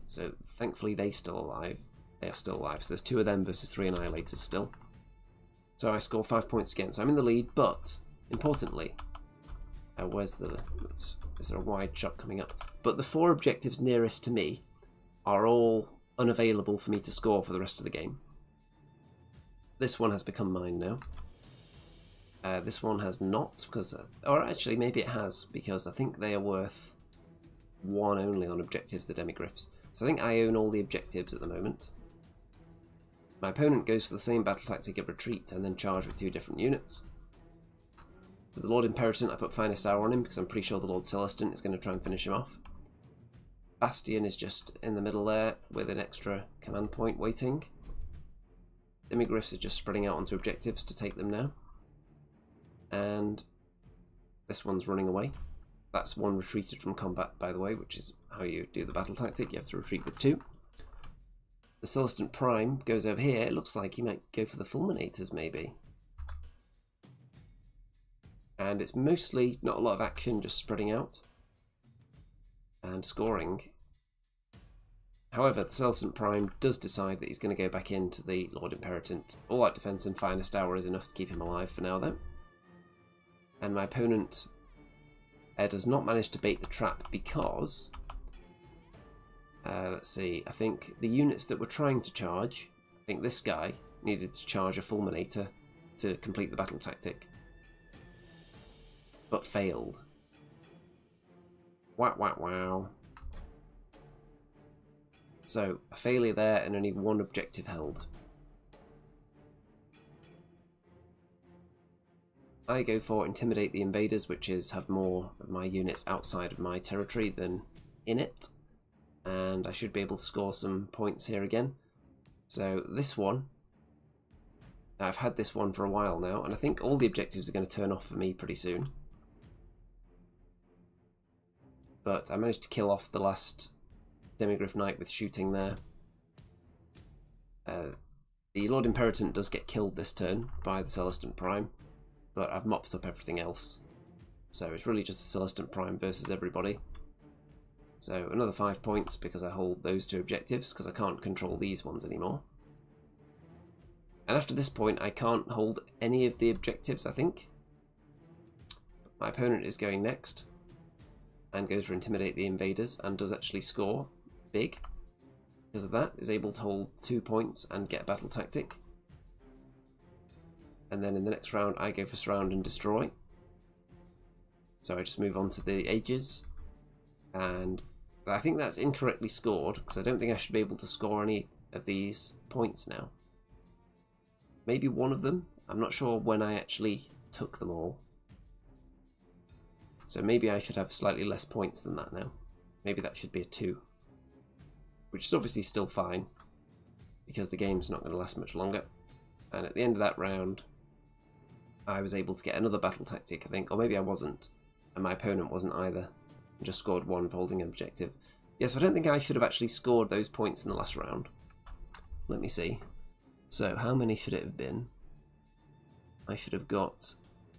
So thankfully they're still alive. They are still alive. So there's 2 of them versus 3 Annihilators still. So I score 5 points again. So I'm in the lead, but importantly, is there a wide shot coming up? But the 4 objectives nearest to me are all unavailable for me to score for the rest of the game. This one has become mine now. This one has not, because, or actually maybe it has, because I think they are worth 1 only on objectives, the Demigryphs. So I think I own all the objectives at the moment. My opponent goes for the same battle tactic of retreat and then charge with 2 different units. So the Lord Imperatant, I put Finest Hour on him because I'm pretty sure the Lord Celestant is going to try and finish him off. Bastian is just in the middle there with an extra command point waiting. Demigryphs are just spreading out onto objectives to take them now. And this one's running away. That's 1 retreated from combat, by the way, which is how you do the battle tactic. You have to retreat with 2. The Celestant Prime goes over here. It looks like he might go for the Fulminators, maybe. And it's mostly not a lot of action, just spreading out and scoring. However, the Celestant Prime does decide that he's going to go back into the Lord Imperatant. All-out defense and Finest Hour is enough to keep him alive for now, though. And my opponent does not manage to bait the trap because... let's see, I think the units that were trying to charge, I think this guy needed to charge a Fulminator to complete the battle tactic. But failed. Wow, wow, wow. So, a failure there and only one objective held. I go for Intimidate the Invaders, which is have more of my units outside of my territory than in it. And I should be able to score some points here again. So this one, I've had this one for a while now, and I think all the objectives are going to turn off for me pretty soon. But I managed to kill off the last Demigryph Knight with shooting there. The Lord Imperatant does get killed this turn by the Celestant Prime, but I've mopped up everything else. So it's really just the Celestant Prime versus everybody. So another 5 points because I hold those two objectives, because I can't control these ones anymore. And after this point I can't hold any of the objectives, I think. My opponent is going next, and goes for Intimidate the Invaders, and does actually score big. Because of that, is able to hold 2 points and get a battle tactic. And then in the next round I go for Surround and Destroy. So I just move on to the Ages. And I think that's incorrectly scored, because I don't think I should be able to score any of these points now. Maybe one of them. I'm not sure when I actually took them all. So maybe I should have slightly less points than that now. Maybe that should be a 2. Which is obviously still fine, because the game's not going to last much longer. And at the end of that round, I was able to get another battle tactic, I think. Or maybe I wasn't, and my opponent wasn't either. And just scored 1 for holding an objective. Yes, I don't think I should have actually scored those points in the last round. Let me see. So, how many should it have been? I should have got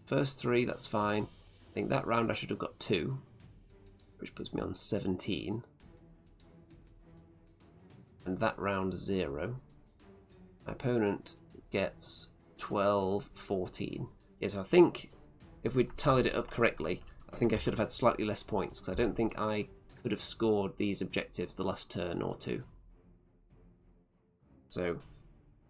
first 3, that's fine. I think that round I should have got 2, which puts me on 17. And that round 0. My opponent gets 12, 14. Yes, I think if we'd tallied it up correctly, I think I should have had slightly less points, because I don't think I could have scored these objectives the last turn or 2. So,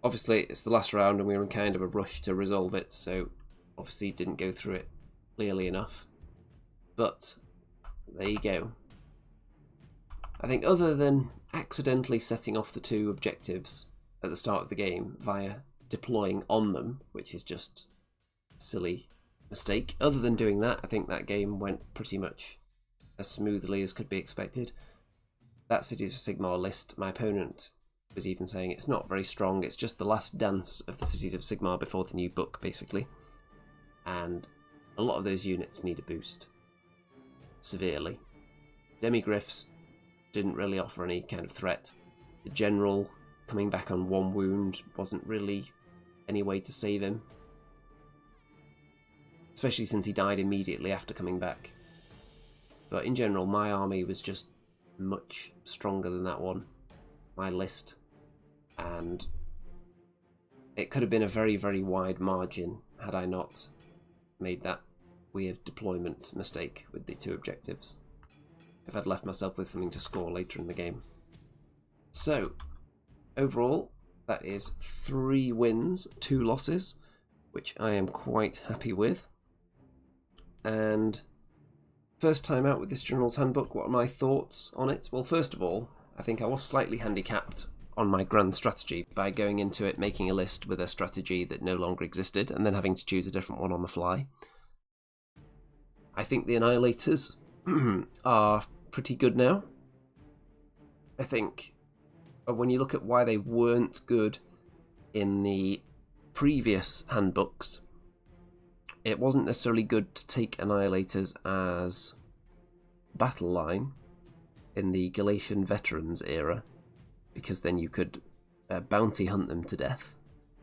obviously it's the last round and we were in kind of a rush to resolve it, so obviously didn't go through it clearly enough. But, there you go. I think other than accidentally setting off the 2 objectives at the start of the game via deploying on them, which is just a silly mistake, other than doing that, I think that game went pretty much as smoothly as could be expected. That Cities of Sigmar list, my opponent was even saying it's not very strong, it's just the last dance of the Cities of Sigmar before the new book, basically. And a lot of those units need a boost. Severely. Demigryphs didn't really offer any kind of threat. The General coming back on 1 wound wasn't really any way to save him. Especially since he died immediately after coming back. But in general, my army was just much stronger than that one. My list. And it could have been a very, very wide margin had I not made that weird deployment mistake with the 2 objectives. If I'd left myself with something to score later in the game. So, overall, that is 3 wins, 2 losses, which I am quite happy with. And first time out with this General's Handbook, what are my thoughts on it? Well, first of all, I think I was slightly handicapped on my grand strategy by going into it making a list with a strategy that no longer existed and then having to choose a different one on the fly. I think the Annihilators are pretty good now. I think when you look at why they weren't good in the previous handbooks, it wasn't necessarily good to take Annihilators as battle line in the Galatian Veterans era, because then you could bounty hunt them to death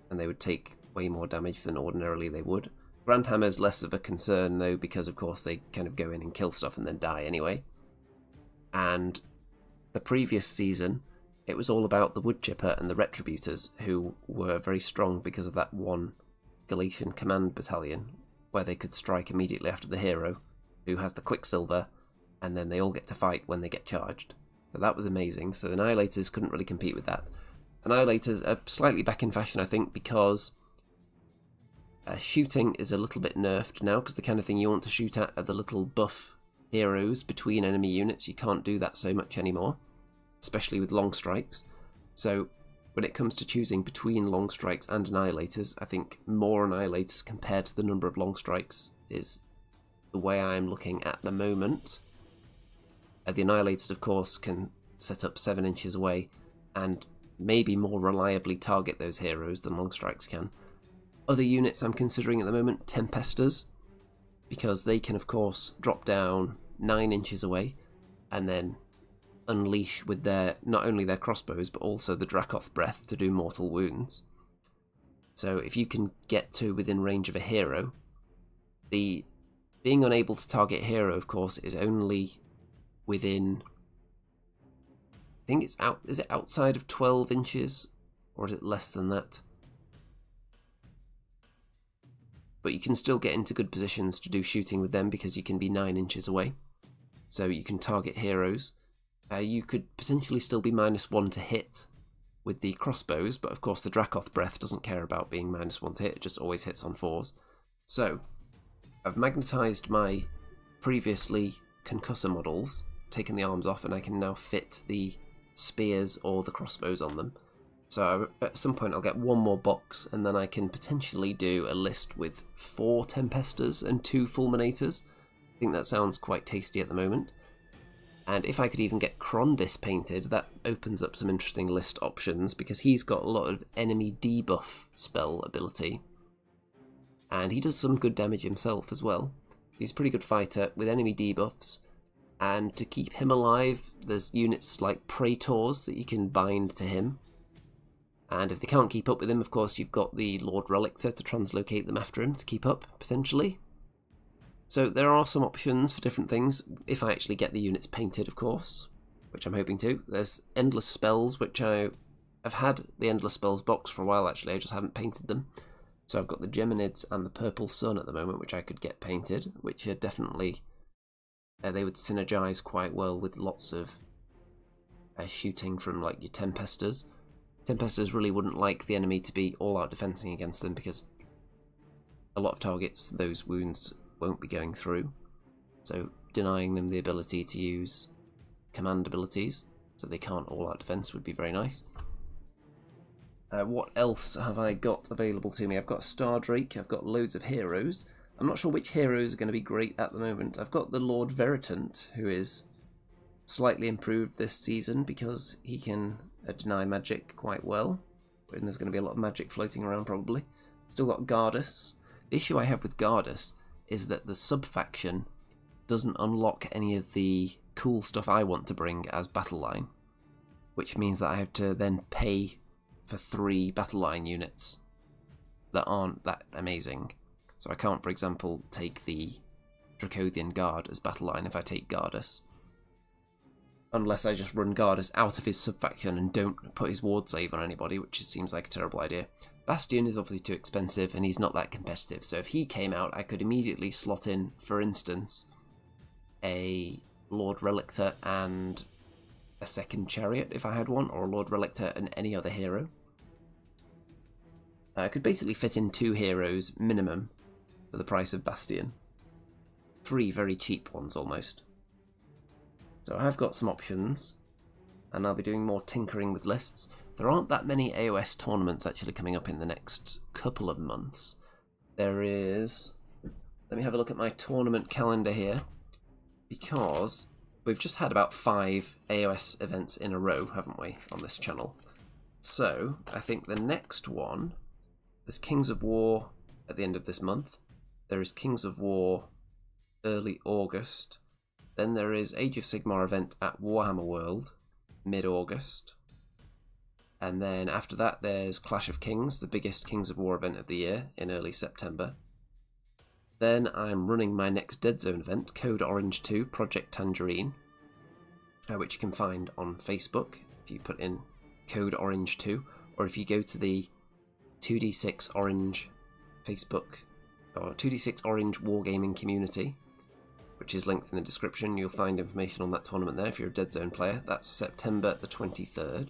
and they would take way more damage than ordinarily they would. Grand Hammer's less of a concern though, because of course they kind of go in and kill stuff and then die anyway. And the previous season, it was all about the Woodchipper and the Retributors, who were very strong because of that one Galatian command battalion, where they could strike immediately after the hero, who has the Quicksilver, and then they all get to fight when they get charged. So that was amazing. So the Annihilators couldn't really compete with that. Annihilators are slightly back in fashion, I think, because shooting is a little bit nerfed now, because the kind of thing you want to shoot at are the little buff heroes between enemy units. You can't do that so much anymore, especially with long strikes. So when it comes to choosing between long strikes and Annihilators, I think more Annihilators compared to the number of long strikes is the way I'm looking at the moment. The Annihilators, of course, can set up 7 inches away and maybe more reliably target those heroes than long strikes can. Other units I'm considering at the moment, Tempestors, because they can, of course, drop down 9 inches away and then unleash with their not only their crossbows but also the Dracoth Breath to do mortal wounds. So if you can get to within range of a hero, the being unable to target hero, of course, is only within, I think it's out, is it outside of 12 inches or is it less than that? But you can still get into good positions to do shooting with them because you can be 9 inches away. So you can target heroes. You could potentially still be -1 to hit with the crossbows, but of course the Dracoth Breath doesn't care about being -1 to hit, it just always hits on 4s. So I've magnetised my previously concussor models, taken the arms off, and I can now fit the spears or the crossbows on them. So at some point I'll get one more box, and then I can potentially do a list with 4 Tempestors and 2 Fulminators. I think that sounds quite tasty at the moment. And if I could even get Krondys painted, that opens up some interesting list options, because he's got a lot of enemy debuff spell ability. And he does some good damage himself as well. He's a pretty good fighter with enemy debuffs. And to keep him alive, there's units like Praetors that you can bind to him. And if they can't keep up with him, of course, you've got the Lord Relictor to translocate them after him to keep up, potentially. So there are some options for different things, if I actually get the units painted, of course, which I'm hoping to. There's Endless Spells, which I've had the Endless Spells box for a while, actually, I just haven't painted them. So I've got the Geminids and the Purple Sun at the moment, which I could get painted, which are definitely, they would synergize quite well with lots of shooting from like your Tempestors. Tempestors really wouldn't like the enemy to be all-out defensing against them, because a lot of targets, those wounds won't be going through. So denying them the ability to use command abilities, so they can't all-out defense, would be very nice. What else have I got available to me? I've got Stardrake, I've got loads of heroes. I'm not sure which heroes are going to be great at the moment. I've got the Lord Veritant, who is slightly improved this season because he can deny magic quite well, and there's going to be a lot of magic floating around probably. Still got Gardas. The issue I have with Gardas is that the sub-faction doesn't unlock any of the cool stuff I want to bring as battle line, which means that I have to then pay for 3 battle line units that aren't that amazing. So I can't, for example, take the Dracothian Guard as battle line if I take Gardas. Unless I just run Gardas out of his sub-faction and don't put his ward save on anybody, which seems like a terrible idea. Bastian is obviously too expensive and he's not that competitive, so if he came out I could immediately slot in, for instance, a Lord Relictor and a second Chariot if I had one, or a Lord Relictor and any other hero. I could basically fit in 2 heroes minimum for the price of Bastian. 3 very cheap ones almost. So I have got some options, and I'll be doing more tinkering with lists. There aren't that many AoS tournaments actually coming up in the next couple of months. There is... Let me have a look at my tournament calendar here, because we've just had about 5 AoS events in a row, haven't we, on this channel. So I think the next one, there's Kings of War at the end of this month. There is Kings of War early August. Then there is Age of Sigmar event at Warhammer World, mid-August. And then after that there's Clash of Kings, the biggest Kings of War event of the year, in early September. Then I'm running my next Dead Zone event, Code Orange 2 Project Tangerine, which you can find on Facebook if you put in Code Orange 2, or if you go to the 2D6 Orange Facebook or 2D6 Orange Wargaming community, which is linked in the description. You'll find information on that tournament there if you're a Dead Zone player. That's September the 23rd.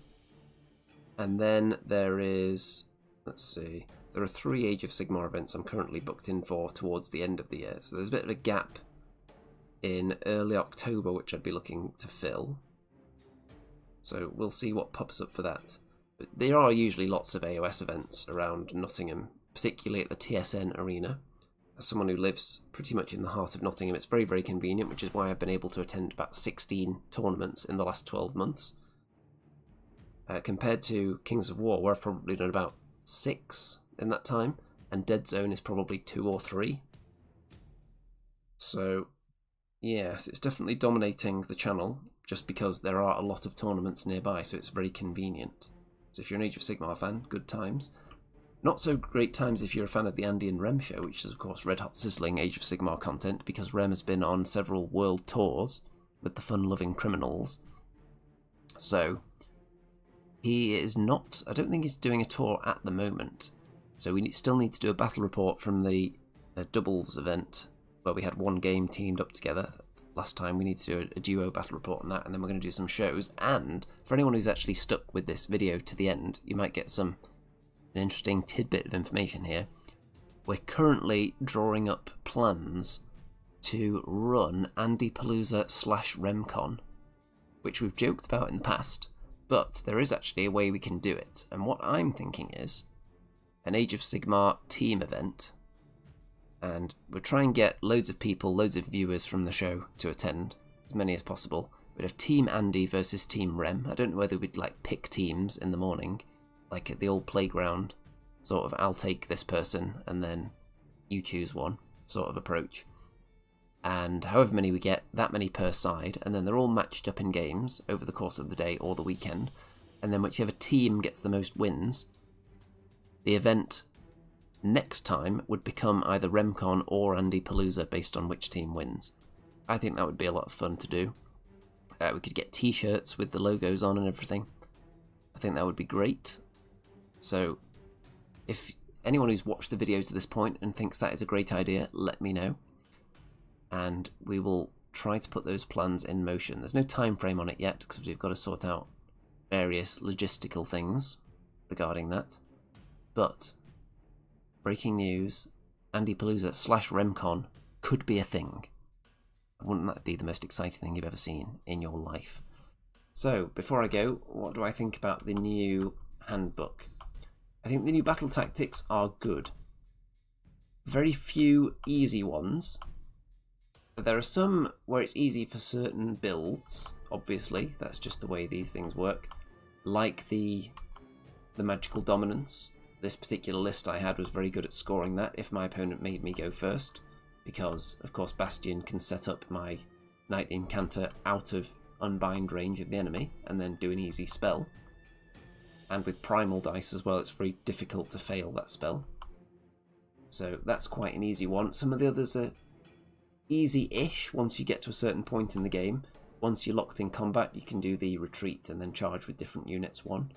And then there is, let's see, there are 3 Age of Sigmar events I'm currently booked in for towards the end of the year. So there's a bit of a gap in early October, which I'd be looking to fill. So we'll see what pops up for that. But there are usually lots of AoS events around Nottingham, particularly at the TSN Arena. As someone who lives pretty much in the heart of Nottingham, it's very, very convenient, which is why I've been able to attend about 16 tournaments in the last 12 months. Compared to Kings of War, where I've probably done about 6 in that time, and Dead Zone is probably 2 or 3. So, yes, it's definitely dominating the channel, just because there are a lot of tournaments nearby, so it's very convenient. So if you're an Age of Sigmar fan, good times. Not so great times if you're a fan of the Andy and Rem show, which is of course red hot sizzling Age of Sigmar content, because Rem has been on several world tours with the fun-loving criminals. So he is not, I don't think he's doing a tour at the moment. So we still need to do a battle report from the doubles event, where we had one game teamed up together. Last time we need to do a duo battle report on that, and then we're going to do some shows. And for anyone who's actually stuck with this video to the end, you might get an interesting tidbit of information here. We're currently drawing up plans to run Andy Palooza / Remcon, which we've joked about in the past, but there is actually a way we can do it. And what I'm thinking is an Age of Sigmar team event, and we'll try and get loads of people, loads of viewers from the show to attend, as many as possible. We'd have Team Andy versus Team Rem. I don't know whether we'd like pick teams in the morning, like at the old playground, sort of I'll take this person and then you choose one sort of approach. And however many we get, that many per side, and then they're all matched up in games over the course of the day or the weekend, and then whichever team gets the most wins, the event next time would become either Remcon or Andy Palooza based on which team wins. I think that would be a lot of fun to do. We could get t-shirts with the logos on and everything. I think that would be great. So if anyone who's watched the video to this point and thinks that is a great idea, let me know. And we will try to put those plans in motion. There's no time frame on it yet, because we've got to sort out various logistical things regarding that. But breaking news, Andy Palooza / Remcon could be a thing. Wouldn't that be the most exciting thing you've ever seen in your life? So, before I go, what do I think about the new handbook? I think the new battle tactics are good. Very few easy ones. There are some where it's easy for certain builds, obviously, that's just the way these things work. Like the magical dominance. This particular list I had was very good at scoring that if my opponent made me go first, because of course Bastian can set up my Knight Incanter out of unbind range of the enemy and then do an easy spell. And with primal dice as well, it's very difficult to fail that spell. So that's quite an easy one. Some of the others are easy-ish once you get to a certain point in the game. Once you're locked in combat, you can do the retreat and then charge with different units one.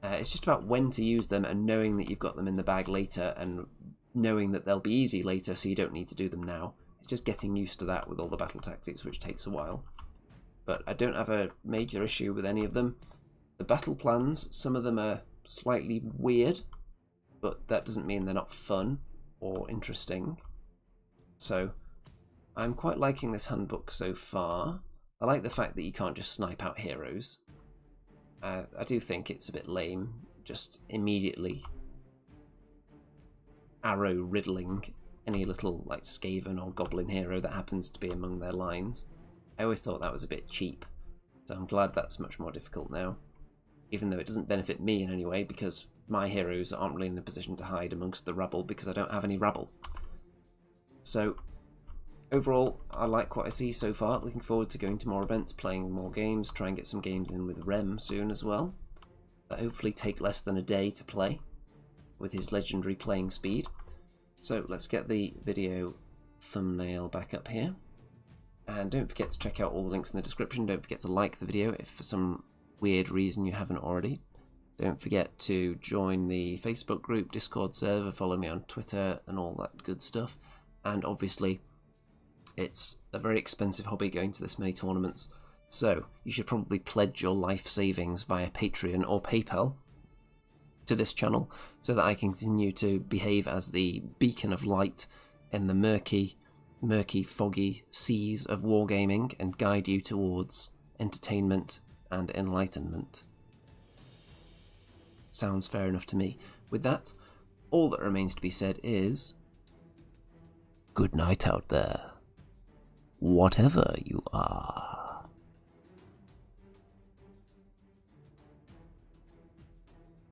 It's just about when to use them and knowing that you've got them in the bag later and knowing that they'll be easy later so you don't need to do them now. It's just getting used to that with all the battle tactics, which takes a while. But I don't have a major issue with any of them. The battle plans, some of them are slightly weird, but that doesn't mean they're not fun or interesting. So I'm quite liking this handbook so far. I like the fact that you can't just snipe out heroes. I do think it's a bit lame, just immediately arrow riddling any little like Skaven or Goblin hero that happens to be among their lines. I always thought that was a bit cheap, so I'm glad that's much more difficult now. Even though it doesn't benefit me in any way, because my heroes aren't really in a position to hide amongst the rabble because I don't have any rabble. So overall, I like what I see so far. Looking forward to going to more events, playing more games, try and get some games in with Rem soon as well. That hopefully take less than a day to play with his legendary playing speed. So let's get the video thumbnail back up here. And don't forget to check out all the links in the description. Don't forget to like the video if for some weird reason you haven't already. Don't forget to join the Facebook group, Discord server, follow me on Twitter and all that good stuff. And obviously, it's a very expensive hobby going to this many tournaments, so you should probably pledge your life savings via Patreon or PayPal to this channel so that I can continue to behave as the beacon of light in the murky, foggy seas of wargaming and guide you towards entertainment and enlightenment. Sounds fair enough to me. With that, all that remains to be said is, good night out there, whatever you are.